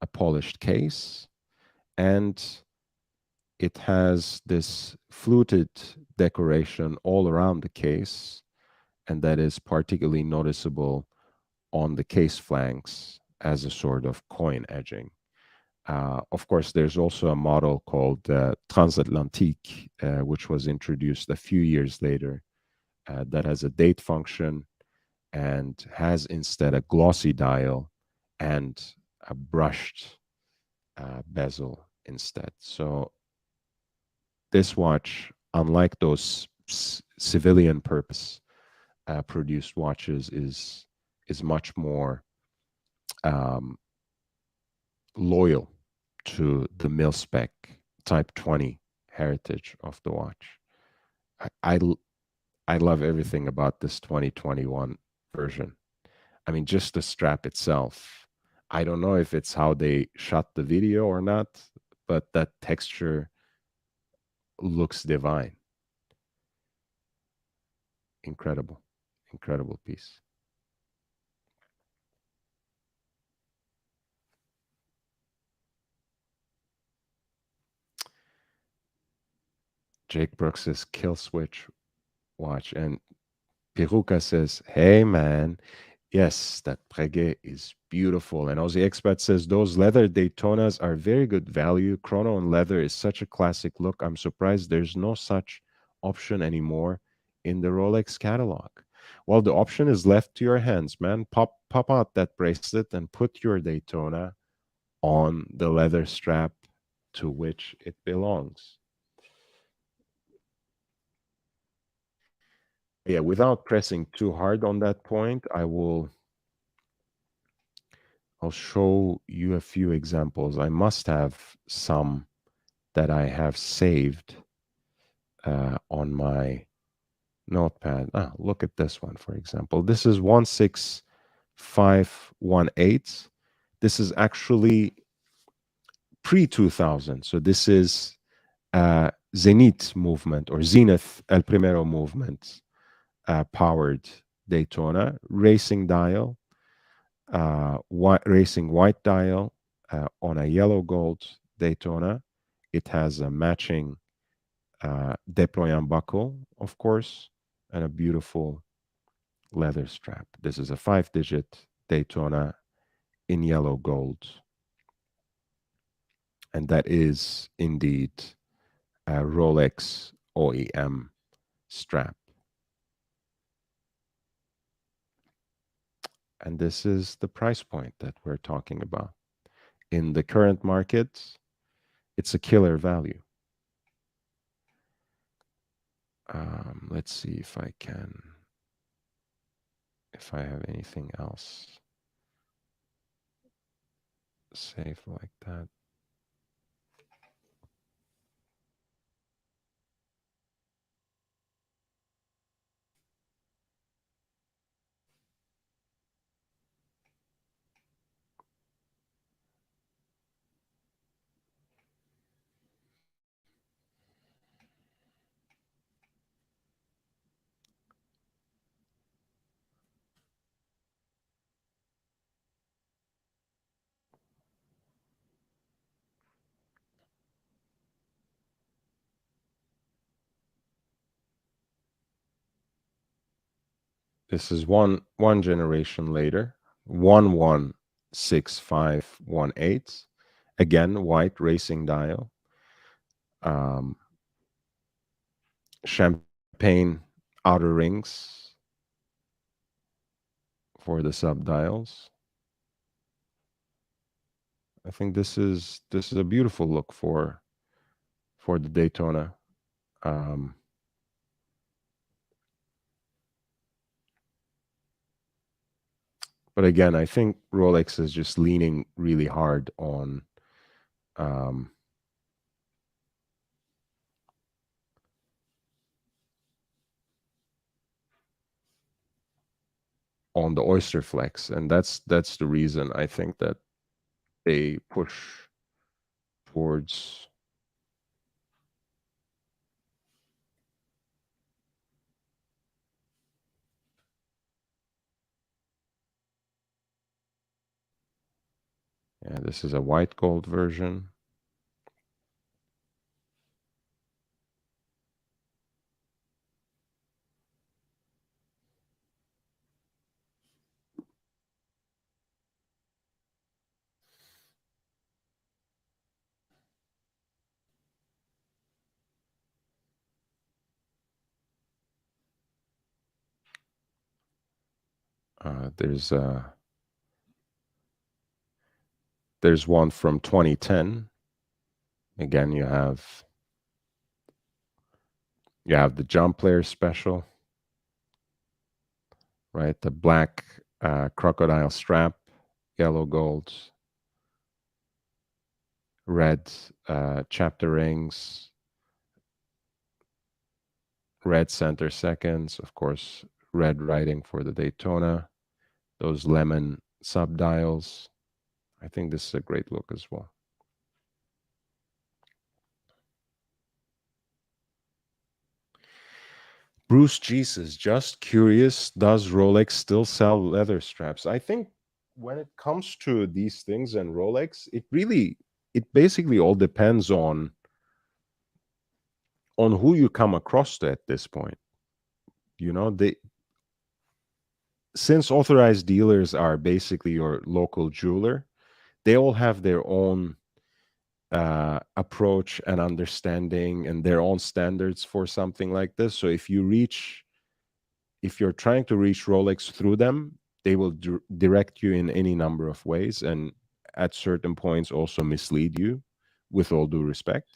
a polished case, and it has this fluted decoration all around the case, and that is particularly noticeable on the case flanks as a sort of coin edging. Of course, there's also a model called Transatlantique, which was introduced a few years later, that has a date function and has instead a glossy dial and a brushed bezel instead. So this watch, unlike those civilian purpose produced watches, is much more um, loyal to the mil spec Type 20 heritage of the watch. I, I I love everything about this 2021 version. I mean, just the strap itself. I don't know if it's how they shot the video or not, but that texture looks divine. Incredible, incredible piece. Jake Brooks's Kill Switch watch. And Piruka says, hey man, yes, that Breguet is beautiful. And Aussie Expat says, those leather Daytonas are very good value. Chrono and leather is such a classic look. I'm surprised there's no such option anymore in the Rolex catalog. Well, the option is left to your hands, man. Pop out that bracelet and put your Daytona on the leather strap to which it belongs. Yeah, without pressing too hard on that point, I'll show you a few examples. I must have some that I have saved on my notepad. Look at this one, for example. This is 16518. This is actually pre-2000. So this is Zenith movement or Zenith El Primero movement powered Daytona racing dial. Racing white dial on a yellow gold Daytona. It has a matching déployant buckle, of course, and a beautiful leather strap. This is a 5-digit Daytona in yellow gold. And that is indeed a Rolex OEM strap. And this is the price point that we're talking about. In the current market, it's a killer value. Let's see if I have anything else saved like that. This is one generation later, 116518. Again, white racing dial. Champagne outer rings for the subdials. I think this is a beautiful look for the Daytona. But again, I think Rolex is just leaning really hard on the Oyster Flex, and that's the reason I think that they push towards yeah, this is a white gold version. There's There's one from 2010. Again, you have the Jump Player Special, right? The black crocodile strap, yellow gold, red chapter rings, red center seconds, of course, red writing for the Daytona, those lemon subdials. I think this is a great look as well. Bruce Jesus, just curious, does Rolex still sell leather straps? I think when it comes to these things and Rolex, it basically all depends on who you come across to at this point. You know, since authorized dealers are basically your local jeweler, they all have their own approach and understanding and their own standards for something like this. So if you're trying to reach Rolex through them, they will direct you in any number of ways, and at certain points also mislead you, with all due respect.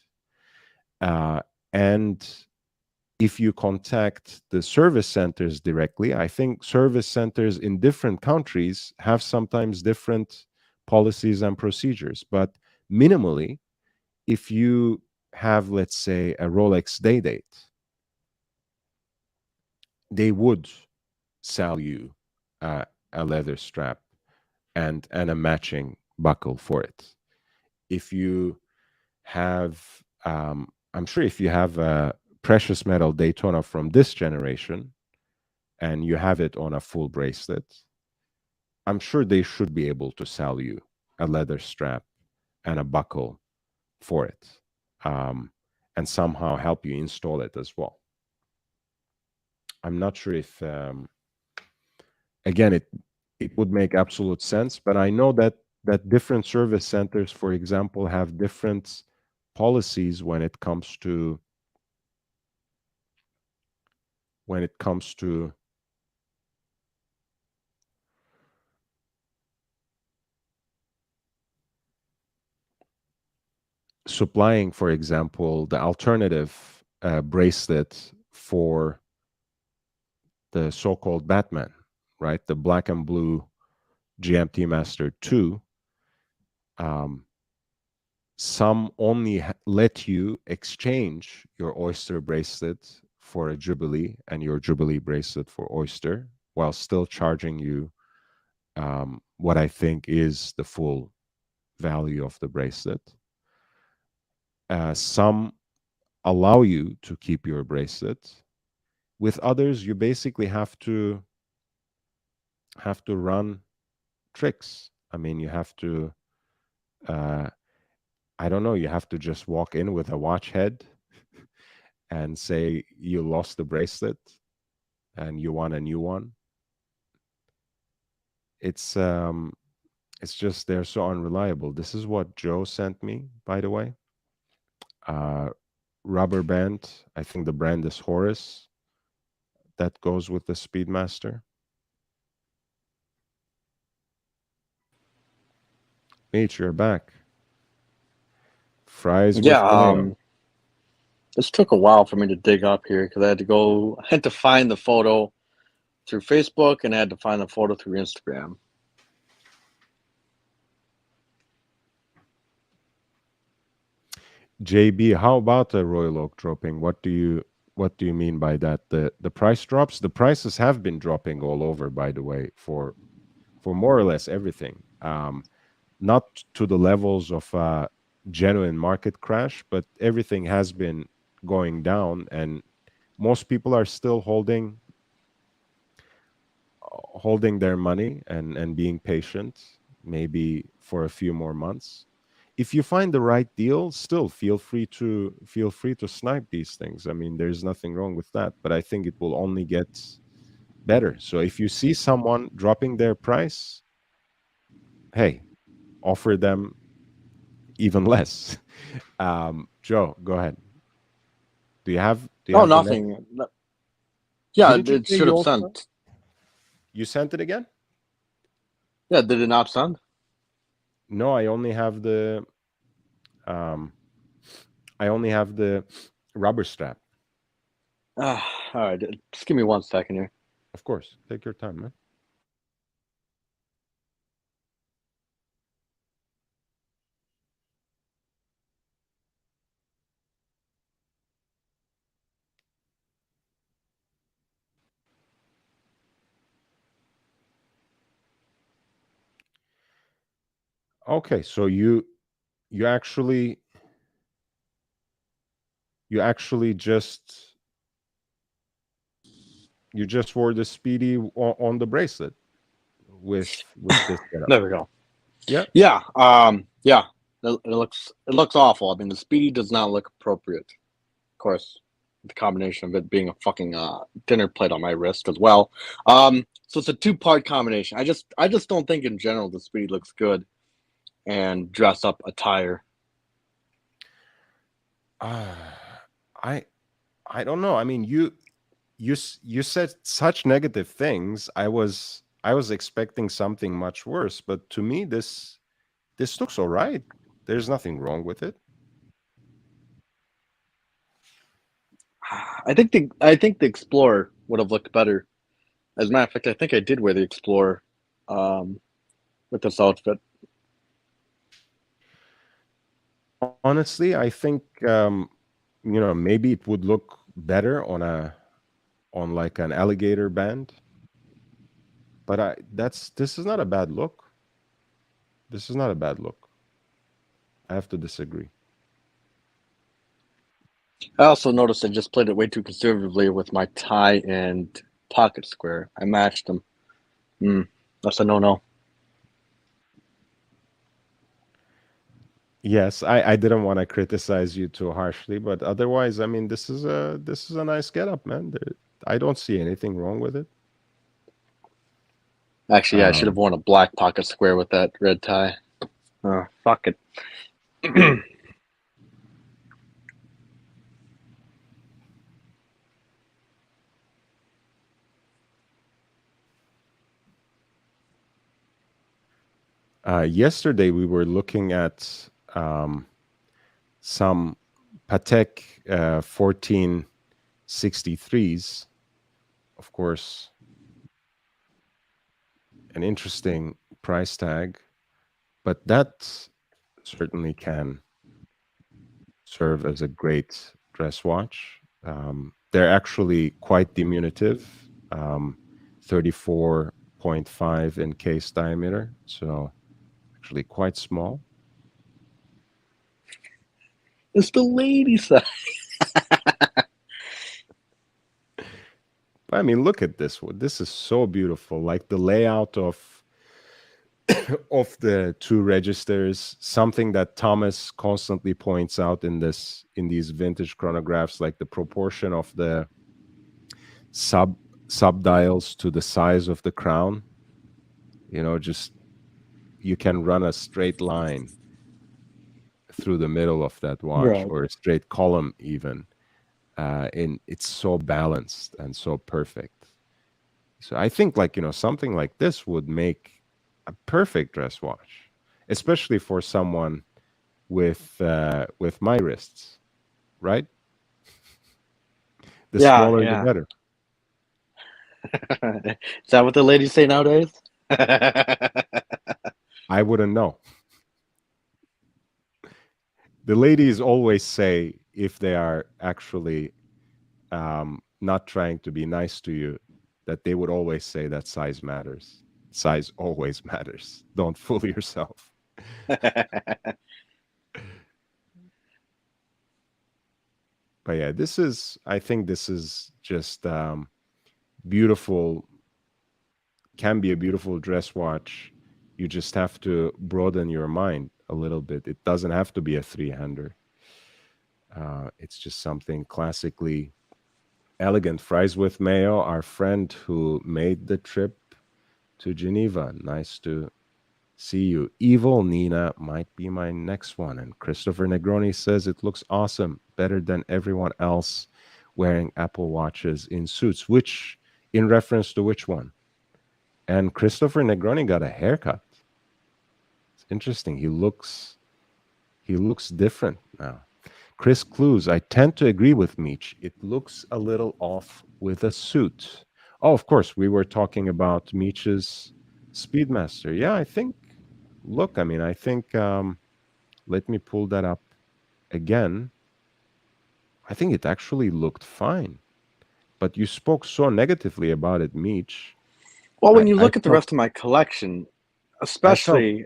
And if you contact the service centers directly, I think service centers in different countries have sometimes different policies and procedures. But minimally, if you have, let's say, a Rolex day date, they would sell you a leather strap and a matching buckle for it. If you have, I'm sure if you have a precious metal Daytona from this generation and you have it on a full bracelet, I'm sure they should be able to sell you a leather strap and a buckle for it, and somehow help you install it as well. I'm not sure if, again, it would make absolute sense, but I know that different service centers, for example, have different policies when it comes to supplying, for example, the alternative bracelet for the so-called Batman, right? The black and blue GMT Master 2. Some only let you exchange your Oyster bracelet for a Jubilee and your Jubilee bracelet for Oyster, while still charging you what I think is the full value of the bracelet. Some allow you to keep your bracelet. With others, you basically have to run tricks. I mean, you have to, I don't know, you have to just walk in with a watch head and say you lost the bracelet and you want a new one. It's just, they're so unreliable. This is what Joe sent me, by the way. Rubber band, I think the brand is Horus, that goes with the Speedmaster. Mitch, you're back. Fries with mayo. This took a while for me to dig up here because I had to find the photo through Facebook and I had to find the photo through Instagram. JB, how about the Royal Oak dropping? What do you mean by that? The price drops? The prices have been dropping all over, by the way, for more or less everything. Not to the levels of a genuine market crash, but everything has been going down, and most people are still holding their money and being patient, maybe for a few more months. If you find the right deal, still feel free to snipe these things. I mean, there's nothing wrong with that, but I think it will only get better. So if you see someone dropping their price, hey, offer them even less. Joe, go ahead. Do you have nothing. Yeah, Didn't you it say should you have also- sent. You sent it again? Yeah, did it not send? No, I only have the rubber strap. All right, just give me 1 second here. Of course, take your time, man. Okay, so you actually just wore the Speedy on the bracelet with this setup. There we go. Yeah. Yeah. Yeah. It looks awful. I mean, the Speedy does not look appropriate. Of course, the combination of it being a fucking dinner plate on my wrist as well. So it's a 2-part combination. I just don't think in general the Speedy looks good and dress up attire. I don't know. I mean, you said such negative things. I was expecting something much worse, but to me this looks all right. There's nothing wrong with it. I think the Explorer would have looked better. As a matter of fact, I think I did wear the Explorer with this outfit. Honestly, I think maybe it would look better on like an alligator band. But this is not a bad look. This is not a bad look. I have to disagree. I also noticed I just played it way too conservatively with my tie and pocket square. I matched them. That's a no-no. Yes, I didn't want to criticize you too harshly, but otherwise, I mean, this is a nice getup, man. I don't see anything wrong with it. Actually, yeah, I should have worn a black pocket square with that red tie. Oh, fuck it. Yesterday, we were looking at some Patek 1463s. Of course, an interesting price tag, but that certainly can serve as a great dress watch. They're actually quite diminutive, 34.5 in case diameter, so actually quite small. It's the lady side. I mean, look at this one. This is so beautiful. Like the layout of the two registers, something that Thomas constantly points out in these vintage chronographs, like the proportion of the subdials to the size of the crown. Just you can run a straight line through the middle of that watch, Right. or a straight column even. And it's so balanced and so perfect. So I think something like this would make a perfect dress watch, especially for someone with my wrists, right? The smaller the better. Is that what the ladies say nowadays? I wouldn't know. The ladies always say, if they are actually not trying to be nice to you, that they would always say that size matters. Size always matters. Don't fool yourself. But yeah, I think this is just beautiful. Can be a beautiful dress watch. You just have to broaden your mind a little bit. It doesn't have to be a 3-hander. It's just something classically elegant. Fries with Mayo, our friend who made the trip to Geneva. Nice to see you. Evil Nina might be my next one. And Christopher Negroni says it looks awesome, better than everyone else wearing Apple Watches in suits. Which, in reference to which one? And Christopher Negroni got a haircut. Interesting. He looks different now. Chris Clues, I tend to agree with Meech. It looks a little off with a suit. Oh, of course, we were talking about Meech's Speedmaster. Yeah, I think. Look, I mean, I think. Let me pull that up again. I think it actually looked fine. But you spoke so negatively about it, Meech. Well, when you I look at the felt, rest of my collection, I felt especially,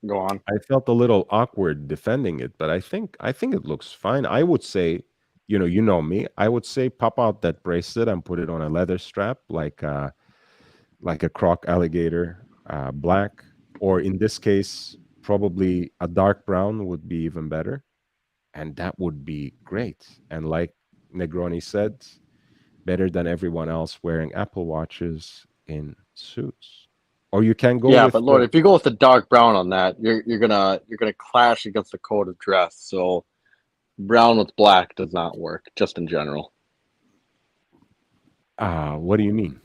go on. I felt a little awkward defending it, but I think it looks fine. I would say, you know me. I would say pop out that bracelet and put it on a leather strap, like a croc alligator, black, or in this case, probably a dark brown would be even better, and that would be great. And like Negroni said, better than everyone else wearing Apple Watches in suits. Or you can go Yeah, with but Lord, the if you go with the dark brown on that, you're gonna clash against the code of dress. So brown with black does not work, just in general. what do you mean?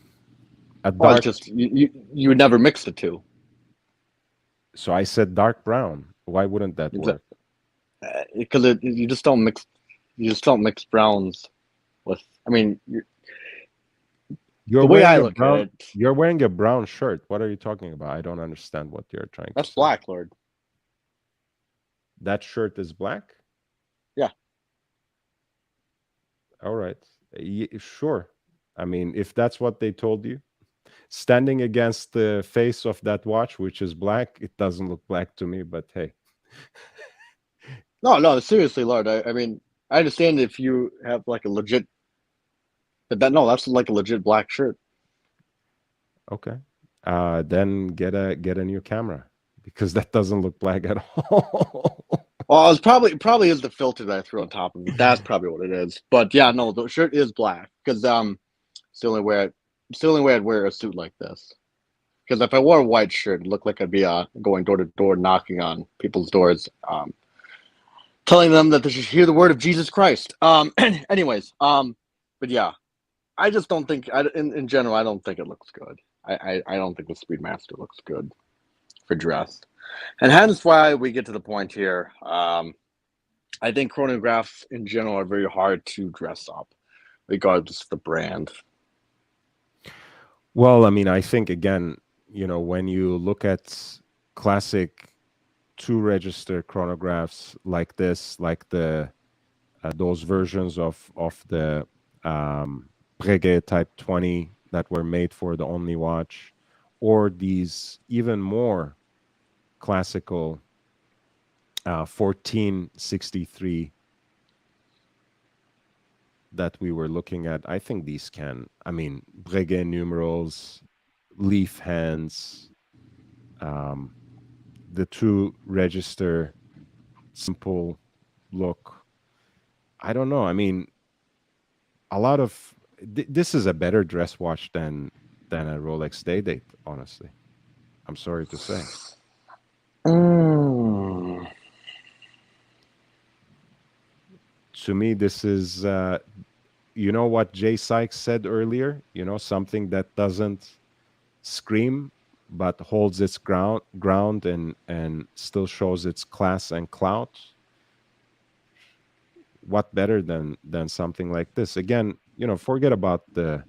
A Well, it's dark. just you would never mix the two. So I said dark brown. Why wouldn't that work? Because you just don't mix browns with. I mean, You're the way I wearing a look at brown. it, You're wearing a brown shirt. What are you talking about? I don't understand what you're trying to that's say. black, Lord. That shirt is black? Yeah. All right. Sure. I mean, if that's what they told you, standing against the face of that watch, which is black, it doesn't look black to me, but hey. No, seriously, Lord. I mean, I understand if you have like a legit, but that's like a legit black shirt. Okay. Then get a new camera because that doesn't look black at all. Well, it's probably is the filter that I threw on top of it. That's probably what it is. But yeah, no, the shirt is black because it's the only way I'd wear a suit like this. Because if I wore a white shirt, it'd look like I'd be going door to door, knocking on people's doors, telling them that they should hear the word of Jesus Christ. Anyways, but yeah, I just don't think. In general, I don't think it looks good. I don't think the Speedmaster looks good for dress, and hence why we get to the point here. I think chronographs in general are very hard to dress up, regardless of the brand. Well, I mean, I think again, when you look at classic two-register chronographs like this, like the those versions of the Breguet Type 20 that were made for the Only Watch, or these even more classical 1463 that we were looking at, I think these Breguet numerals, leaf hands, the two register simple look. I don't know. I mean, a lot of this is a better dress watch than a Rolex Day Date, honestly. I'm sorry to say. To me, this is what Jay Sykes said earlier, something that doesn't scream but holds its ground and still shows its class and clout. What better than something like this? Again, forget about the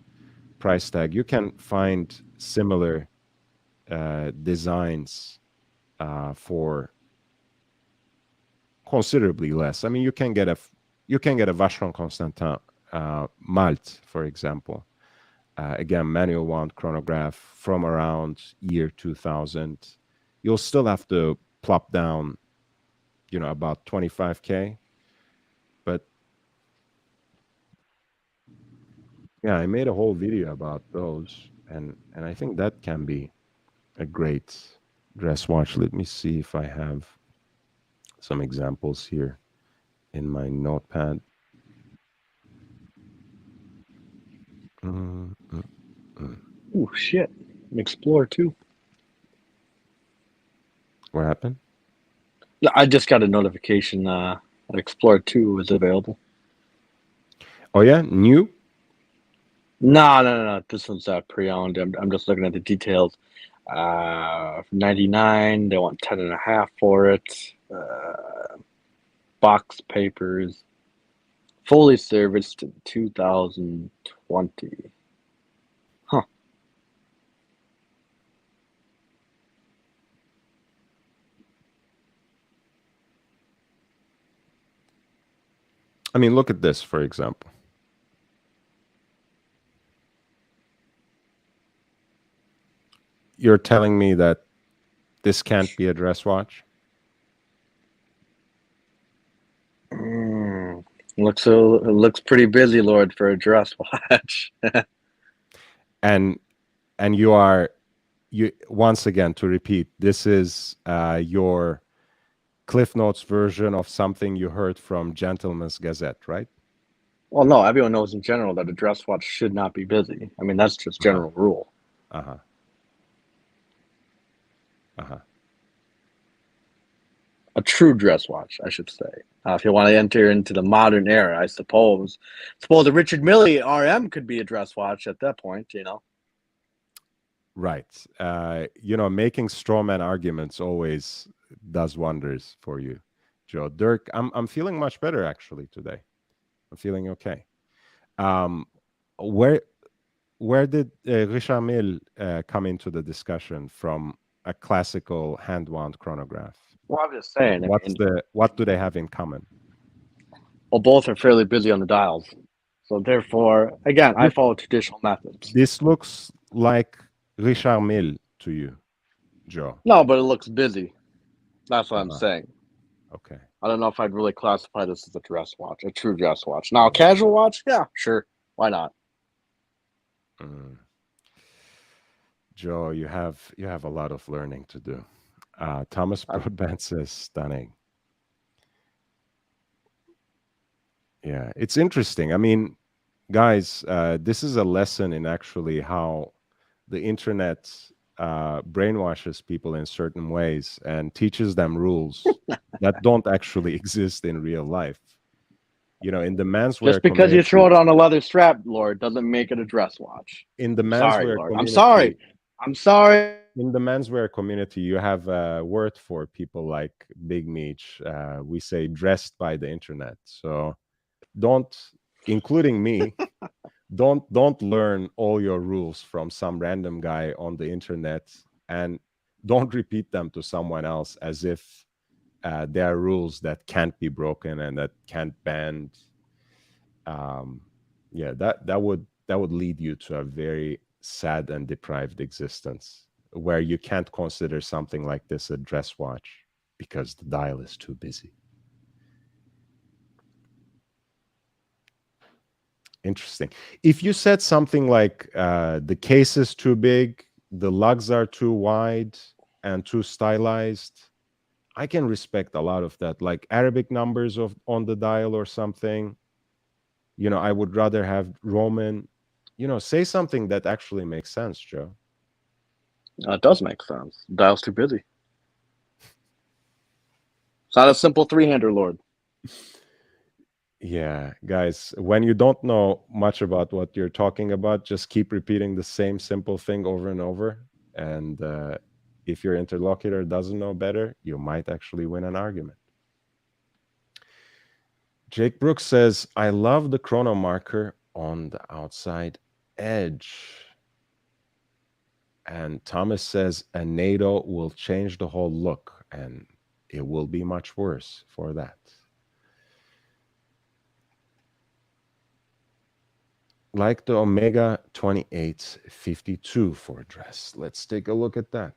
price tag. You can find similar designs for considerably less. I mean, you can get a Vacheron Constantin Malt, for example. Again, manual wound chronograph from around year 2000. You'll still have to plop down, about 25K. But yeah, I made a whole video about those, and I think that can be a great dress watch. Let me see if I have some examples here in my notepad. Oh shit! An Explorer 2. What happened? Yeah, I just got a notification. An Explorer 2 is available. Oh yeah, new? No. This one's pre-owned. I'm just looking at the details. $99. They want 10.5 for it. Box papers. Fully serviced in 2020. Huh. I mean, look at this, for example. You're telling me that this can't be a dress watch? It looks pretty busy, Lord, for a dress watch. And you once again, to repeat, this is your Cliff Notes version of something you heard from Gentleman's Gazette, right? Well, no, everyone knows in general that a dress watch should not be busy. I mean, that's just general rule. Uh-huh. Uh-huh. A true dress watch, I should say. If you want to enter into the modern era, I suppose a Richard Mille RM could be a dress watch at that point, you know. Right. Making straw man arguments always does wonders for you, Joe. Dirk, I'm feeling much better actually today. I'm feeling okay. Where did Richard Mille come into the discussion from a classical hand-wound chronograph? Well, I'm just saying. What do they have in common? Well, both are fairly busy on the dials, so therefore, again, I follow traditional methods. This looks like Richard Mille to you, Joe. No, but it looks busy. That's what I'm saying. Okay. I don't know if I'd really classify this as a dress watch, a true dress watch. Now, a casual watch, yeah, sure, why not? Joe, you have a lot of learning to do. Thomas Broadbent says stunning. Yeah, it's interesting. I mean, guys, this is a lesson in actually how the internet brainwashes people in certain ways and teaches them rules that don't actually exist in real life. In the menswear just because you throw it on a leather strap, Lord, doesn't make it a dress watch. In the menswear community, I'm sorry. In the menswear community, you have a word for people like Big Meech. We say dressed by the internet. So don't, including me, don't learn all your rules from some random guy on the internet, and don't repeat them to someone else as if they are rules that can't be broken and that can't bend. That would lead you to a very sad and deprived existence where you can't consider something like this a dress watch because the dial is too busy. Interesting. If you said something like the case is too big, the lugs are too wide and too stylized, I can respect a lot of that, like Arabic numbers on the dial or something. I would rather have Roman. Say something that actually makes sense, Joe. It does make sense. The dial's too busy. It's not a simple three-hander, Lord. Yeah, guys, when you don't know much about what you're talking about, just keep repeating the same simple thing over and over. And if your interlocutor doesn't know better, you might actually win an argument. Jake Brooks says, I love the chrono marker on the outside edge. And Thomas says, a NATO will change the whole look, and it will be much worse for that. Like the Omega 2852 for dress. Let's take a look at that.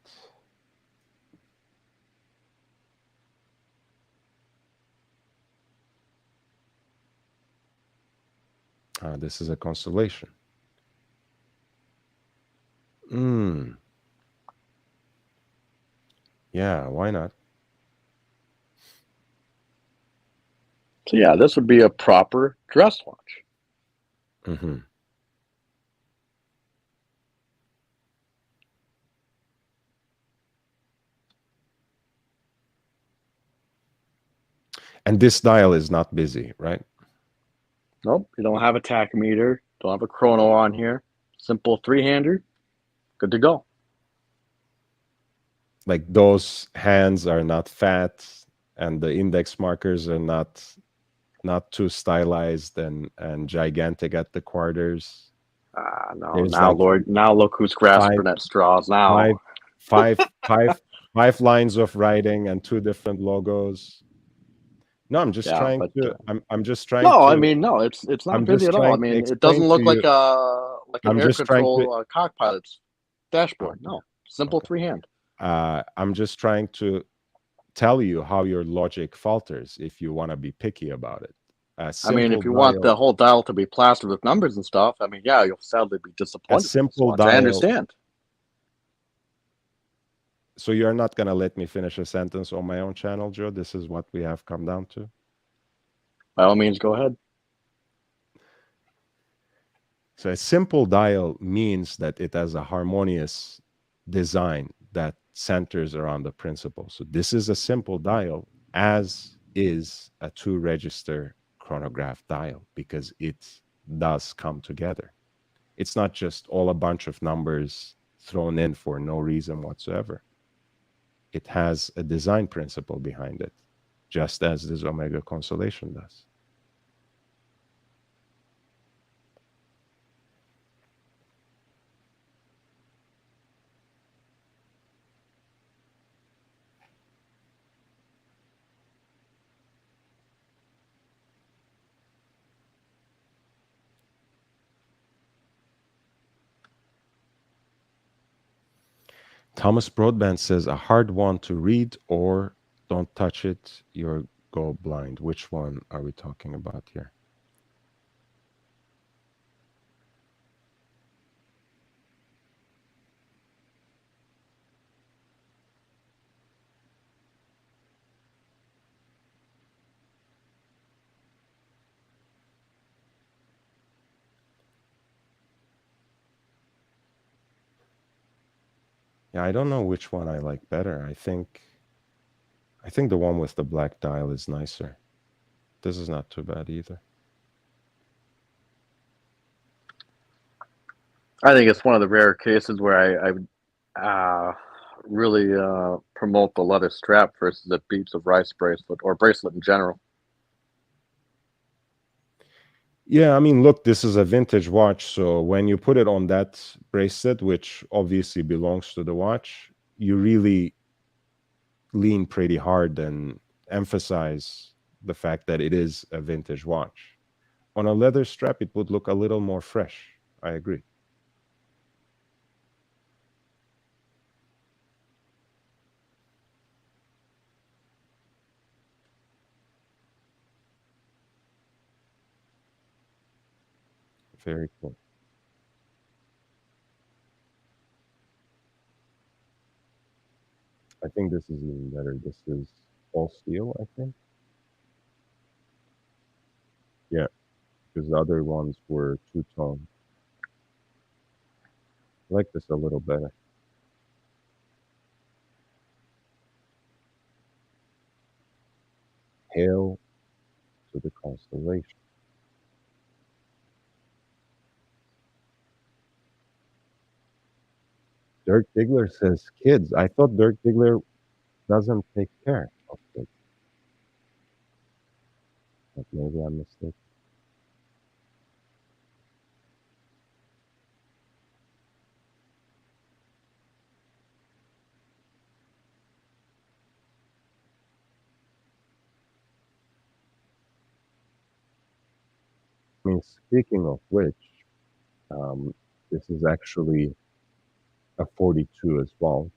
This is a constellation. Yeah, why not? So yeah, this would be a proper dress watch. Mm-hmm. And this dial is not busy, right? Nope, you don't have a tachometer, don't have a chrono on here. Simple three-hander, good to go. like those hands are not fat, and the index markers are not too stylized and gigantic at the quarters. No, There's now, like Lord, now look who's five grasping at straws now. five five five five lines of writing and two different logos. No, I'm just Yeah, trying but to I'm just trying no, I to mean, no, it's not I'm busy just at all. I trying to mean, it explain doesn't to look you. like an I'm air just trying to control cockpilot's dashboard. okay, No, simple okay. freehand. I'm just trying to tell you how your logic falters if you want to be picky about it. A I mean, simple if you want the dial, whole dial to be plastered with numbers and stuff, I mean, yeah, you'll sadly be a disappointed with this simple watch. I dial. understand. So you're not gonna let me finish a sentence on my own channel, Joe? This is what we have come down to. By all means, go ahead. So a simple dial means that it has a harmonious design that centers around the principle. So this is a simple dial, as is a two-register chronograph dial, because it does come together. It's not just all a bunch of numbers thrown in for no reason whatsoever. It has a design principle behind it, just as this Omega constellation does. Thomas Broadbent says a hard one to read or don't touch it, you'll go blind. Which one are we talking about here? Yeah, I don't know which one I like better. I think the one with the black dial is nicer. This is not too bad either. I think it's one of the rare cases where I would really promote the leather strap versus the beads of rice bracelet or bracelet in general. Yeah, I mean, look, this is a vintage watch, so when you put it on that bracelet, which obviously belongs to the watch, you really lean pretty hard and emphasize the fact that it is a vintage watch. On a leather strap, it would look a little more fresh. I agree. Very cool. I think this is even better. This is all steel, I think. Yeah, because the other ones were two-tone. I like this a little better. Hail to the constellation. Dirk Diggler says kids. I thought Dirk Diggler doesn't take care of kids, but maybe I'm mistaken. I mean, speaking of which, um, this is actually a 42 as well.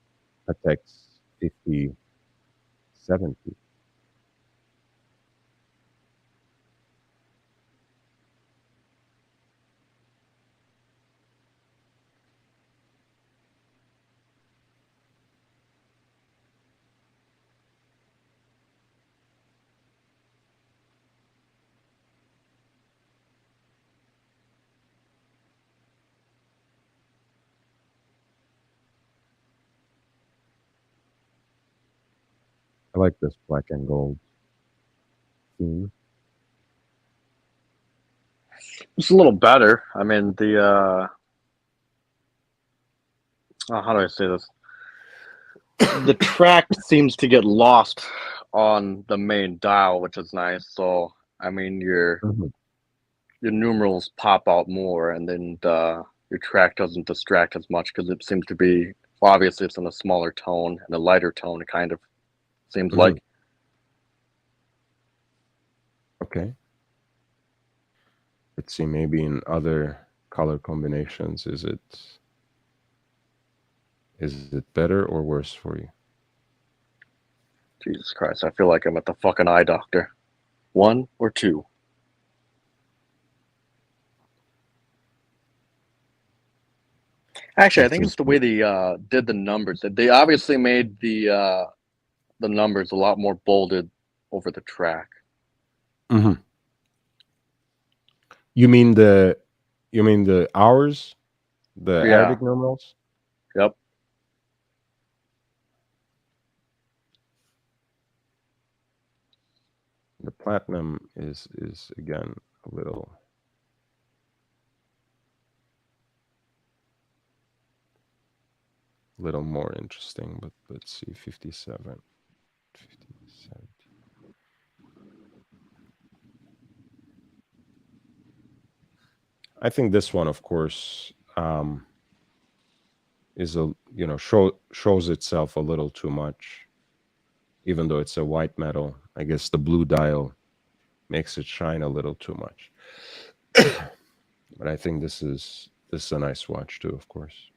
Patek's 5070. I like this black and gold theme. It's a little better. I mean, the how do I say this? the track seems to get lost on the main dial, which is nice. So I mean, your numerals pop out more, and then your track doesn't distract as much because it seems to be, well, obviously it's in a smaller tone and a lighter tone. It kind of seems like. Okay. Let's see. Maybe in other color combinations, is it better or worse for you? Jesus Christ, I feel like I'm at the fucking eye doctor. 1 or 2? Actually, I think it's the way they did the numbers. They obviously made the numbers a lot more bolded over the track. You mean the hours, the Yeah. Arabic numerals? Yep. The platinum is again a little more interesting, but let's see. 57. I think this one, of course, is shows itself a little too much, even though it's a white metal. I guess the blue dial makes it shine a little too much. But I think this is a nice watch too, of course.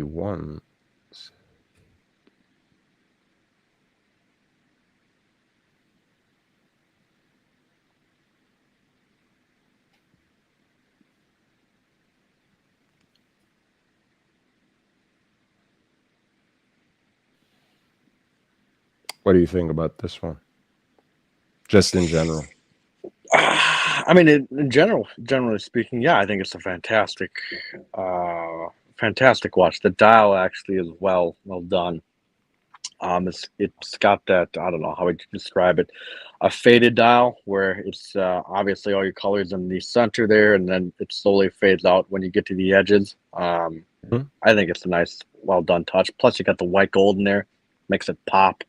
One. What do you think about this one? Just in general. I mean, in generally speaking, yeah, I think it's a fantastic watch. The dial actually is well done. It's got that, I don't know how would you describe it, a faded dial where it's obviously all your colors in the center there, and then it slowly fades out when you get to the edges. I think it's a nice, well done touch. Plus, you got the white gold in there, makes it pop.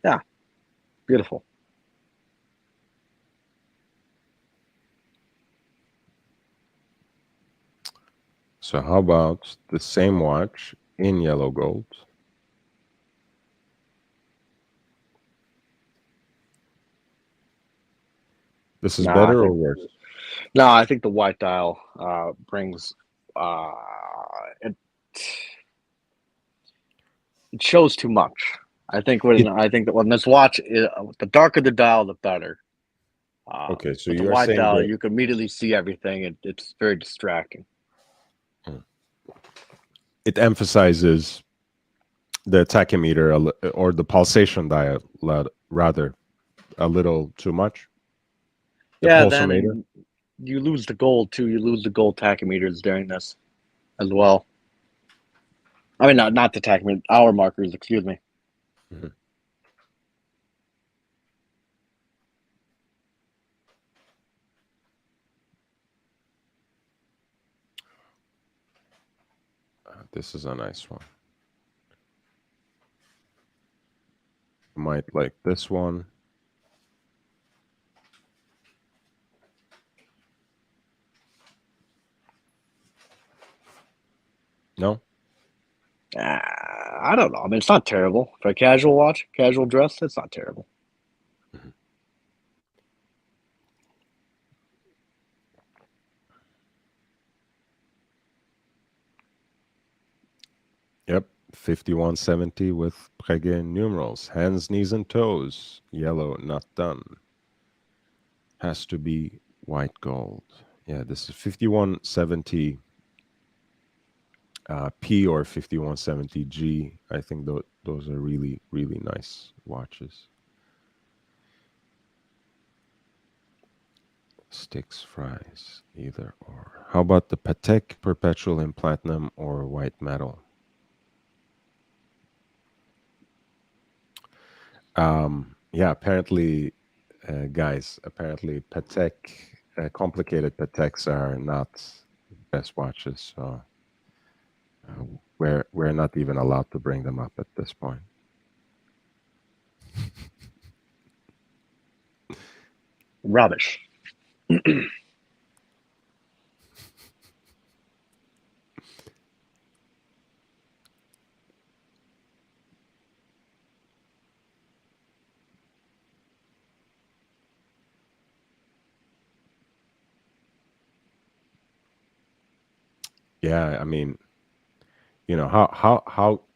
Yeah, beautiful. So how about the same watch in yellow gold? This is better or worse? No, I think the white dial brings it. It shows too much. I think that when this watch, the darker the dial, the better. Okay, so with the you're white saying dial, that you can immediately see everything. It's very distracting. it emphasizes the tachymeter or the pulsation dial rather a little too much. Yeah, then you lose the gold too. You lose the gold tachymeters during this as well. I mean, not the tachymeter, hour markers. Excuse me. This is a nice one. You might like this one. No? I don't know. I mean, it's not terrible for a casual watch, casual dress. It's not terrible. Yep, 5170 with Breguet numerals. Hands, knees, and toes. Yellow, not done. Has to be white gold. Yeah, this is 5170 P or 5170 G. I think those are really, really nice watches. Sticks, fries, either or. How about the Patek Perpetual in platinum or white metal? Yeah, apparently, guys, apparently Patek, complicated Pateks are not best watches, so we're not even allowed to bring them up at this point. Rubbish. Yeah, I mean,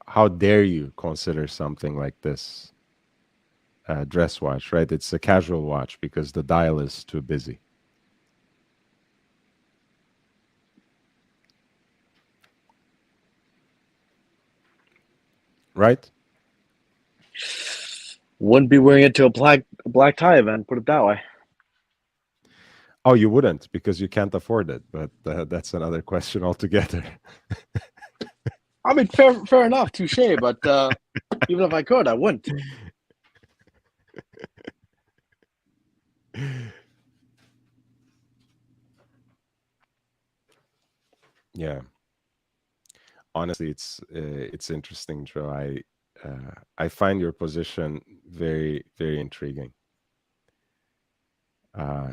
how dare you consider something like this a dress watch, right? It's a casual watch because the dial is too busy, right? Wouldn't be wearing it to a black tie event. Put it that way. Oh, you wouldn't because you can't afford it, but that's another question altogether. I mean, fair enough, touche. But even if I could, I wouldn't. Yeah, honestly, it's interesting, Joe. I find your position very very intriguing. Uh,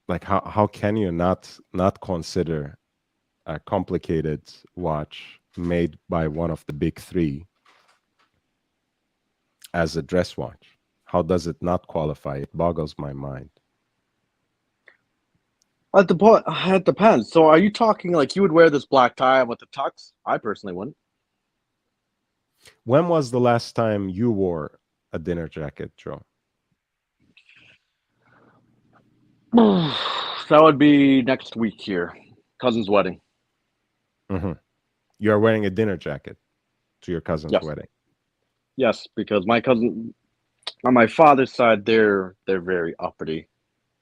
like how can you not consider a complicated watch made by one of the big three as a dress watch? How does it not qualify? It boggles my mind. At the point, it depends. So, are you talking like you would wear this black tie with the tux? I personally wouldn't. When was the last time you wore a dinner jacket, Joe? That would be next week here, cousin's wedding. Hmm. You are wearing a dinner jacket to your cousin's Yes, wedding. yes, because my cousin on my father's side, they're very uppity,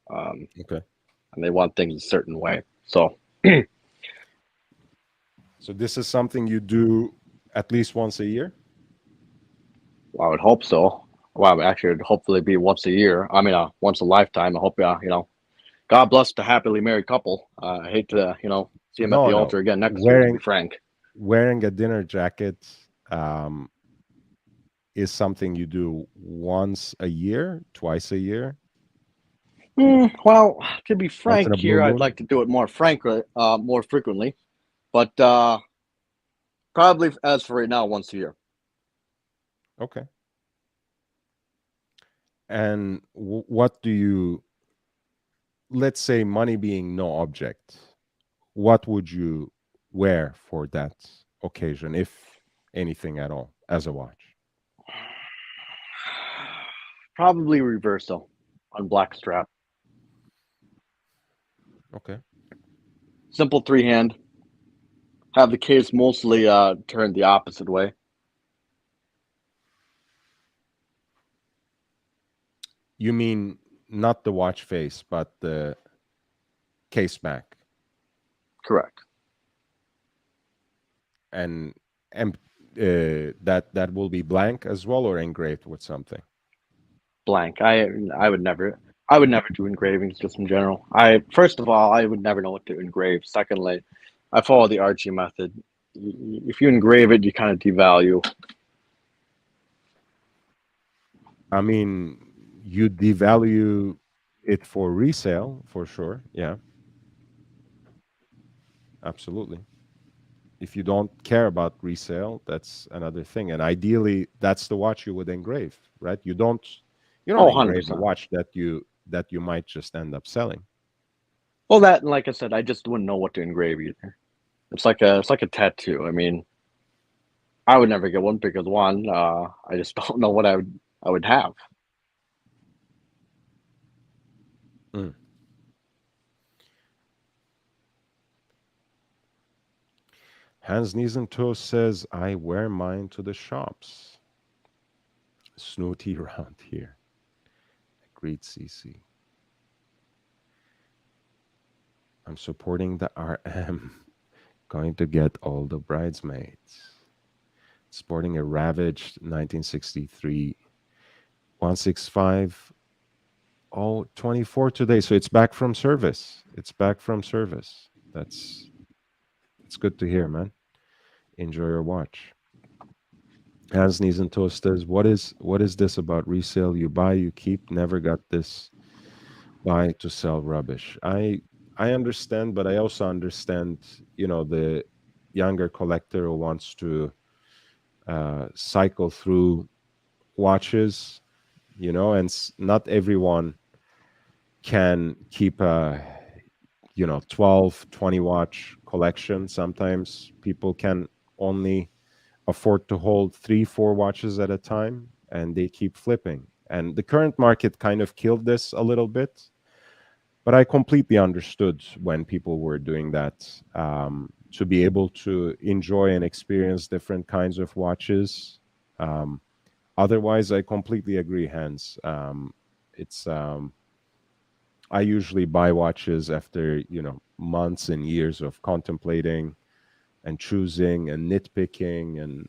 um, Okay. and they want things a certain way. So, So this is something you do at least once a year? I would hope so. Well, actually, it'd hopefully be once a year. I mean, once a lifetime. I hope, God bless the happily married couple. I hate to, see him at No, the no. altar again next year. To be Wearing frank. wearing a dinner jacket um, is something you do once a year, twice a year, Well, to be once in frank a blue here, I'd moon. like to do it more frequently, but probably as for right now, once a year. Okay. And what do you, let's say money being no object, what would you wear for that occasion, if anything at all, as a watch? Probably reversal on black strap. Okay. Simple three hand. Have the case mostly turned the opposite way. You mean not the watch face, but the case back, Correct. and and that will be blank as well, or engraved with something. Blank. I would never do engravings just in general. I first of all I would never know what to engrave. Secondly, I follow the Archie method. If you engrave it, you kind of devalue. I mean, you devalue it for resale for sure. Yeah, absolutely. If you don't care about resale, that's another thing. And ideally, that's the watch you would engrave, right? You don't Oh, engrave a 100%. watch that you might just end up selling. Well, that and like I said, I just wouldn't know what to engrave either. It's like a tattoo. I mean, I would never get one because one, I just don't know what I would have. Mm. Hans Knees and Toes says, I wear mine to the shops. Snooty around here. Agreed, CC. I'm supporting the RM. Going to get all the bridesmaids. sporting a ravaged 1963 165. Oh, 24 today. So it's back from service. It's back from service. That's good to hear, man. Enjoy your watch. Hands, knees, and toasters. What is this about resale? You buy, you keep. Never got this buy to sell rubbish. I understand, but I also understand, the younger collector who wants to cycle through watches, and not everyone can keep a 12, 20 watch collection. Sometimes people can only afford to hold 3, 4 watches at a time, and they keep flipping. And the current market kind of killed this a little bit, but I completely understood when people were doing that, to be able to enjoy and experience different kinds of watches. um, Otherwise, I completely agree, Hans. It's I usually buy watches after months and years of contemplating and choosing and nitpicking and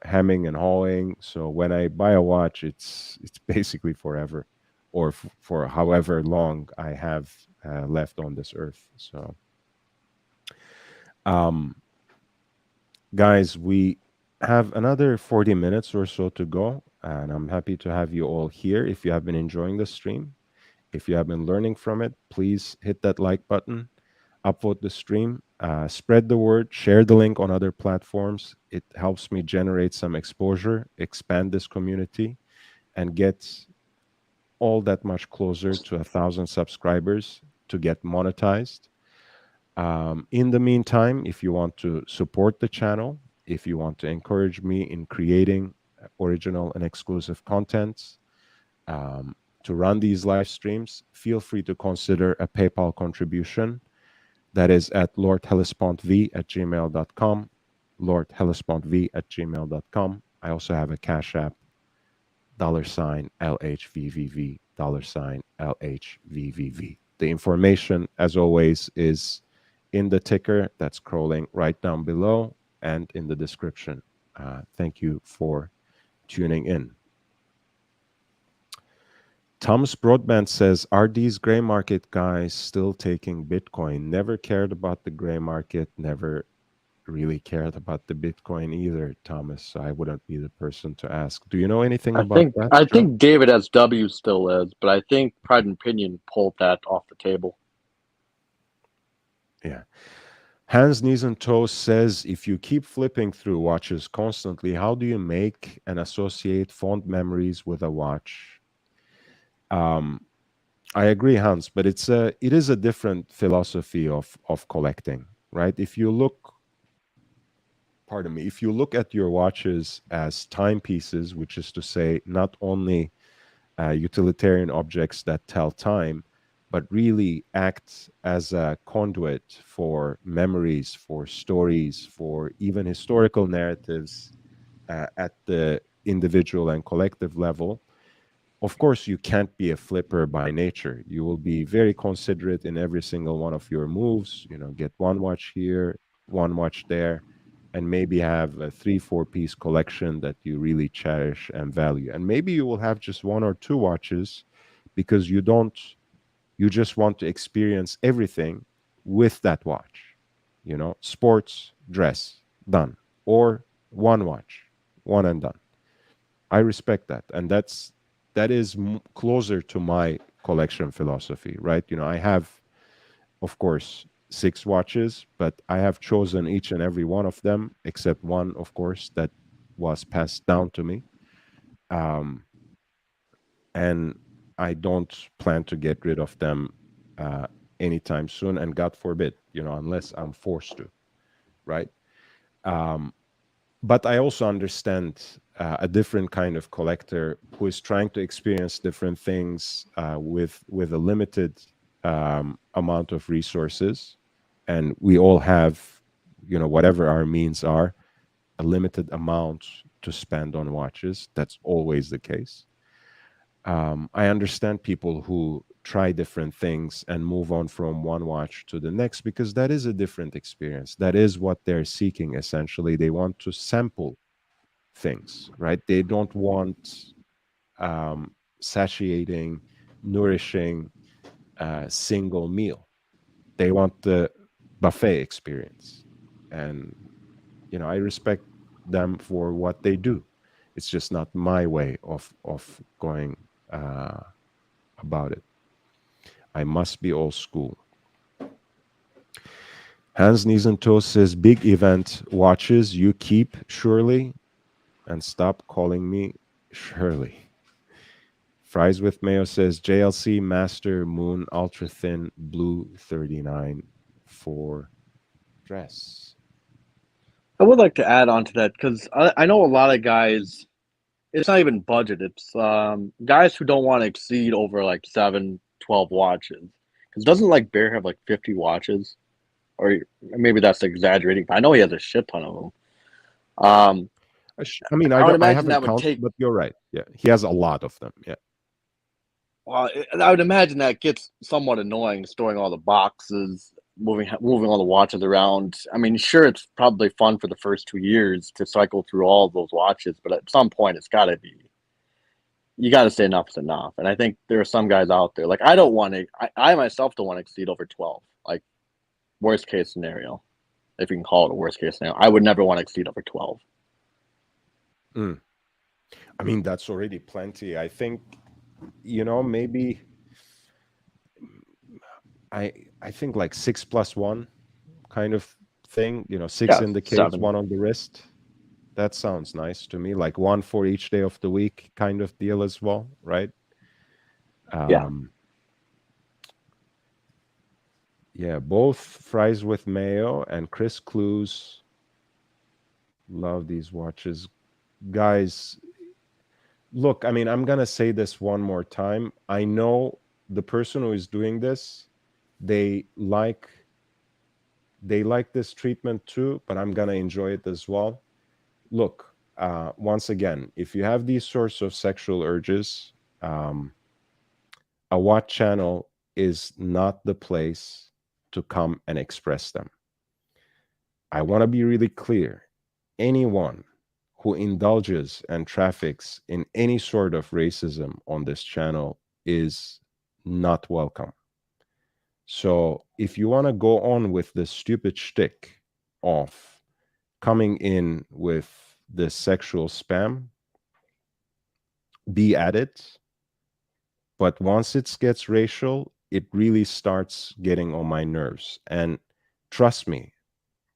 hemming and hawing. So when I buy a watch, it's basically forever, or for however long I have left on this earth. So, um, guys, we have another 40 minutes or so to go, and I'm happy to have you all here. If you have been enjoying the stream, if you have been learning from it, please hit that like button, upvote the stream, spread the word, share the link on other platforms. It helps me generate some exposure, expand this community, and get all that much closer to 1,000 subscribers to get monetized. In the meantime, if you want to support the channel, if you want to encourage me in creating original and exclusive content, um, to run these live streams, feel free to consider a PayPal contribution. That is at lordhellespontv@gmail.com, lordhellespontv@gmail.com. I also have a Cash App, $LHVVV, $LHVVV. The information, as always, is in the ticker that's scrolling right down below and in the description. Thank you for tuning in. Thomas Broadband says, are these gray market guys still taking Bitcoin? Never cared about the gray market, never really cared about the Bitcoin either, Thomas. So I wouldn't be the person to ask. Do you know anything about that, I Joe? think David SW still is, but I think Pride and Opinion pulled that off the table. Yeah. Hands, Knees, and Toes says, if you keep flipping through watches constantly, how do you make and associate fond memories with a watch? I agree, Hans, but it is a different philosophy of collecting, right? If you look at your watches as timepieces, which is to say, not only utilitarian objects that tell time, but really act as a conduit for memories, for stories, for even historical narratives at the individual and collective level. Of course, you can't be a flipper by nature. You will be very considerate in every single one of your moves. Get one watch here, one watch there, and maybe have a 3-4 piece collection that you really cherish and value. And maybe you will have just 1 or 2 watches because you just want to experience everything with that watch. Sports, dress, done. Or one watch, one and done. I respect that. And that is closer to my collection philosophy, right? I have, of course, 6 watches, but I have chosen each and every one of them, except one, of course, that was passed down to me. Um, and I don't plan to get rid of them anytime soon. And God forbid, unless I'm forced to, right? Um, but I also understand a different kind of collector who is trying to experience different things with a limited amount of resources, and we all have, whatever our means are, a limited amount to spend on watches. That's always the case. I understand people who try different things and move on from one watch to the next, because that is a different experience. That is what they're seeking. Essentially, they want to sample things, right? They don't want satiating, nourishing single meal. They want the buffet experience. And I respect them for what they do. It's just not my way of going about it. I must be old school. Hans, Knees and Toes says, big event watches you keep, surely, and stop calling me Shirley. Fries with Mayo says, JLC Master Moon Ultra Thin Blue 39 for dress. I would like to add on to that because I know a lot of guys. It's not even budget. It's guys who don't want to exceed over like 7, 12 watches. Because doesn't like Bear have like 50 watches, or maybe that's exaggerating. But I know he has a shit ton of them. I mean, I would I imagine haven't that would counted, take. but you're right. Yeah, he has a lot of them. Yeah. Well, I would imagine that gets somewhat annoying, storing all the boxes, moving all the watches around. I mean, sure, it's probably fun for the first 2 years to cycle through all of those watches, but at some point, it's got to be. You got to say enough is enough. And I think there are some guys out there like I don't want to. I myself don't want to exceed over 12. Like worst case scenario, if you can call it a worst case scenario, I would never want to exceed over 12. I mean, that's already plenty. I think, maybe I think like 6+1 kind of thing, 6 Yeah, in the case, 7. 1 on the wrist. That sounds nice to me. Like 1 for each day of the week kind of deal as well, right? Yeah. Yeah, both Fries with Mayo and Chris Clues love these watches. Guys, look, I mean, I'm going to say this one more time. I know the person who is doing this, they like this treatment too, but I'm going to enjoy it as well. Look, once again, if you have these sorts of sexual urges, a watch channel is not the place to come and express them. I want to be really clear. Anyone who indulges and traffics in any sort of racism on this channel is not welcome. So if you want to go on with this stupid shtick of coming in with this sexual spam, be at it. But once it gets racial, it really starts getting on my nerves. And trust me,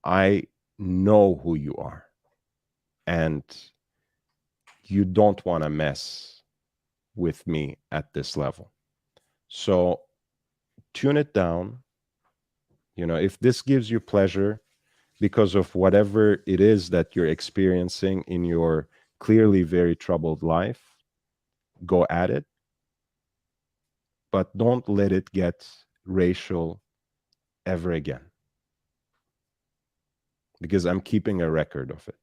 I know who you are. And you don't want to mess with me at this level. So tune it down. If this gives you pleasure because of whatever it is that you're experiencing in your clearly very troubled life, go at it. But don't let it get racial ever again. Because I'm keeping a record of it.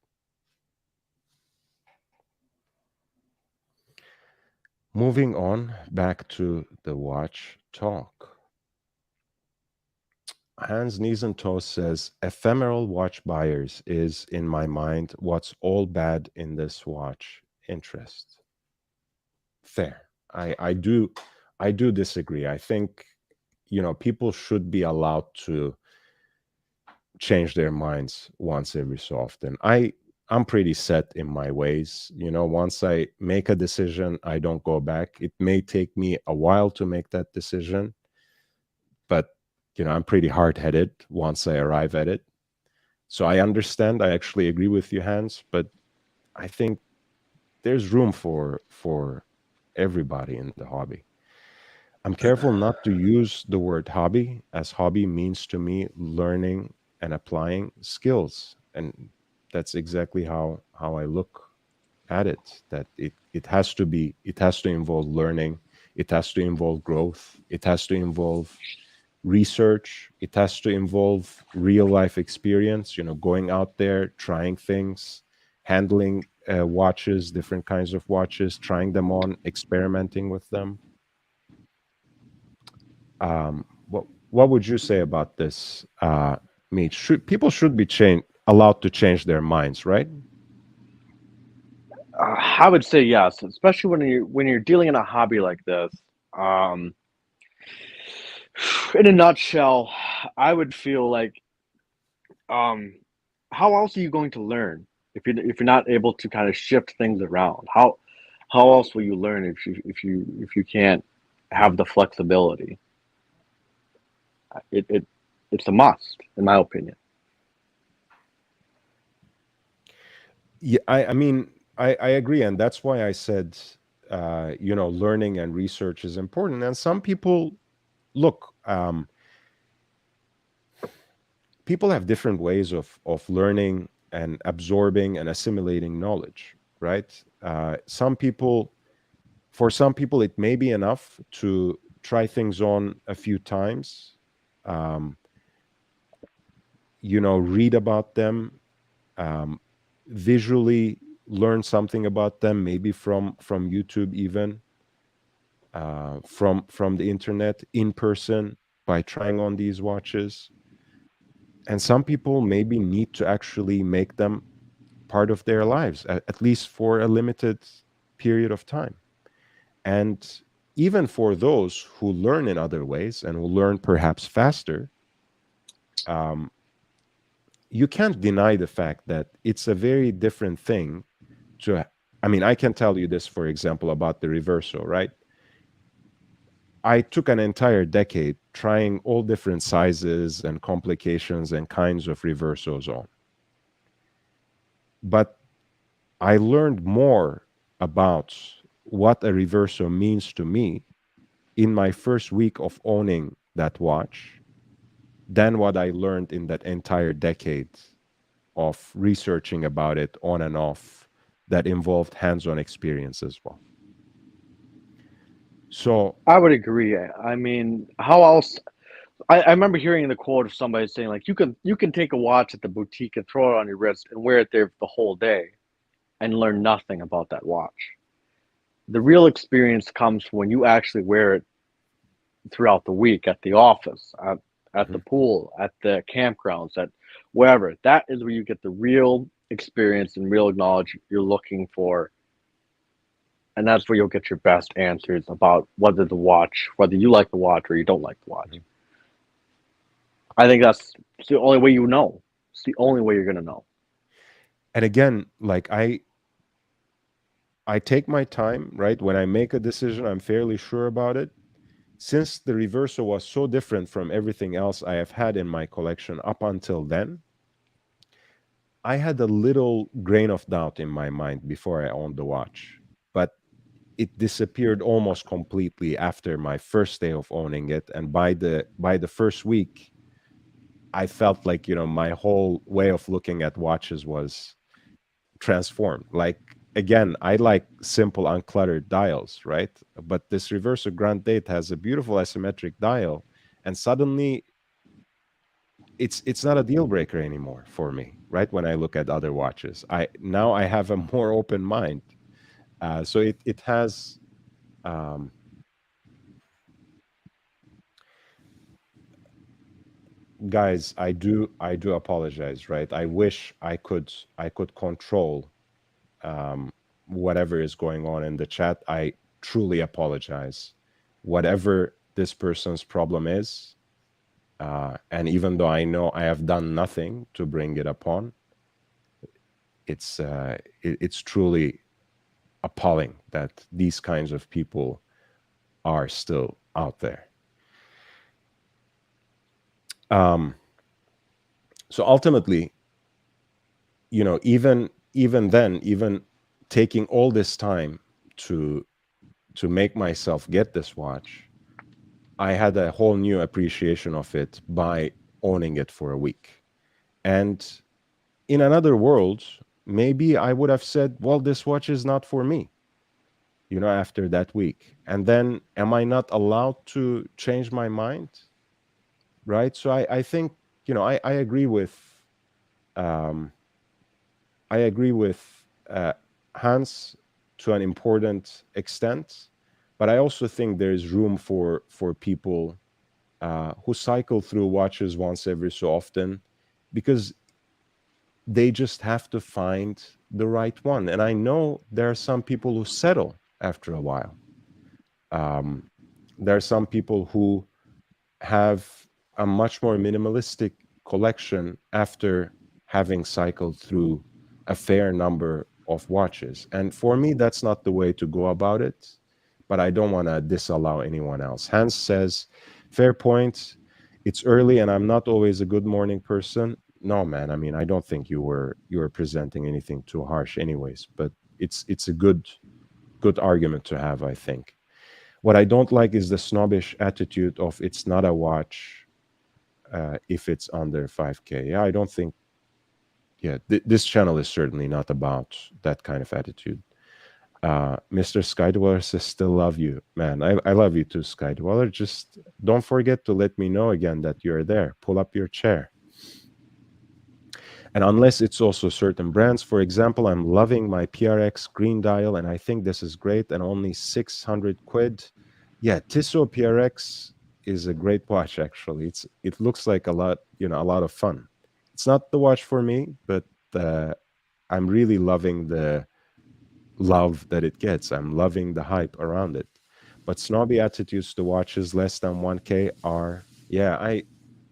Moving on back to the watch talk. Hans Knees and Toes says, ephemeral watch buyers is, in my mind, what's all bad in this watch interest. Fair. I do disagree. I think, people should be allowed to change their minds once every so often. I'm pretty set in my ways. Once I make a decision, I don't go back. It may take me a while to make that decision, but I'm pretty hard-headed once I arrive at it. So I understand. I actually agree with you, Hans, but I think there's room for everybody in the hobby. I'm careful not to use the word hobby, as hobby means to me learning and applying skills, and that's exactly how I look at it. That it has to involve learning, it has to involve growth, it has to involve research, it has to involve real life experience, going out there, trying things, handling watches, different kinds of watches, trying them on, experimenting with them. What would you say about this, Meech? People should be allowed to change their minds, right? I would say yes, especially when you're dealing in a hobby like this. Um, in a nutshell, I would feel like, um, how else are you going to learn if you're not able to kind of shift things around? How else will you learn if you can't have the flexibility? It it's a must, in my opinion. Yeah, I mean, I agree, and that's why I said, learning and research is important. And some people look, people have different ways of learning and absorbing and assimilating knowledge, right? For some people, it may be enough to try things on a few times, um, read about them, um, visually learn something about them, maybe from YouTube, even from the internet, in person, by trying on these watches. And some people maybe need to actually make them part of their lives, at least for a limited period of time. And even for those who learn in other ways and who learn perhaps faster, um, you can't deny the fact that it's a very different thing to. I mean, I can tell you this, for example, about the reverso, right? I took an entire decade trying all different sizes and complications and kinds of reversos on. But I learned more about what a reverso means to me in my first week of owning that watch than what I learned in that entire decade of researching about it on and off that involved hands-on experience as well. So, I would agree. I mean, how else? I remember hearing the quote of somebody saying like, you can take a watch at the boutique and throw it on your wrist and wear it there the whole day and learn nothing about that watch. The real experience comes when you actually wear it throughout the week at the office, at the mhm. pool, at the campgrounds, at wherever. That is where you get the real experience and real knowledge you're looking for. And that's where you'll get your best answers about whether you like the watch or you don't like the watch. Mhm. I think that's the only way you know. It's the only way you're gonna know. And again, like I take my time, right? When I make a decision, I'm fairly sure about it. Since the reverso was so different from everything else I have had in my collection up until then, I had a little grain of doubt in my mind before I owned the watch. But it disappeared almost completely after my first day of owning it. And by the first week, I felt like, my whole way of looking at watches was transformed. Like, again, I like simple uncluttered dials, right? But this Reverso Grand Date has a beautiful asymmetric dial, and suddenly it's not a deal breaker anymore for me, right? When I look at other watches, I have a more open mind. So it has, um, guys, I do apologize, right? I wish I could control whatever is going on in the chat. I truly apologize. Whatever this person's problem is, and even though I know I have done nothing to bring it upon, it's truly appalling that these kinds of people are still out there. Um, so ultimately, even taking all this time to make myself get this watch, I had a whole new appreciation of it by owning it for a week. And in another world, maybe I would have said, well, this watch is not for me, after that week. And then am I not allowed to change my mind? Right. So I think, I agree with, um, I agree with Hans to an important extent, but I also think there is room for people who cycle through watches once every so often because they just have to find the right one. And I know there are some people who settle after a while. Um, there are some people who have a much more minimalistic collection after having cycled through a fair number of watches. And for me, that's not the way to go about it, but I don't want to disallow anyone else. Hans says, fair point. It's early and I'm not always a good morning person. No, man. I mean, I don't think you were presenting anything too harsh anyways, but it's a good argument to have, I think. What I don't like is the snobbish attitude of it's not a watch if it's under 5K. Yeah, I don't think, yeah, this channel is certainly not about that kind of attitude. Mr. Skydweller says, still love you. Man, I love you too, Skydweller. Just don't forget to let me know again that you're there. Pull up your chair. And unless it's also certain brands, for example, I'm loving my PRX green dial, and I think this is great, and only 600 quid. Yeah, Tissot PRX is a great watch, actually. It looks like a lot, a lot of fun. It's not the watch for me, but I'm really loving the love that it gets. I'm loving the hype around it. But snobby attitudes to watches less than 1K are, yeah,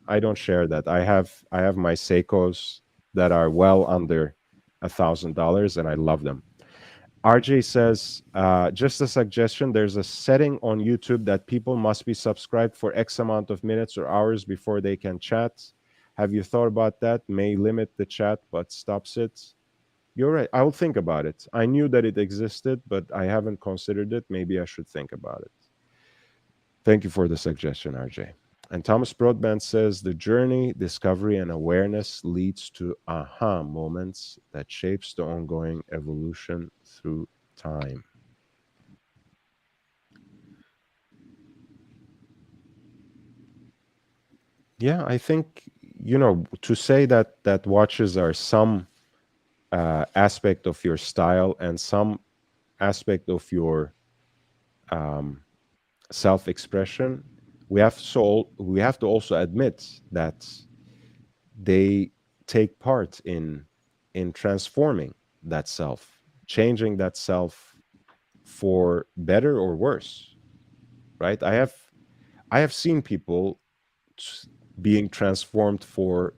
I don't share that. I have my Seikos that are well under $1,000, and I love them. RJ says, just a suggestion. There's a setting on YouTube that people must be subscribed for X amount of minutes or hours before they can chat. Have you thought about that? May limit the chat, but stops it. You're right. I will think about it. I knew that it existed, but I haven't considered it. Maybe I should think about it. Thank you for the suggestion, RJ. And Thomas Broadbent says the journey, discovery, and awareness leads to aha moments that shapes the ongoing evolution through time. Yeah, I think to say that watches are some aspect of your style and some aspect of your um, self-expression, we have to also admit that they take part in transforming that self, changing that self for better or worse, right? I have seen people being transformed for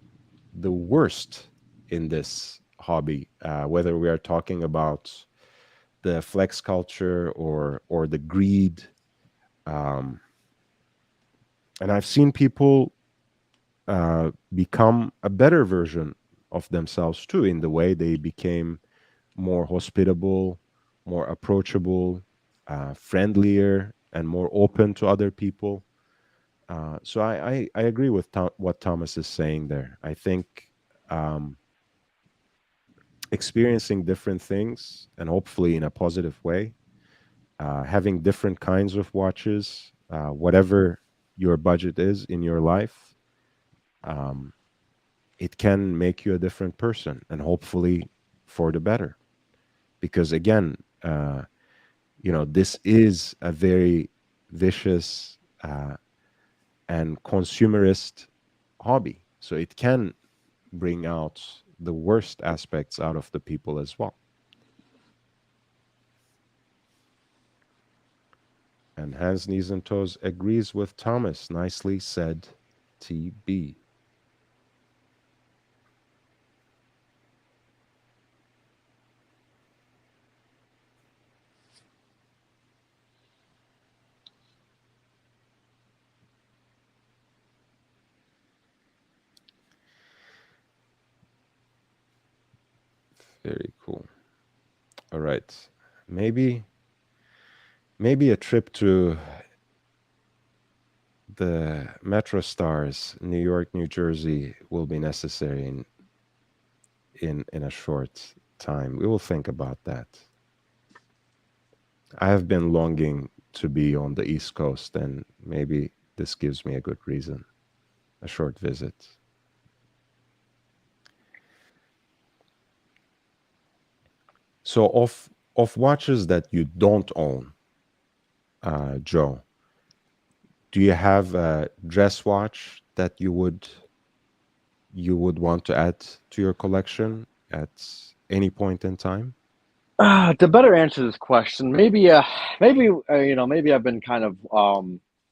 the worst in this hobby, whether we are talking about the flex culture or the greed, um, and I've seen people become a better version of themselves too, in the way they became more hospitable, more approachable, friendlier, and more open to other people. So I agree with what Thomas is saying there. I think um, experiencing different things, and hopefully in a positive way, having different kinds of watches, whatever your budget is in your life, um, it can make you a different person, and hopefully for the better. Because again, this is a very vicious and consumerist hobby. So it can bring out the worst aspects out of the people as well. And Hans Knees and Toes agrees with Thomas. Nicely said, TB. Very cool. All right. Maybe a trip to the Metro Stars, New York, New Jersey, will be necessary in a short time. We will think about that. I have been longing to be on the East Coast, and maybe this gives me a good reason. A short visit. So of watches that you don't own, Joe, do you have a dress watch that you would want to add to your collection at any point in time? To better answer this question, maybe I've been kind of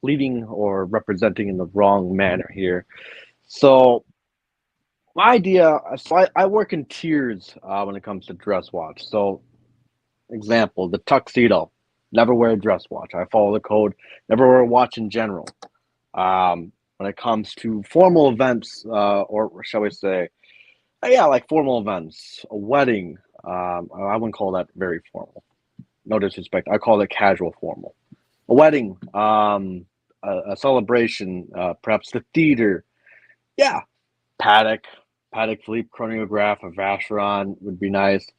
leading or representing in the wrong manner here. So my idea, I work in tiers when it comes to dress watch. So example, the tuxedo, never wear a dress watch. I follow the code, never wear a watch in general. When it comes to formal events, or shall we say, yeah, like formal events, a wedding. I wouldn't call that very formal. No disrespect. I call it casual formal. A wedding, a celebration, perhaps the theater. Yeah, Paddock, Paddock Philippe chronograph of Vacheron would be nice.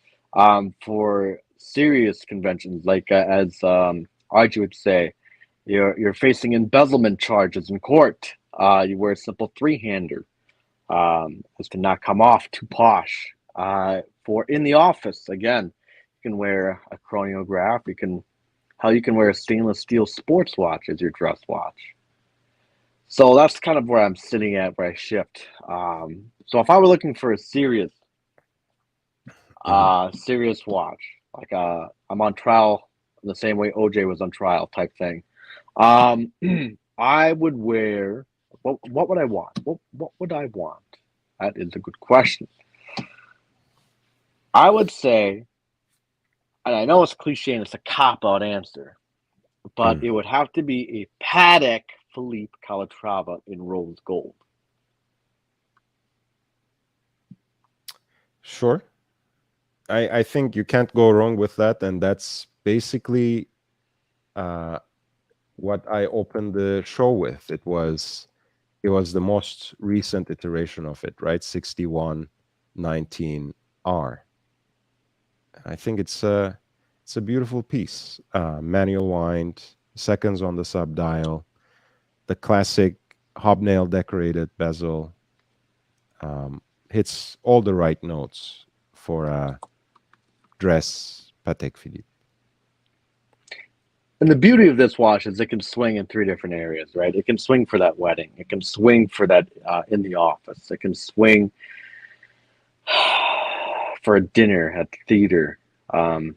For serious conventions, like as Archie would say, you're facing embezzlement charges in court. You wear a simple three-hander, as to not come off too posh. For in the office, again, you can wear a chronograph. You can wear a stainless steel sports watch as your dress watch. So that's kind of where I'm sitting at, where I shift. So if I were looking for a Mhm. serious watch, like I'm on trial the same way OJ was on trial type thing. Um, I would wear. What would I want? What would I want? That is a good question. I would say, and I know it's cliche and it's a cop out answer, but Mm. it would have to be a Patek Philippe Calatrava in rose gold. Sure. I think you can't go wrong with that, and that's basically uh, what I opened the show with. It was the most recent iteration of it, right? 6119R. I think it's a beautiful piece. Manual wind, seconds on the sub dial, the classic hobnail decorated bezel, hits all the right notes for a dress Patek Philippe. And the beauty of this watch is it can swing in three different areas, right? It can swing for that wedding. It can swing for that in the office. It can swing for a dinner at the theater. Um,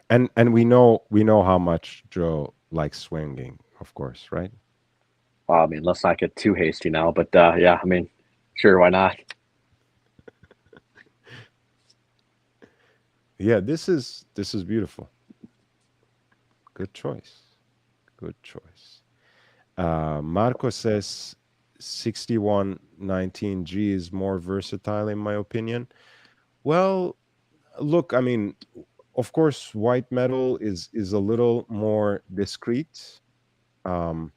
And we know how much Joe likes swinging, of course, right? well, I mean, let's not get too hasty now, but yeah, I mean, sure, why not? Yeah, this is beautiful. Good choice. Good choice. Marco says 6119G is more versatile, in my opinion. Well, look, I mean, of course, white metal is a little more discreet. Um,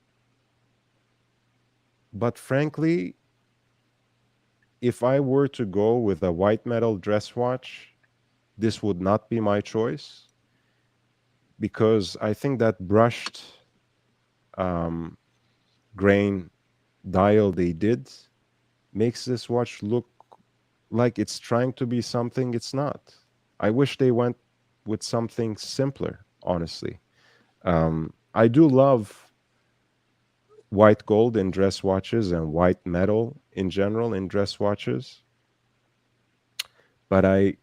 but frankly, if I were to go with a white metal dress watch, this would not be my choice because I think that brushed um, grain dial they did makes this watch look like it's trying to be something it's not. I wish they went with something simpler, honestly. I do love white gold in dress watches and white metal in general in dress watches, but I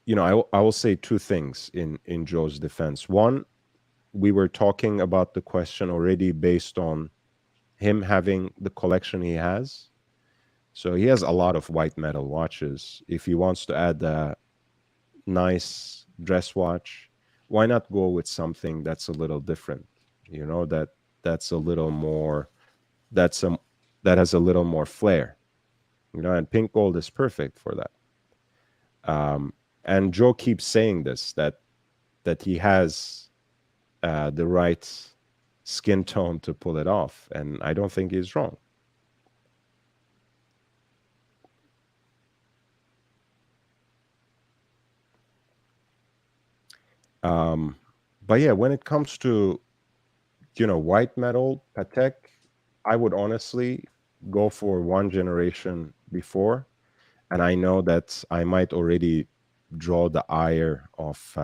will say two things in Joe's defense. One, we were talking about the question already based on him having the collection he has. So he has a lot of white metal watches. If he wants to add a nice dress watch, why not go with something that's a little different? That's a little more that's a that has a little more flair. And pink gold is perfect for that. And Joe keeps saying this that he has the right skin tone to pull it off, and I don't think he's wrong. Um, but yeah, when it comes to white metal Patek, I would honestly go for one generation before, and I know that I might already draw the ire of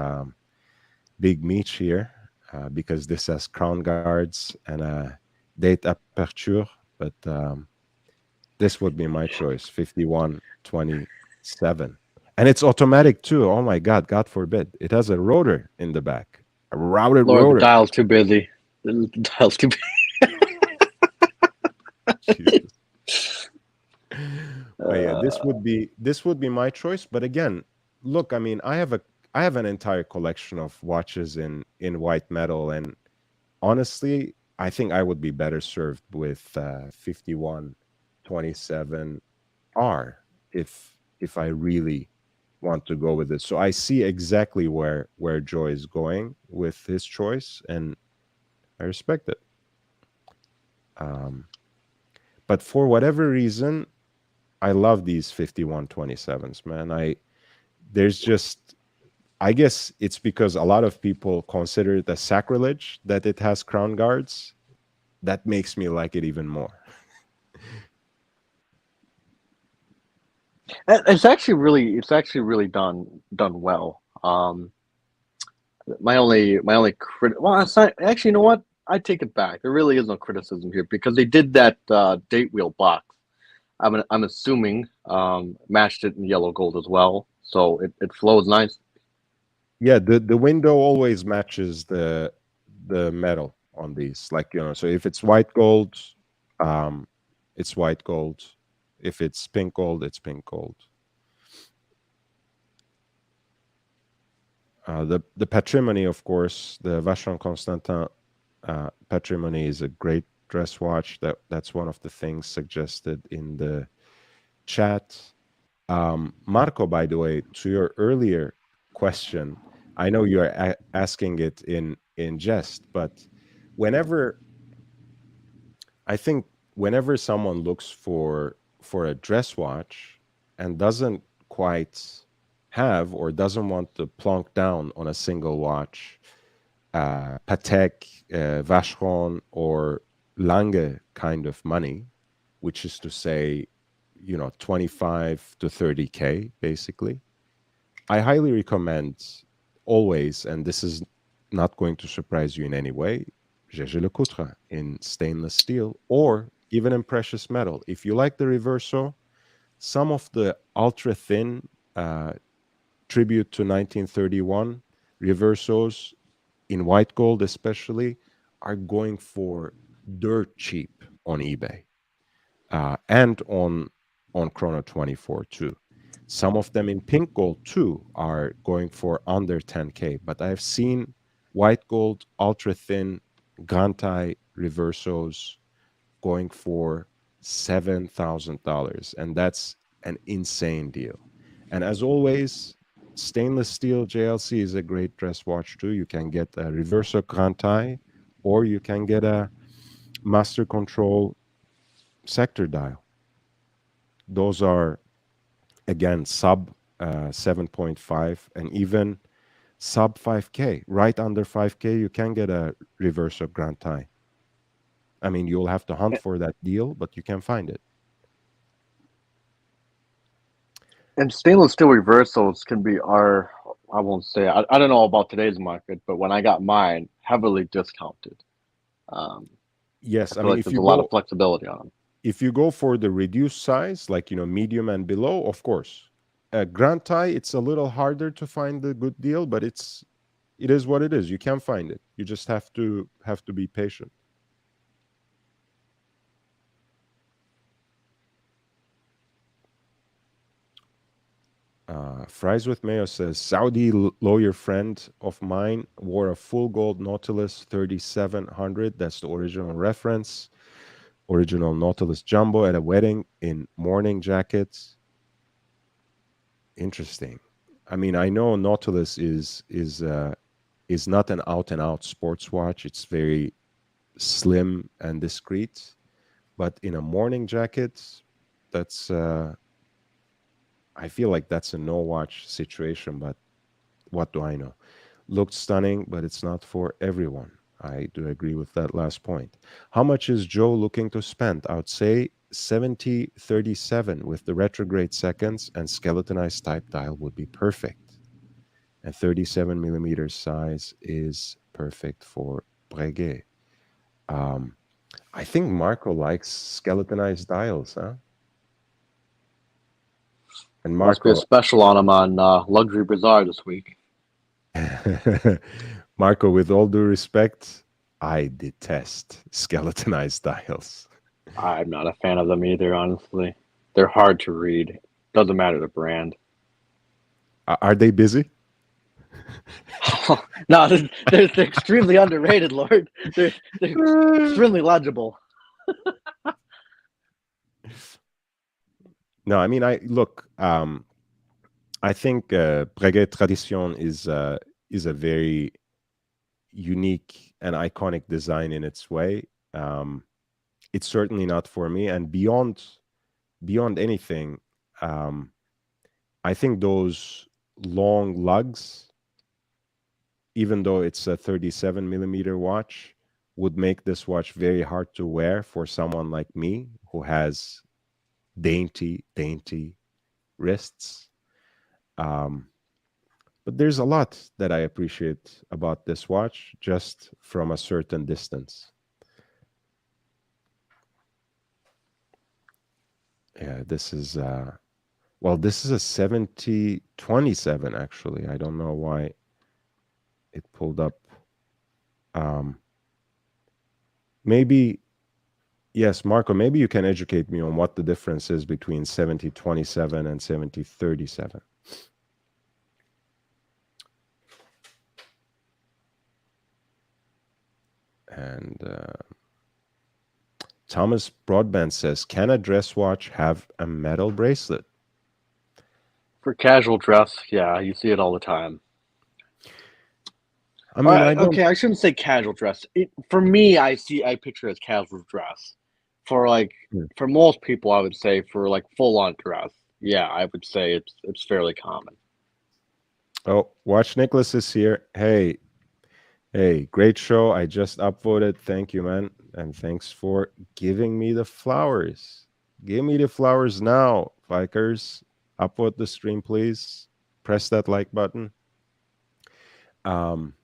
Big Meech here because this has crown guards and a date aperture, but this would be my choice, 5127. And it's automatic too. Oh my God, God forbid. It has a rotor in the back, a routed Lord, the rotor. dial's too busy. The dial's too busy. Jesus. But yeah, Uh, this would be my choice. But again, look, I mean, I have an entire collection of watches in white metal, and honestly, I think I would be better served with 5127R if I really want to go with it. So I see exactly where Joy is going with his choice, and I respect it. Um, but for whatever reason, I love these 5127s, man. There's just I guess it's because a lot of people consider it a sacrilege that it has crown guards. That makes me like it even more. it's actually really done well. My only well, it's not, actually, you know what? I take it back. There really is no criticism here because they did that date wheel box. I'm assuming matched it in yellow gold as well, so it flows nice. Yeah, the window always matches the metal on these. Like, so if it's white gold, um, it's white gold. If it's pink gold, it's pink gold. The patrimony, of course, the Vacheron Constantin patrimony is a great dress watch. That's one of the things suggested in the chat. Marco, by the way, to your earlier question, I know you are asking it in jest, but whenever I think whenever someone looks for a dress watch and doesn't quite have or doesn't want to plunk down on a single watch, Patek, Vacheron, or Lange kind of money, which is to say, 25 to 30K, basically. I highly recommend always, and this is not going to surprise you in any way, Jaeger LeCoultre in stainless steel or even in precious metal. If you like the Reverso, some of the ultra thin tribute to 1931 Reversos in white gold, especially, are going for dirt cheap on eBay and on Chrono 24 too. Some of them in pink gold too are going for under 10K, but I've seen white gold, ultra thin, Gantai reversos going for $7,000, and that's an insane deal. And as always, stainless steel JLC is a great dress watch too. You can get a reverso Gantai, or you can get a master control sector dial. Those are again sub 7.5 and even sub 5K. Right under 5K, you can get a reverse of Grand Thai. I mean, you'll have to hunt for that deal, but you can find it. And stainless steel reversals can be I won't say I don't know about today's market, but when I got mine, heavily discounted. Um, I Yes, I feel mean, like there's a lot of flexibility on them. if you go for the reduced size, like medium and below, of course. Grand Thai, it's a little harder to find the good deal, but it is what it is. You can find it. You just have to be patient. Fries with Mayo says Saudi lawyer friend of mine wore a full gold Nautilus 3700. That's the original reference. Original Nautilus Jumbo at a wedding in morning jackets. Interesting. I mean, I know Nautilus is not an out and out sports watch. It's very slim and discreet, but in a morning jacket, that's I feel like that's a no watch situation, but what do I know? Looked stunning, but it's not for everyone. I do agree with that last point. How much is Joe looking to spend? I would say 7037 with the retrograde seconds and skeletonized type dial would be perfect. And 37 millimeters size is perfect for Breguet. Um, I think Marco likes skeletonized dials, huh? And Must be a Marco, special on them on Luxury Bazaar this week. Marco, with all due respect, I detest skeletonized dials. I'm not a fan of them either, honestly. They're hard to read. Doesn't matter the brand. Are they busy? No, they're extremely underrated, Lord. They're extremely legible. No, I mean, I look. I think Breguet Tradition is a very unique and iconic design in its way. Um, it's certainly not for me, and beyond anything, um, I think those long lugs, even though it's a 37 millimeter watch, would make this watch very hard to wear for someone like me who has dainty wrists. Um, but there's a lot that I appreciate about this watch just from a certain distance. Yeah, this is well, this is a 7027 actually. I don't know why it pulled up. Um, maybe yes, Marco, maybe you can educate me on what the difference is between 7027 and 7037. And Thomas Broadbent says, "Can a dress watch have a metal bracelet?" For casual dress, yeah, you see it all the time. I mean, I don't. Okay, I shouldn't say casual dress. For me, I picture it as casual dress. For like, Hmm. for most people, I would say for like full on dress, yeah, I would say it's fairly common. Oh, Watch Nicholas is here. Hey, great show. I just upvoted. Thank you, man. And thanks for giving me the flowers. Give me the flowers now, Vikers. Upvote the stream, please. Press that like button. Um,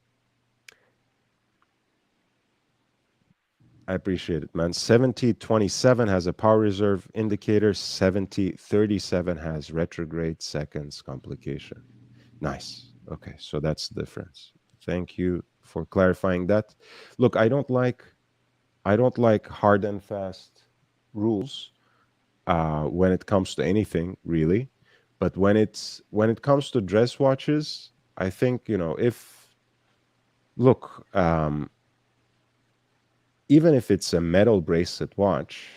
I appreciate it, man. 7027 has a power reserve indicator. 7037 has retrograde seconds complication. Nice. Okay, so that's the difference. Thank you for clarifying that. Look, I don't like hard and fast rules when it comes to anything, really. But when it comes to dress watches, I think, if look, even if it's a metal bracelet watch,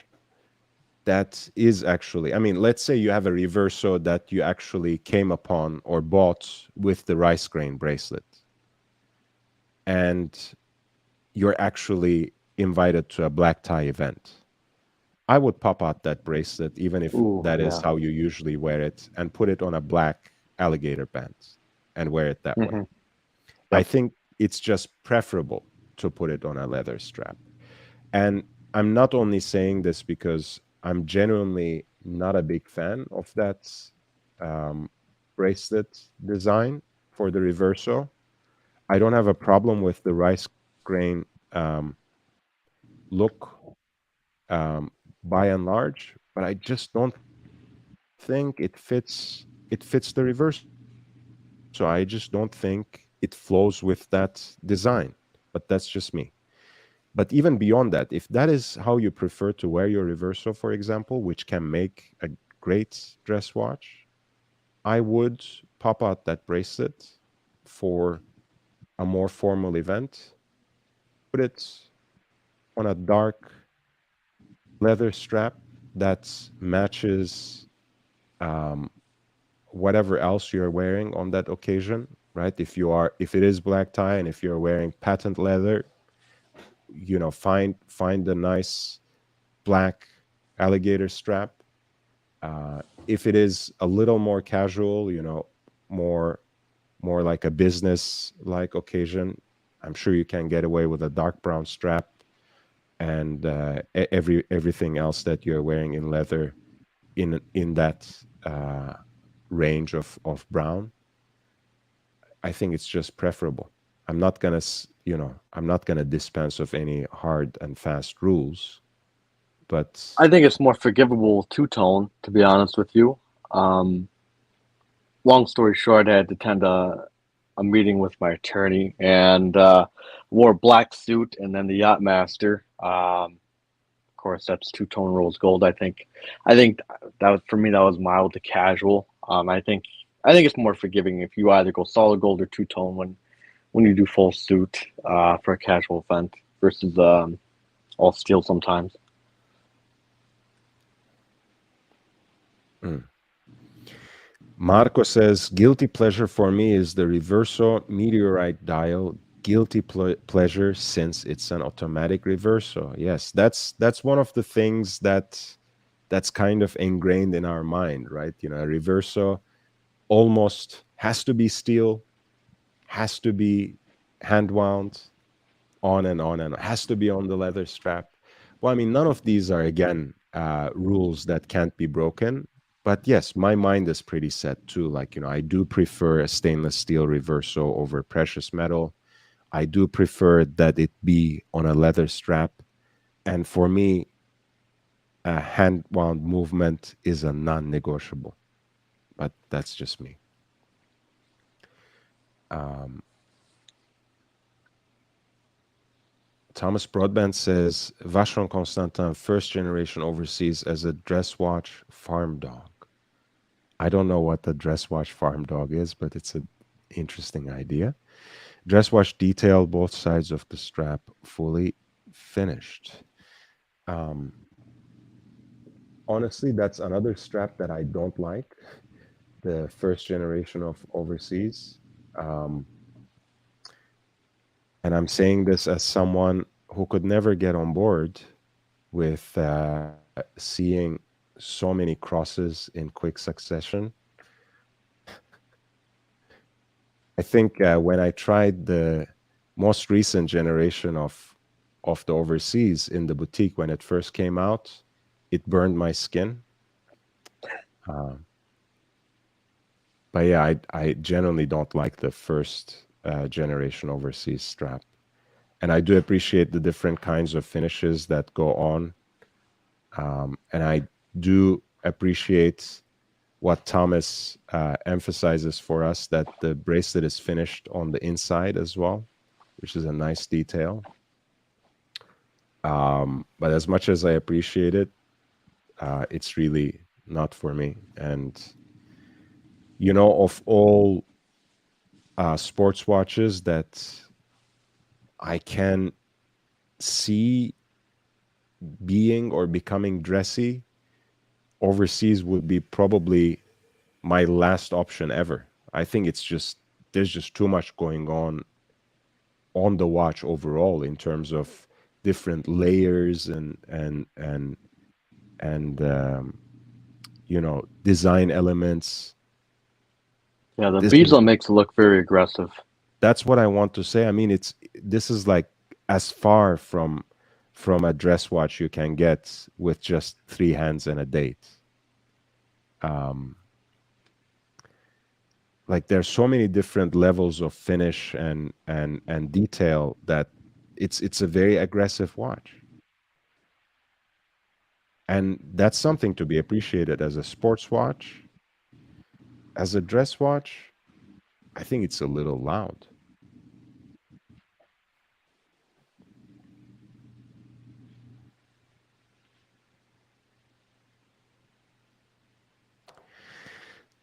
that is actually, I mean, let's say you have a reverso that you actually came upon or bought with the rice grain bracelet, and you're actually invited to a black tie event. I would pop out that bracelet, even if Ooh, that is yeah. how you usually wear it, and put it on a black alligator band and wear it that way. Hmm. I Yep. think it's just preferable to put it on a leather strap. And I'm not only saying this because I'm genuinely not a big fan of that um, bracelet design for the reverso. I don't have a problem with the rice grain look um, by and large, but I just don't think it fits the reverso. So I just don't think it flows with that design. But that's just me. But even beyond that, if that is how you prefer to wear your reverso, for example, which can make a great dress watch, I would pop out that bracelet for a more formal event, put it on a dark leather strap that matches um, whatever else you're wearing on that occasion, right? If it is black tie and if you're wearing patent leather, find a nice black alligator strap. If it is a little more casual, more more like a business like occasion, I'm sure you can get away with a dark brown strap and everything else that you're wearing in leather in that range of brown. I think it's just preferable. I'm not gonna, I'm not gonna dispense of any hard and fast rules, but I think it's more forgivable two tone, to be honest with you. Um, Long story short, I had to attend a meeting with my attorney and wore a black suit and then the yacht master. Of course, that's two tone rose gold. I think that was for me. That was mild to casual. I think it's more forgiving if you either go solid gold or two tone when you do full suit for a casual event versus all steel sometimes. mm. Marco says, guilty pleasure for me is the reverso meteorite dial. Guilty pleasure since it's an automatic reverso. Yes, that's one of the things that's kind of ingrained in our mind, right? A reverso almost has to be steel, has to be hand wound, on and on, and has to be on the leather strap. Well, I mean, none of these are, again, rules that can't be broken. But yes, my mind is pretty set too. Like, I do prefer a stainless steel reverso over precious metal. I do prefer that it be on a leather strap. And for me, a hand wound movement is a non negotiable. But that's just me. Um, Thomas Broadbent says Vacheron Constantin, first generation overseas as a dress watch farm dog. I don't know what the dress watch farm dog is, but it's an interesting idea. Dress watch detail, both sides of the strap fully finished. Um, Honestly, that's another strap that I don't like. The first generation of overseas. Um, and I'm saying this as someone who could never get on board with seeing so many crosses in quick succession. I think when I tried the most recent generation of the overseas in the boutique when it first came out, it burned my skin. Um, but yeah, I genuinely don't like the first generation overseas strap, and I do appreciate the different kinds of finishes that go on, and I do appreciate what Thomas emphasizes for us, that the bracelet is finished on the inside as well, which is a nice detail. But as much as I appreciate it, it's really not for me. And, of all sports watches that I can see being or becoming dressy, overseas would be probably my last option ever. I think there's just too much going on the watch overall in terms of different layers and design elements. Yeah, the This is bezel makes it look very aggressive. That's what I want to say. I mean, this is like as far from a dress watch you can get with just three hands and a date. Um, like there's so many different levels of finish and detail that it's a very aggressive watch. And that's something to be appreciated as a sports watch. As a dress watch, I think it's a little loud.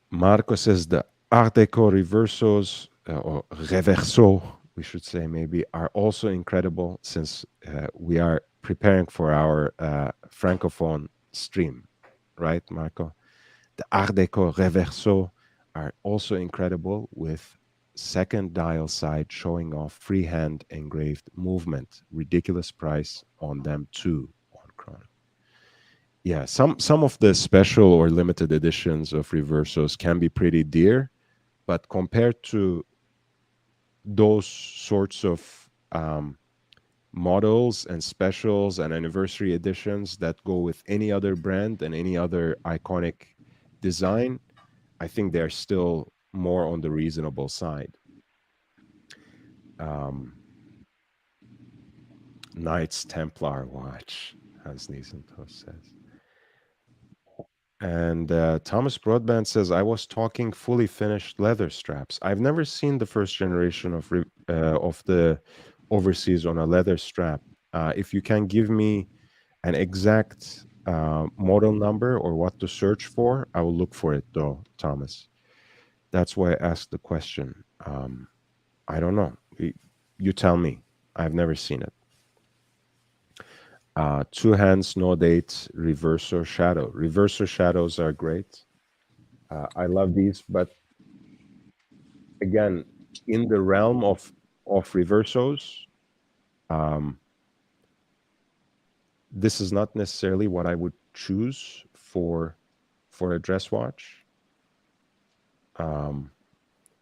Marco says the Art Deco reversos, or reverso, we should say maybe, are also incredible since we are preparing for our Francophone stream, right, Marco? The Art Deco reverso are also incredible with second dial side showing off freehand engraved movement. Ridiculous price on them too on Chrono. Yeah, some of the special or limited editions of reversos can be pretty dear, but compared to those sorts of models and specials and anniversary editions that go with any other brand and any other iconic design, I think they're still more on the reasonable side. Um, Knights Templar watch, Hans Niesentos says. And Thomas Broadband says, I was talking fully finished leather straps. I've never seen the first generation of the overseas on a leather strap. If you can give me an exact model number or what to search for, I will look for it though, Thomas. That's why I asked the question. I don't know. You tell me. I've never seen it. Two hands, no date, reverser shadow. Reverser shadows are great. I love these, but again, in the realm of reversos, this is not necessarily what I would choose for a dress watch.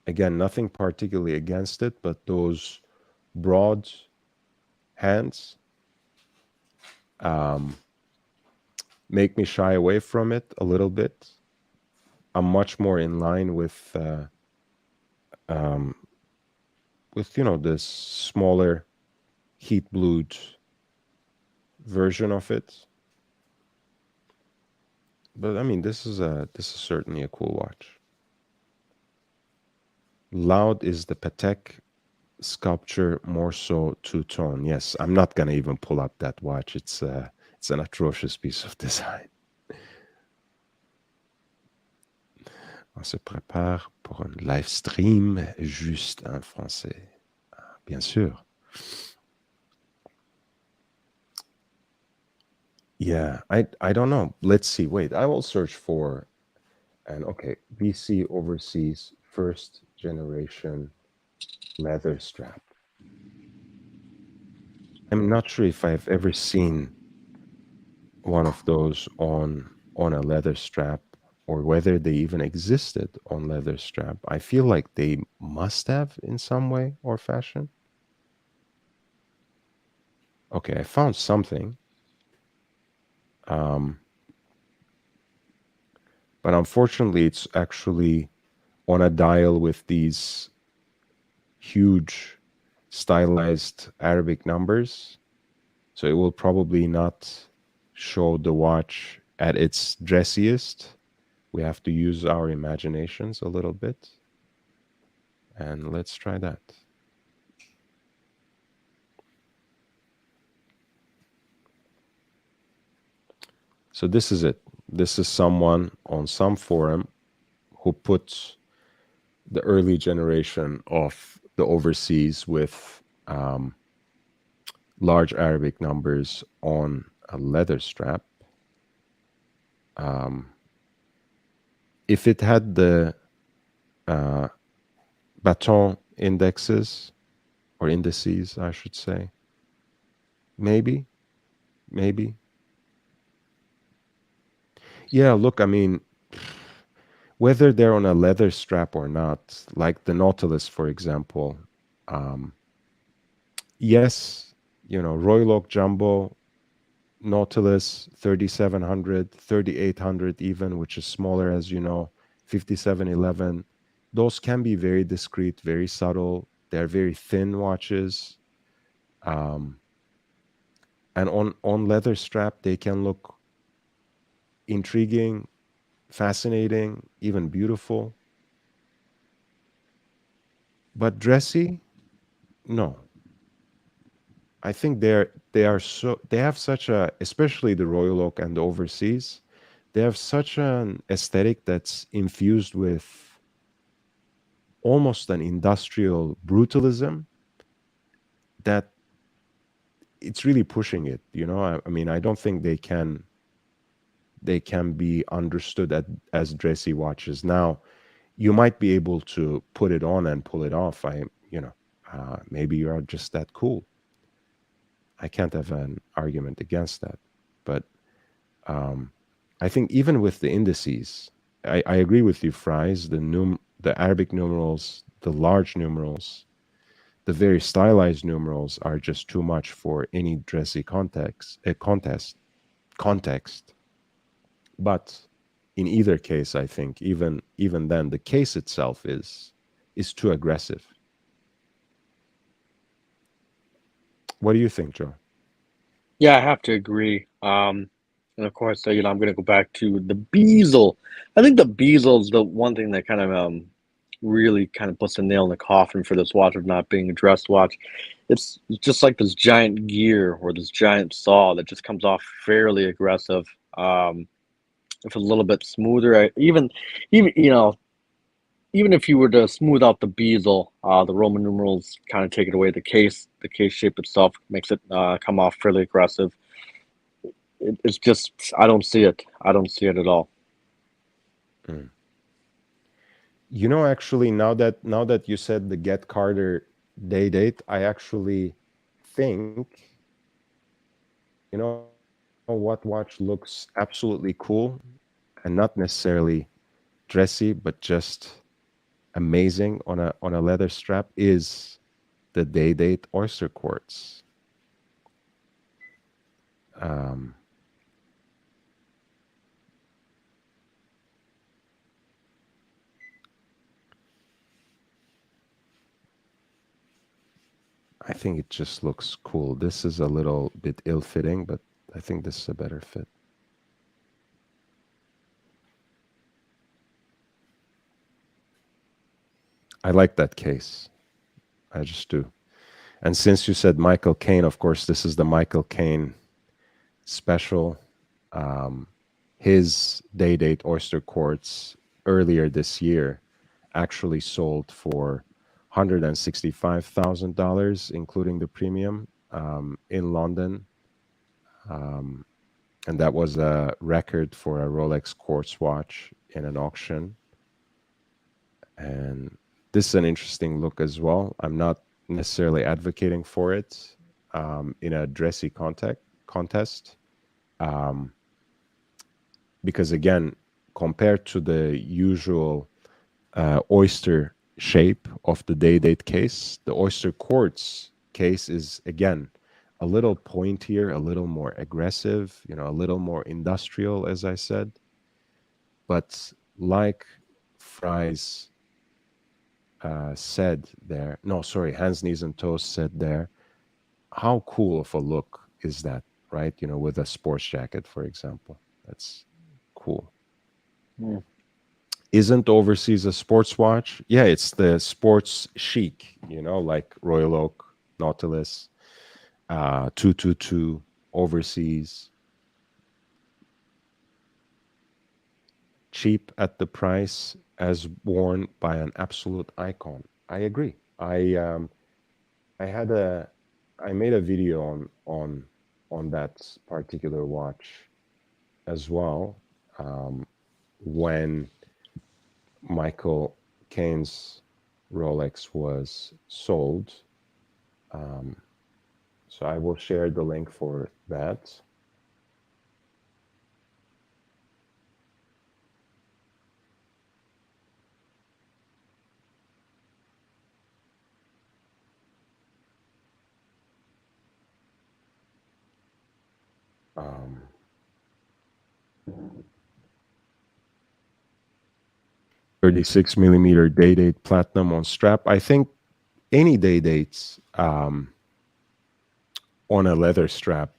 Again, nothing particularly against it, but those broad hands make me shy away from it a little bit. I'm much more in line with this smaller heat blued version of it. But I mean, this is certainly a cool watch. Loud is the Patek sculpture, more so two-tone. Yes, I'm not gonna even pull up that watch. It's an atrocious piece of design. On se prépare pour un live stream juste en français. Bien sûr. Yeah, I don't know. Let's see. Wait, I will search for okay, BC overseas first generation leather strap. I'm not sure if I've ever seen one of those on a leather strap or whether they even existed on leather strap. I feel like they must have in some way or fashion. Okay, I found something. But unfortunately, it's actually on a dial with these huge stylized Arabic numbers. So it will probably not show the watch at its dressiest. We have to use our imaginations a little bit. And let's try that. So this is it. This is someone on some forum who puts the early generation of the overseas with large Arabic numbers on a leather strap. If it had the baton indexes or indices, I should say, maybe. Yeah, look, I mean, whether they're on a leather strap or not, like the Nautilus, for example, yes, Royal Oak Jumbo, Nautilus 3700, 3800 even, which is smaller, as you know, 5711. Those can be very discreet, very subtle. They're very thin watches. And on leather strap, they can look intriguing, fascinating, even beautiful. But dressy, no. I think they have such a, especially the Royal Oak and the overseas, they have such an aesthetic that's infused with almost an industrial brutalism that it's really pushing it. I mean, I don't think they can be understood as dressy watches. Now, you might be able to put it on and pull it off. Maybe you are just that cool. I can't have an argument against that. But I think even with the indices, I agree with you, Fries. The Arabic numerals, the large numerals, the very stylized numerals are just too much for any dressy context. But in either case, I think even then, the case itself is too aggressive. What do you think, Joe? Yeah, I have to agree. And of course, I'm going to go back to the bezel. I think the bezel is the one thing that kind of really kind of puts a nail in the coffin for this watch of not being a dress watch. It's just like this giant gear or this giant saw that just comes off fairly aggressive. If a little bit smoother, even even if you were to smooth out the bezel, the Roman numerals kind of take it away. The case shape itself makes it come off fairly aggressive. It's just I don't see it. I don't see it at all. Mm. Actually, now that you said the Get Carter day date, I actually think what watch looks absolutely cool and not necessarily dressy, but just amazing on a leather strap is the day date oyster quartz. Um, I think it just looks cool. This is a little bit ill-fitting, but I think this is a better fit. I like that case. I just do. And since you said Michael Caine, of course, this is the Michael Caine special. His day date oyster quartz earlier this year actually sold for $165,000, including the premium, in London. And that was a record for a Rolex quartz watch in an auction. And this is an interesting look as well. I'm not necessarily advocating for it in a dressy contest. Because again, compared to the usual oyster shape of the day date case, the oyster quartz case is again a little pointier, a little more aggressive, a little more industrial, as I said. But like Fry's said there, no, sorry, Hands, Knees, and Toes said there, how cool of a look is that, right? With a sports jacket, for example. That's cool. Mm. Isn't Overseas a sports watch? Yeah, it's the sports chic, like Royal Oak, Nautilus, 222, Overseas. Cheap at the price, as worn by an absolute icon. I agree. I made a video on that particular watch as well, when Michael Caine's Rolex was sold. So I will share the link for that. Um, 36 millimeter day date platinum on strap. I think any day dates on a leather strap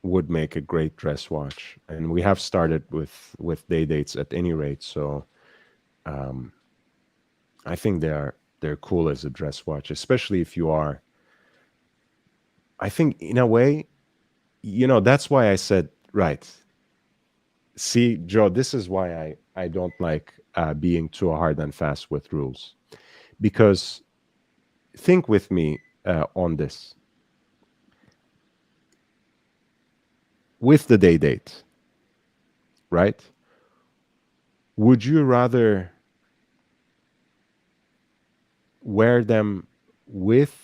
would make a great dress watch, and we have started with day dates at any rate. So I think they're cool as a dress watch, especially if you are. I think in a way, that's why I said right. See, Joe, this is why I don't like being too hard and fast with rules, because think with me on this. With the day date, right? Would you rather wear them with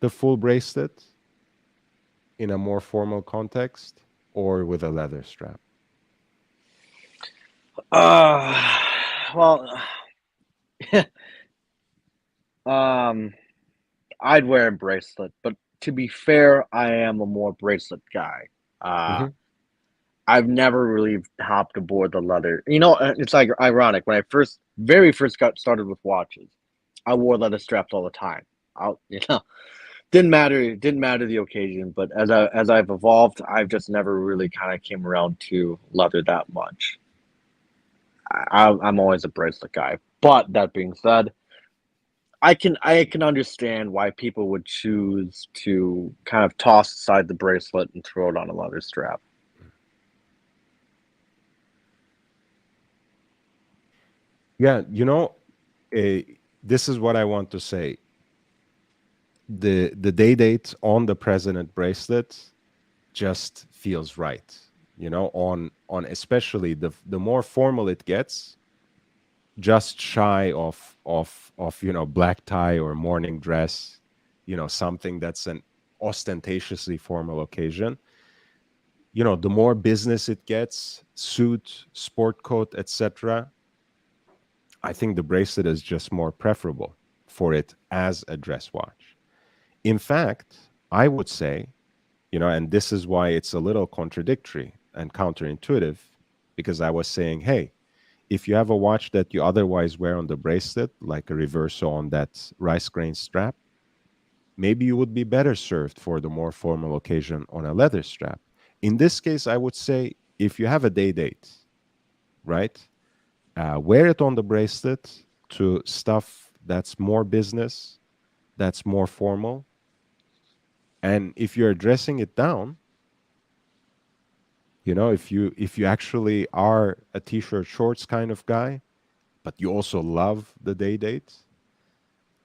the full bracelet in a more formal context or with a leather strap? Well, I'd wear a bracelet, but to be fair, I am a more bracelet guy. Uh, Hmm. I've never really hopped aboard the leather. It's like ironic. When I very first got started with watches, I wore leather straps all the time. I'll, Didn't matter the occasion, but as I've evolved, I've just never really kind of came around to leather that much. I'm always a bracelet guy. But that being said, I can understand why people would choose to kind of toss aside the bracelet and throw it on a leather strap. Yeah, uh, this is what I want to say. The day date on the president bracelet just feels right. On especially the more formal it gets, just shy of black tie or morning dress, something that's an ostentatiously formal occasion. The more business it gets, suit, sport coat, etc., I think the bracelet is just more preferable for it as a dress watch. In fact, I would say, and this is why it's a little contradictory and counterintuitive, because I was saying, hey, if you have a watch that you otherwise wear on the bracelet, like a reverso on that rice grain strap, maybe you would be better served for the more formal occasion on a leather strap. In this case, I would say if you have a day date, right, wear it on the bracelet to stuff that's more business, that's more formal. And if you're dressing it down, if you actually are a t-shirt shorts kind of guy, but you also love the day date,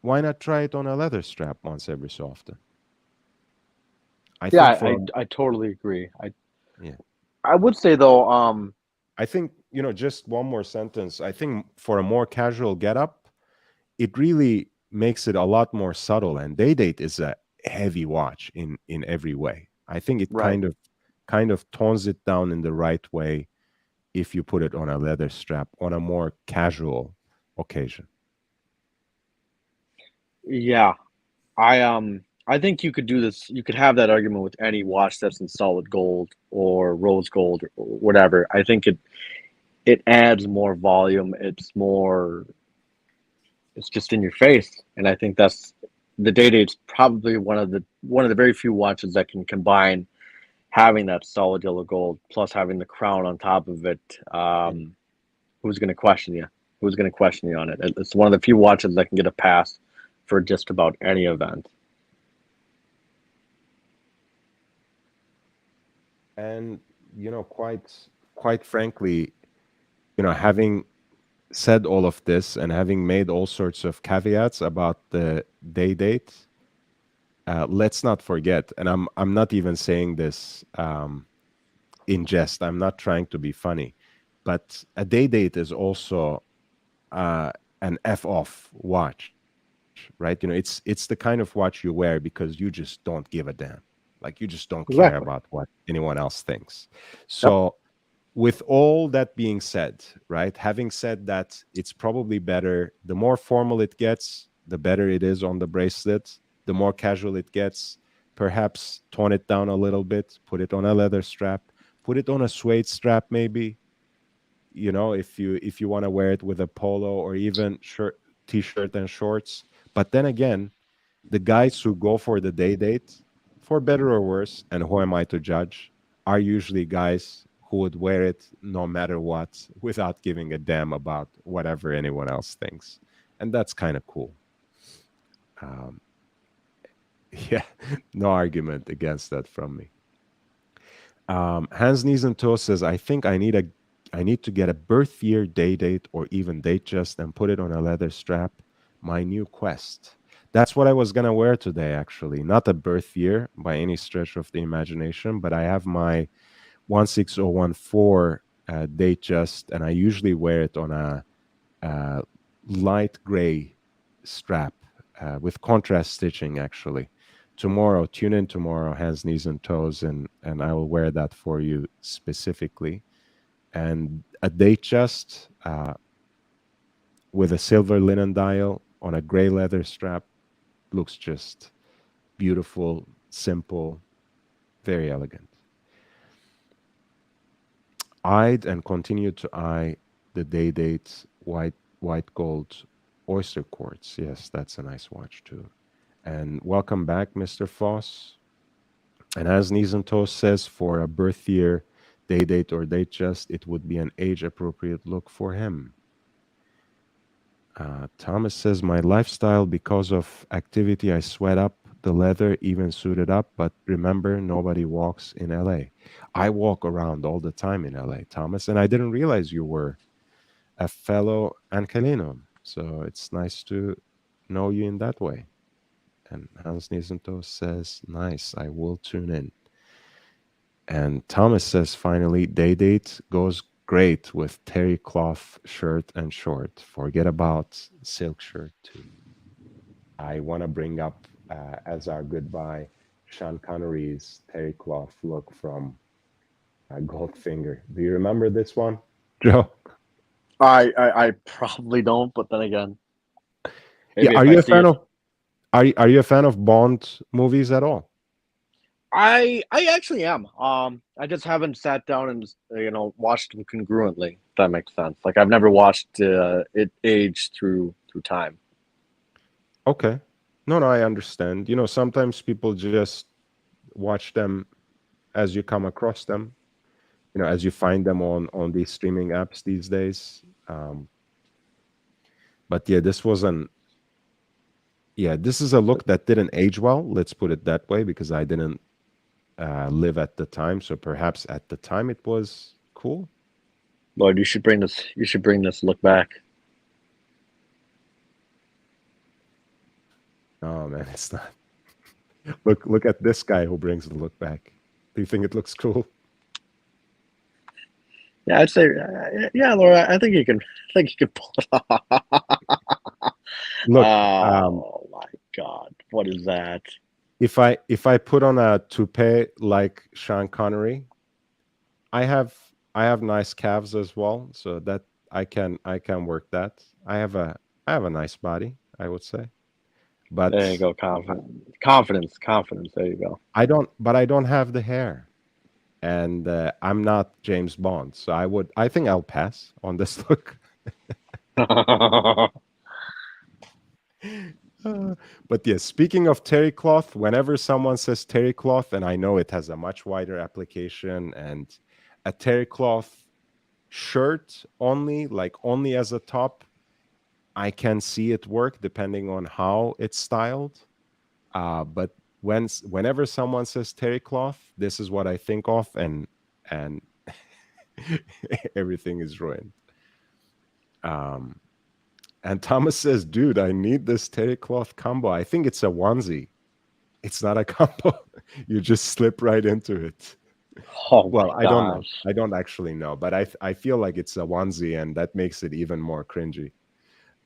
why not try it on a leather strap once every so often? I Yeah, think for I totally agree. yeah, I would say though, I think just one more sentence. I think for a more casual getup, it really makes it a lot more subtle. And day date is a heavy watch in every way. I think it right. kind of tones it down in the right way if you put it on a leather strap on a more casual occasion. Yeah, I think you could do this. You could have that argument with any watch that's in solid gold or rose gold or whatever. I think it adds more volume. It's just in your face, and I think that's the Day Date's probably one of the very few watches that can combine having that solid yellow gold plus having the crown on top of it. Yeah. Who's going to question you? Who's going to question you on it? It's one of the few watches that can get a pass for just about any event. And quite frankly, having said all of this and having made all sorts of caveats about the day date, let's not forget, and I'm not even saying this in jest. I'm not trying to be funny, but a day date is also uh, an F off watch, right? It's the kind of watch you wear because you just don't give a damn. Like you just don't care Exactly. about what anyone else thinks. Yep. So with all that being said, right? Having said that, it's probably better. The more formal it gets, the better it is on the bracelet. The more casual it gets, perhaps tone it down a little bit, put it on a leather strap, put it on a suede strap, maybe. If you want to wear it with a polo or even t-shirt and shorts. But then again, the guys who go for the day date, for better or worse, and who am I to judge, are usually guys who would wear it no matter what without giving a damn about whatever anyone else thinks. And that's kind of cool. Um, yeah, no argument against that from me. Hands, knees, and toes says, I need to get a birth year, day date, or even date just and put it on a leather strap. My new quest. That's what I was gonna wear today, actually. Not a birth year by any stretch of the imagination, but I have my 16014 date just, and I usually wear it on a uh, light gray strap with contrast stitching, actually. Tomorrow, tune in tomorrow, hands, knees, and toes, and I will wear that for you specifically. And a date just with a silver linen dial on a gray leather strap looks just beautiful, simple, very elegant. Eyed and continued to eye the day dates white gold oyster quartz. Yes, that's a nice watch too. And welcome back, Mr. Foss. And as Knees and Toes says, for a birth year, day date, or date just, it would be an age appropriate look for him. Thomas says, my lifestyle, because of activity, I sweat up the leather, even suited up. But remember, nobody walks in LA. I walk around all the time in LA, Thomas, and I didn't realize you were a fellow Angelino. So it's nice to know you in that way. And Hans Nisentos says, nice, I will tune in. And Thomas says, finally, day date goes great with terry cloth shirt and short. Forget about silk shirt too. I want to bring up as our goodbye Sean Connery's terry cloth look from Goldfinger. Do you remember this one, Joe? I probably don't, but then again, Yeah, maybe are if I you a see fan it, of are you a fan of Bond movies at all? I actually am. I just haven't sat down and watched them congruently. If that makes sense. Like I've never watched it age through time. Okay. No, I understand. Sometimes people just watch them as you come across them, as you find them on these streaming apps these days. But yeah, this is a look that didn't age well. Let's put it that way, because I didn't live at the time. So perhaps at the time it was cool. Lord, you should bring this. You should bring this look back. Oh man, it's not. Look at this guy who brings the look back. Do you think it looks cool? Yeah, I'd say, yeah, Laura. I think you can. I think you can pull it off. Look, Oh my God, what is that? if I put on a toupee like Sean Connery, I have nice calves as well, so that I can work that. I have a nice body, I would say, but There you go, confidence. There you go. I don't have the hair, and I'm not James Bond, so I think I'll pass on this look. But yes, speaking of terry cloth, whenever someone says terry cloth, and I know it has a much wider application, and a terry cloth shirt only, like only as a top, I can see it work depending on how it's styled. But whenever someone says terry cloth, this is what I think of, and everything is ruined. And Thomas says, dude, I need this terry cloth combo. I think it's a onesie. It's not a combo. You just slip right into it. Oh Well, my I don't know. gosh. I don't actually know, but I feel like it's a onesie, and that makes it even more cringy.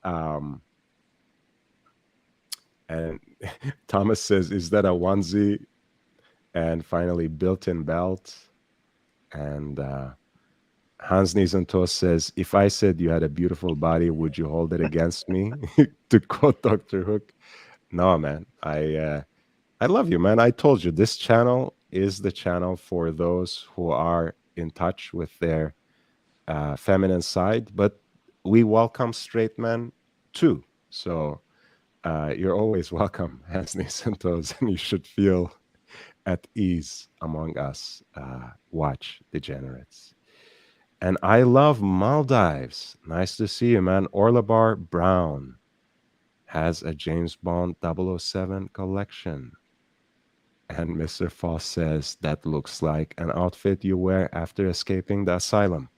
And Thomas says, is that a onesie? And finally, built-in belt. And Hans Nisentos says, if I said you had a beautiful body, would you hold it against me? To quote Dr. Hook. No, man. I love you, man. I told you, this channel is the channel for those who are in touch with their feminine side, but we welcome straight men too. So you're always welcome, Hans Nisentos, and you should feel at ease among us. Watch Degenerates. And I love Maldives. Nice to see you, man. Orlabar Brown has a James Bond 007 collection. And Mr. Foss says, that looks like an outfit you wear after escaping the asylum.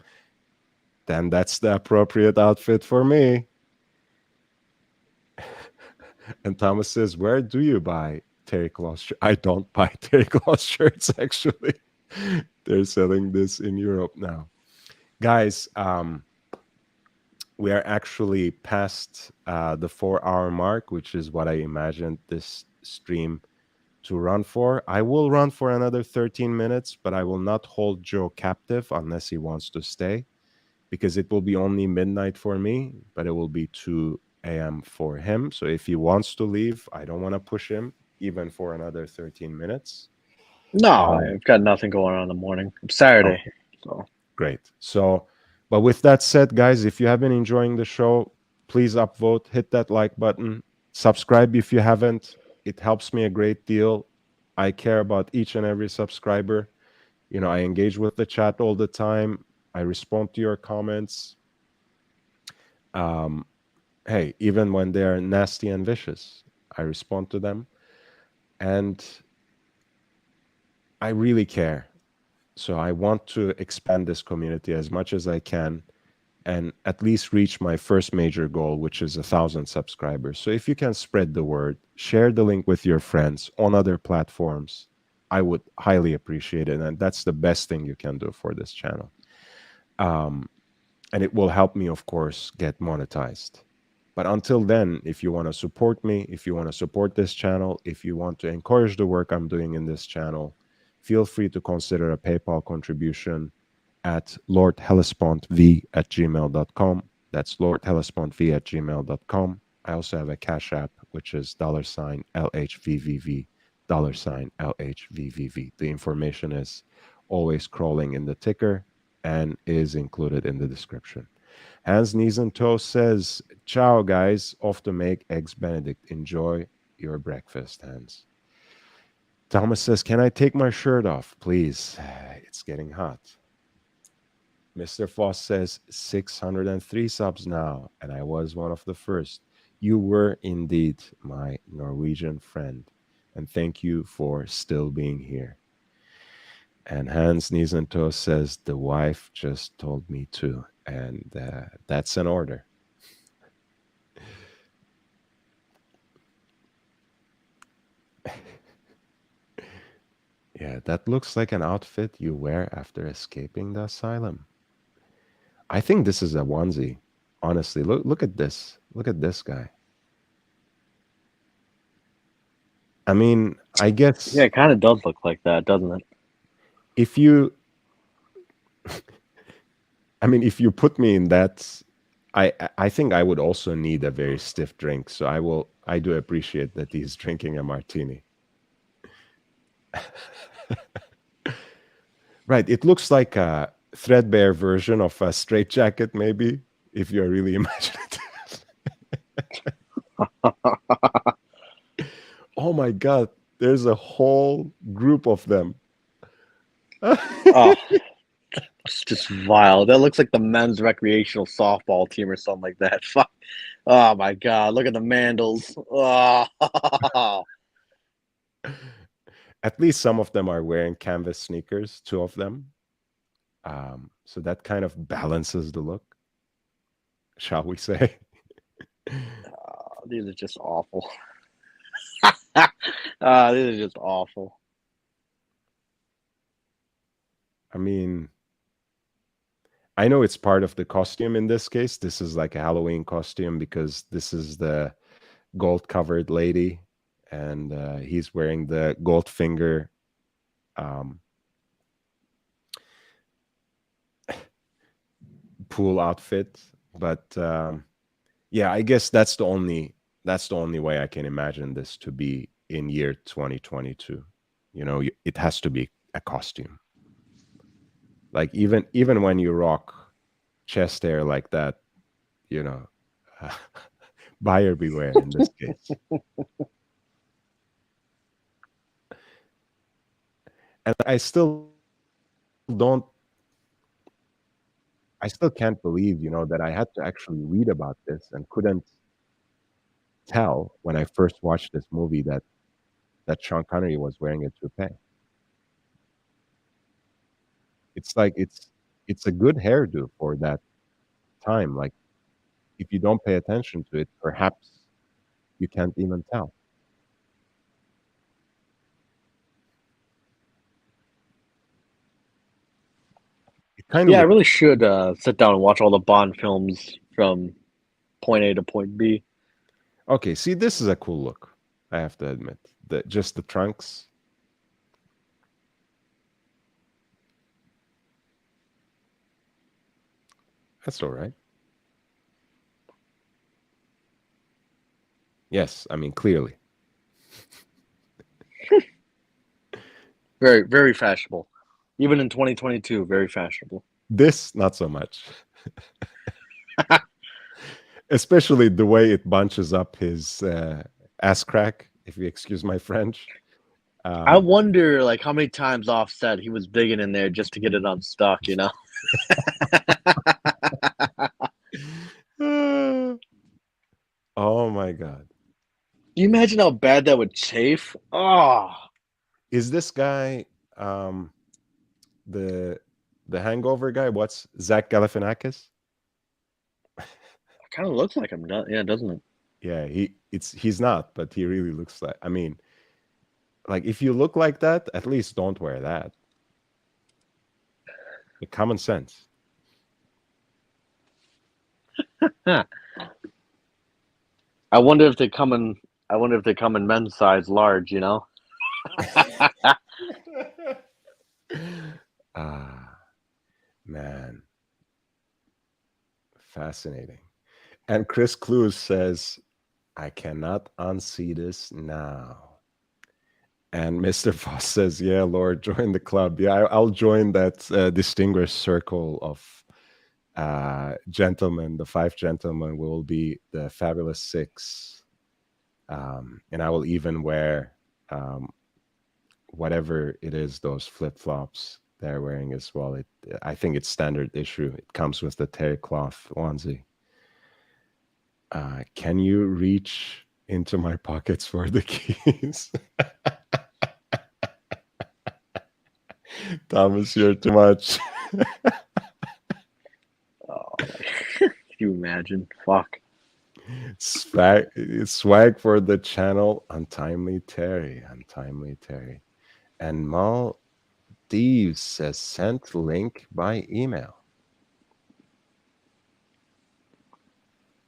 Then that's the appropriate outfit for me. And Thomas says, where do you buy terry cloth shirts? I don't buy terry cloth shirts, actually. They're selling this in Europe now. Guys, we are actually past the 4-hour mark, which is what I imagined this stream to run for. I will run for another 13 minutes, but I will not hold Joe captive unless he wants to stay, because it will be only midnight for me, but it will be 2 a.m. for him. So if he wants to leave, I don't want to push him even for another 13 minutes. No, I've got nothing going on in the morning. It's Saturday. Okay. So Great. So, but with that said, guys, if you have been enjoying the show, please upvote, hit that like button, subscribe if you haven't. It helps me a great deal. I care about each and every subscriber. I engage with the chat all the time. I respond to your comments. Hey, even when they're nasty and vicious, I respond to them. And I really care. So I want to expand this community as much as I can and at least reach my first major goal, which is 1,000 subscribers. So if you can spread the word, share the link with your friends on other platforms, I would highly appreciate it. And that's the best thing you can do for this channel. And it will help me, of course, get monetized. But until then, if you want to support me, if you want to support this channel, if you want to encourage the work I'm doing in this channel, feel free to consider a PayPal contribution at lordhellespontv@gmail.com. That's lordhellespontv@gmail.com. I also have a Cash App, which is $LHVVV, $LHVVV. The information is always crawling in the ticker and is included in the description. Hans Knees and Toes says, ciao, guys. Off to make Eggs Benedict. Enjoy your breakfast, Hans. Thomas says, can I take my shirt off, please? It's getting hot. Mr. Foss says, 603 subs now, and I was one of the first. You were indeed my Norwegian friend, and thank you for still being here. And Hans Knees and Toes says, the wife just told me to, and that's an order. Yeah, that looks like an outfit you wear after escaping the asylum. I think this is a onesie. Honestly, look at this. Look at this guy. I mean, I guess... Yeah, it kind of does look like that, doesn't it? If you... I mean, if you put me in that... I think I would also need a very stiff drink. So I do appreciate that he's drinking a martini. Right. It looks like a threadbare version of a straitjacket, maybe, if you're really imaginative. Oh my God. There's a whole group of them. Oh, it's just vile. That looks like the men's recreational softball team or something like that. Fuck. Oh my God. Look at the Mandals. Oh. At least some of them are wearing canvas sneakers, 2 of them. So that kind of balances the look, shall we say. These are just awful. These are just awful. I mean, I know it's part of the costume in this case. This is like a Halloween costume because this is the gold-covered lady, and he's wearing the Goldfinger pool outfit. But yeah, I guess that's the only way I can imagine this to be in year 2022. It has to be a costume. Like even when you rock chest hair like that, buyer beware in this case. And I still can't believe, that I had to actually read about this and couldn't tell when I first watched this movie that Sean Connery was wearing a toupee. It's like it's a good hairdo for that time. Like, if you don't pay attention to it, perhaps you can't even tell. Yeah, I really should sit down and watch all the Bond films from point A to point B. Okay, see, this is a cool look, I have to admit. Just the trunks. That's all right. Yes, I mean, clearly. Very, very fashionable. Even in 2022, very fashionable. This, not so much. Especially the way it bunches up his ass crack. if you excuse my French. I wonder, like, how many times offset he was digging in there just to get it unstuck, you know? Oh my God. Can you imagine how bad that would chafe? Oh, Is this guy the hangover guy? What's Zach Galifianakis? kind of looks like him, yeah, doesn't it? Yeah, he's not, but he really looks like, I mean, like if you look like that, at least don't wear that. Common sense. I wonder if they come in. I wonder if they come in men's size large. You know. Ah, man. Fascinating. And Chris Clues says, I cannot unsee this now. And Mr. Foss says, yeah, Lord, join the club. Yeah, I'll join that distinguished circle of gentlemen. The 5 gentlemen will be the fabulous 6. And I will even wear whatever it is, those flip-flops they're wearing as well. I think it's standard issue. It comes with the terry cloth onesie. Can you reach into my pockets for the keys? Thomas, you're too much. Oh, can you imagine? Fuck. Swag for the channel. Untimely Terry. And Maldives says sent link by email.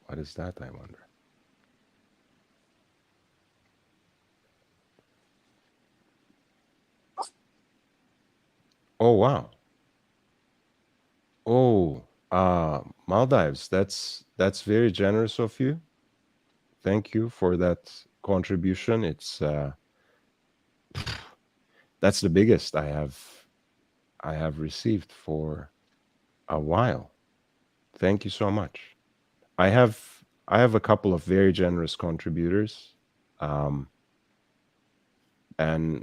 What is that, I wonder? Oh, wow. Oh, Maldives, that's very generous of you. Thank you for that contribution. It's that's the biggest I have received for a while. Thank you so much. I have a couple of very generous contributors, and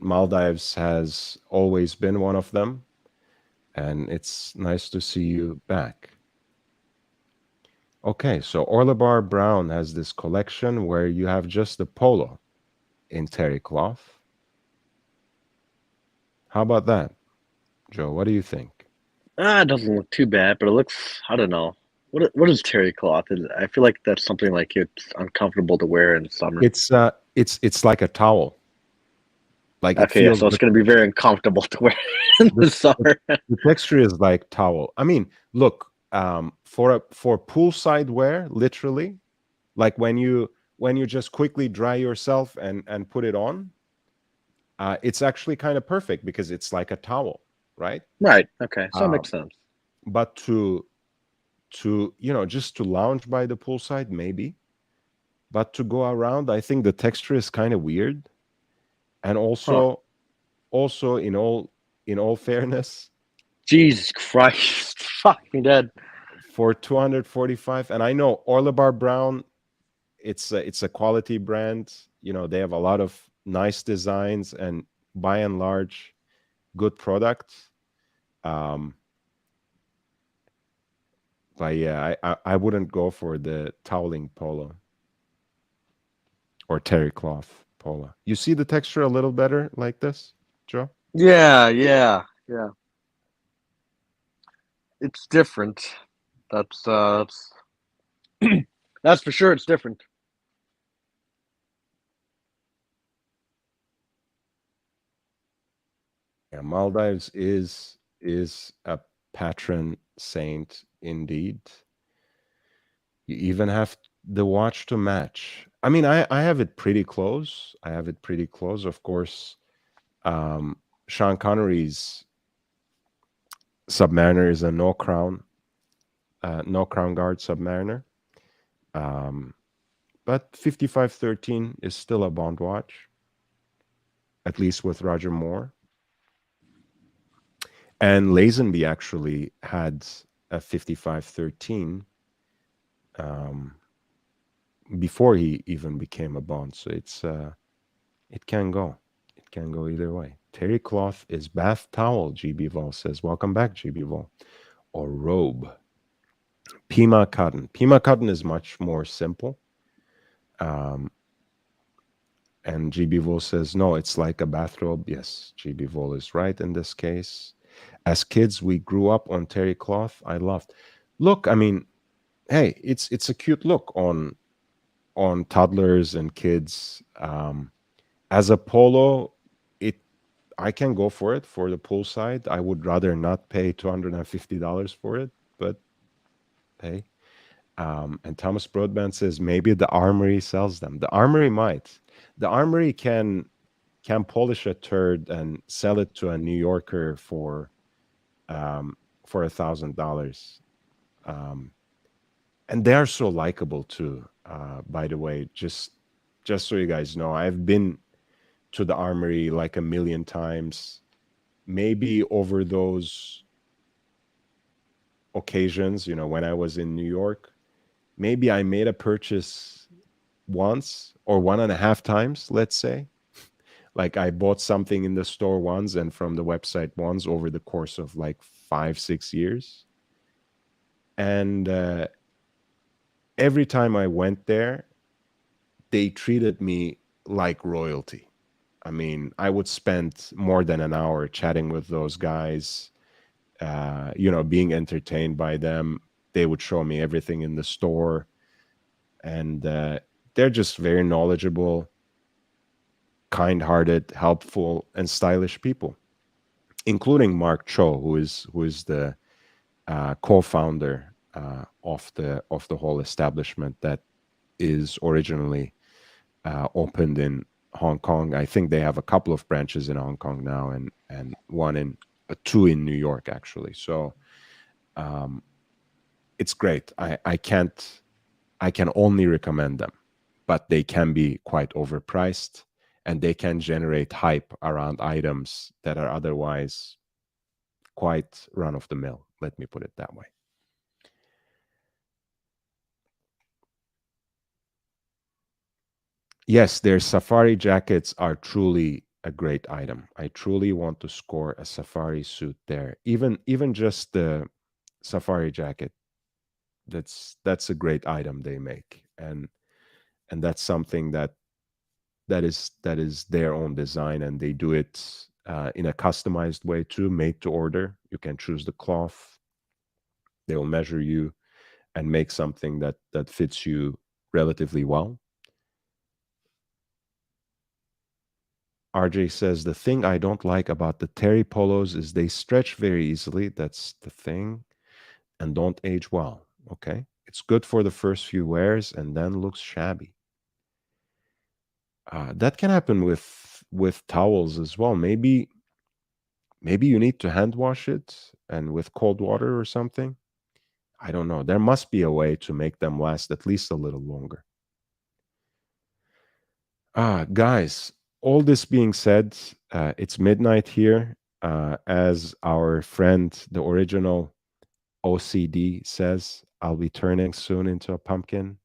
Maldives has always been one of them, and it's nice to see you back. Okay, so Orlebar Brown has this collection where you have just the polo in terry cloth. How about that, Joe? What do you think? It doesn't look too bad, but it looks. I don't know. What is terry cloth? I feel like that's something like it's uncomfortable to wear in summer. It's like a towel. Like it Okay, yeah, feels. so it's going to be very uncomfortable to wear in the summer. The texture is like towel. I mean, look, for poolside wear, literally, like when you just quickly dry yourself and put it on, it's actually kind of perfect because it's like a towel, right? Right. Okay, so it makes sense. But to just to lounge by the poolside, maybe. But to go around, I think the texture is kind of weird. And also in all fairness, Jesus Christ, fuck me dead. for 245, and I know Orlebar Brown, it's a quality brand. They have a lot of nice designs and by and large good products. But yeah, I wouldn't go for the toweling polo or terry cloth polo. You see the texture a little better like this, Joe? Yeah. It's different. That's that's for sure. It's different. Yeah, Maldives is a patron saint indeed. You even have the watch to match. I mean, I have it pretty close. Of course, Sean Connery's Submariner is a no crown guard Submariner. But 5513 is still a Bond watch, at least with Roger Moore. And Lazenby actually had a 5513 before he even became a Bond. So It can go. It can go either way. Terry cloth is bath towel, GB Vol says. Welcome back, GB Vol. Or robe. Pima cotton. Pima cotton is much more simple. Um, and GB Vol says, no, it's like a bathrobe. Yes, GB Vol is right in this case. As kids, we grew up on terry cloth. I loved. Look, I mean, hey, it's a cute look on toddlers and kids. As a polo, it I can go for it for the poolside. I would rather not pay $250 for it, but hey. And Thomas Broadband says maybe the Armory sells them. The Armory might. The Armory can polish a turd and sell it to a New Yorker for $1,000. Um, and they are so likable too. By the way, just so you guys know, I've been to the Armory like a million times. Maybe over those occasions, when I was in New York, maybe I made a purchase once or one and a half times, let's say. Like I bought something in the store once and from the website once over the course of like 5-6 years. And every time I went there, they treated me like royalty. I mean, I would spend more than an hour chatting with those guys, being entertained by them. They would show me everything in the store. And they're just very knowledgeable, kind-hearted, helpful, and stylish people, including Mark Cho, who is the co-founder of the whole establishment that is originally opened in Hong Kong. I think they have a couple of branches in Hong Kong now, and two in New York actually. So it's great. I can only recommend them, but they can be quite overpriced, and they can generate hype around items that are otherwise quite run of the mill. Let me put it that way. Yes, their safari jackets are truly a great item. I truly want to score a safari suit there. Even just the safari jacket, that's a great item they make, and that's something that is their own design, and they do it in a customized way too, made to order. You can choose the cloth. They will measure you and make something that fits you relatively well. RJ says, the thing I don't like about the terry polos is they stretch very easily. That's the thing. And don't age well. Okay. It's good for the first few wears and then looks shabby. That can happen with towels as well. Maybe you need to hand wash it and with cold water or something. I don't know. There must be a way to make them last at least a little longer. Guys, all this being said, it's midnight here. As our friend, the original OCD says, I'll be turning soon into a pumpkin,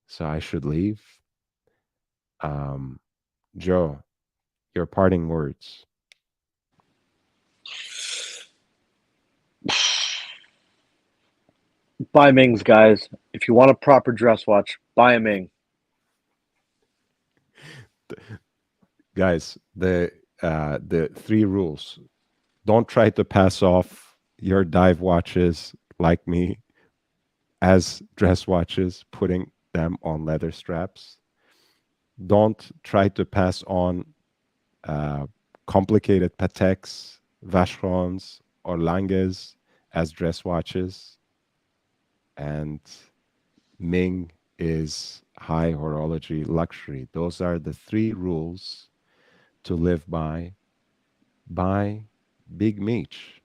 so I should leave. Joe, your parting words. Buy Mings, guys. If you want a proper dress watch, buy a Ming. Guys, the 3 rules. Don't try to pass off your dive watches like me as dress watches, putting them on leather straps. Don't try to pass on complicated Pateks, Vacherons, or Langes as dress watches. And Ming is high horology luxury. Those are the 3 rules to live by Big Meech,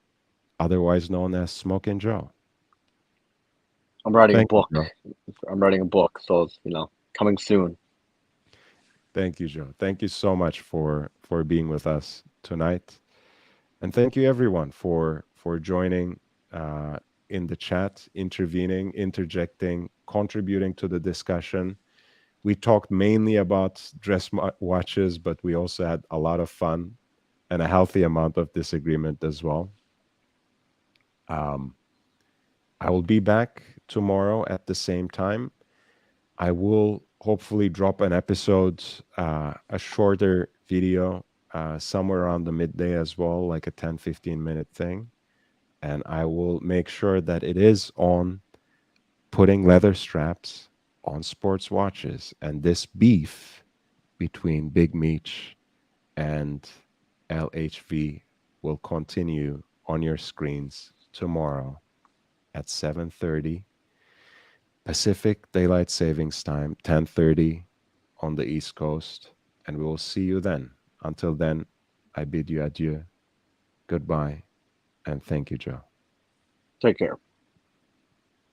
otherwise known as Smokin' Joe. I'm writing Thank a book. You, I'm writing a book, so it's coming soon. Thank you, Joe. Thank you so much for being with us tonight, and thank you everyone for joining in the chat, intervening, interjecting, contributing to the discussion. we talked mainly about dress watches, but we also had a lot of fun and a healthy amount of disagreement as well. I will be back tomorrow at the same time. I will hopefully drop an episode, a shorter video, somewhere around the midday as well, like a 10-15 minute thing. And I will make sure that it is on putting leather straps on sports watches. And this beef between Big Meech and LHV will continue on your screens tomorrow at 7:30 Pacific Daylight Savings Time, 10:30 on the East Coast, and we will see you then. Until then, I bid you adieu, goodbye, and thank you, Joe. Take care.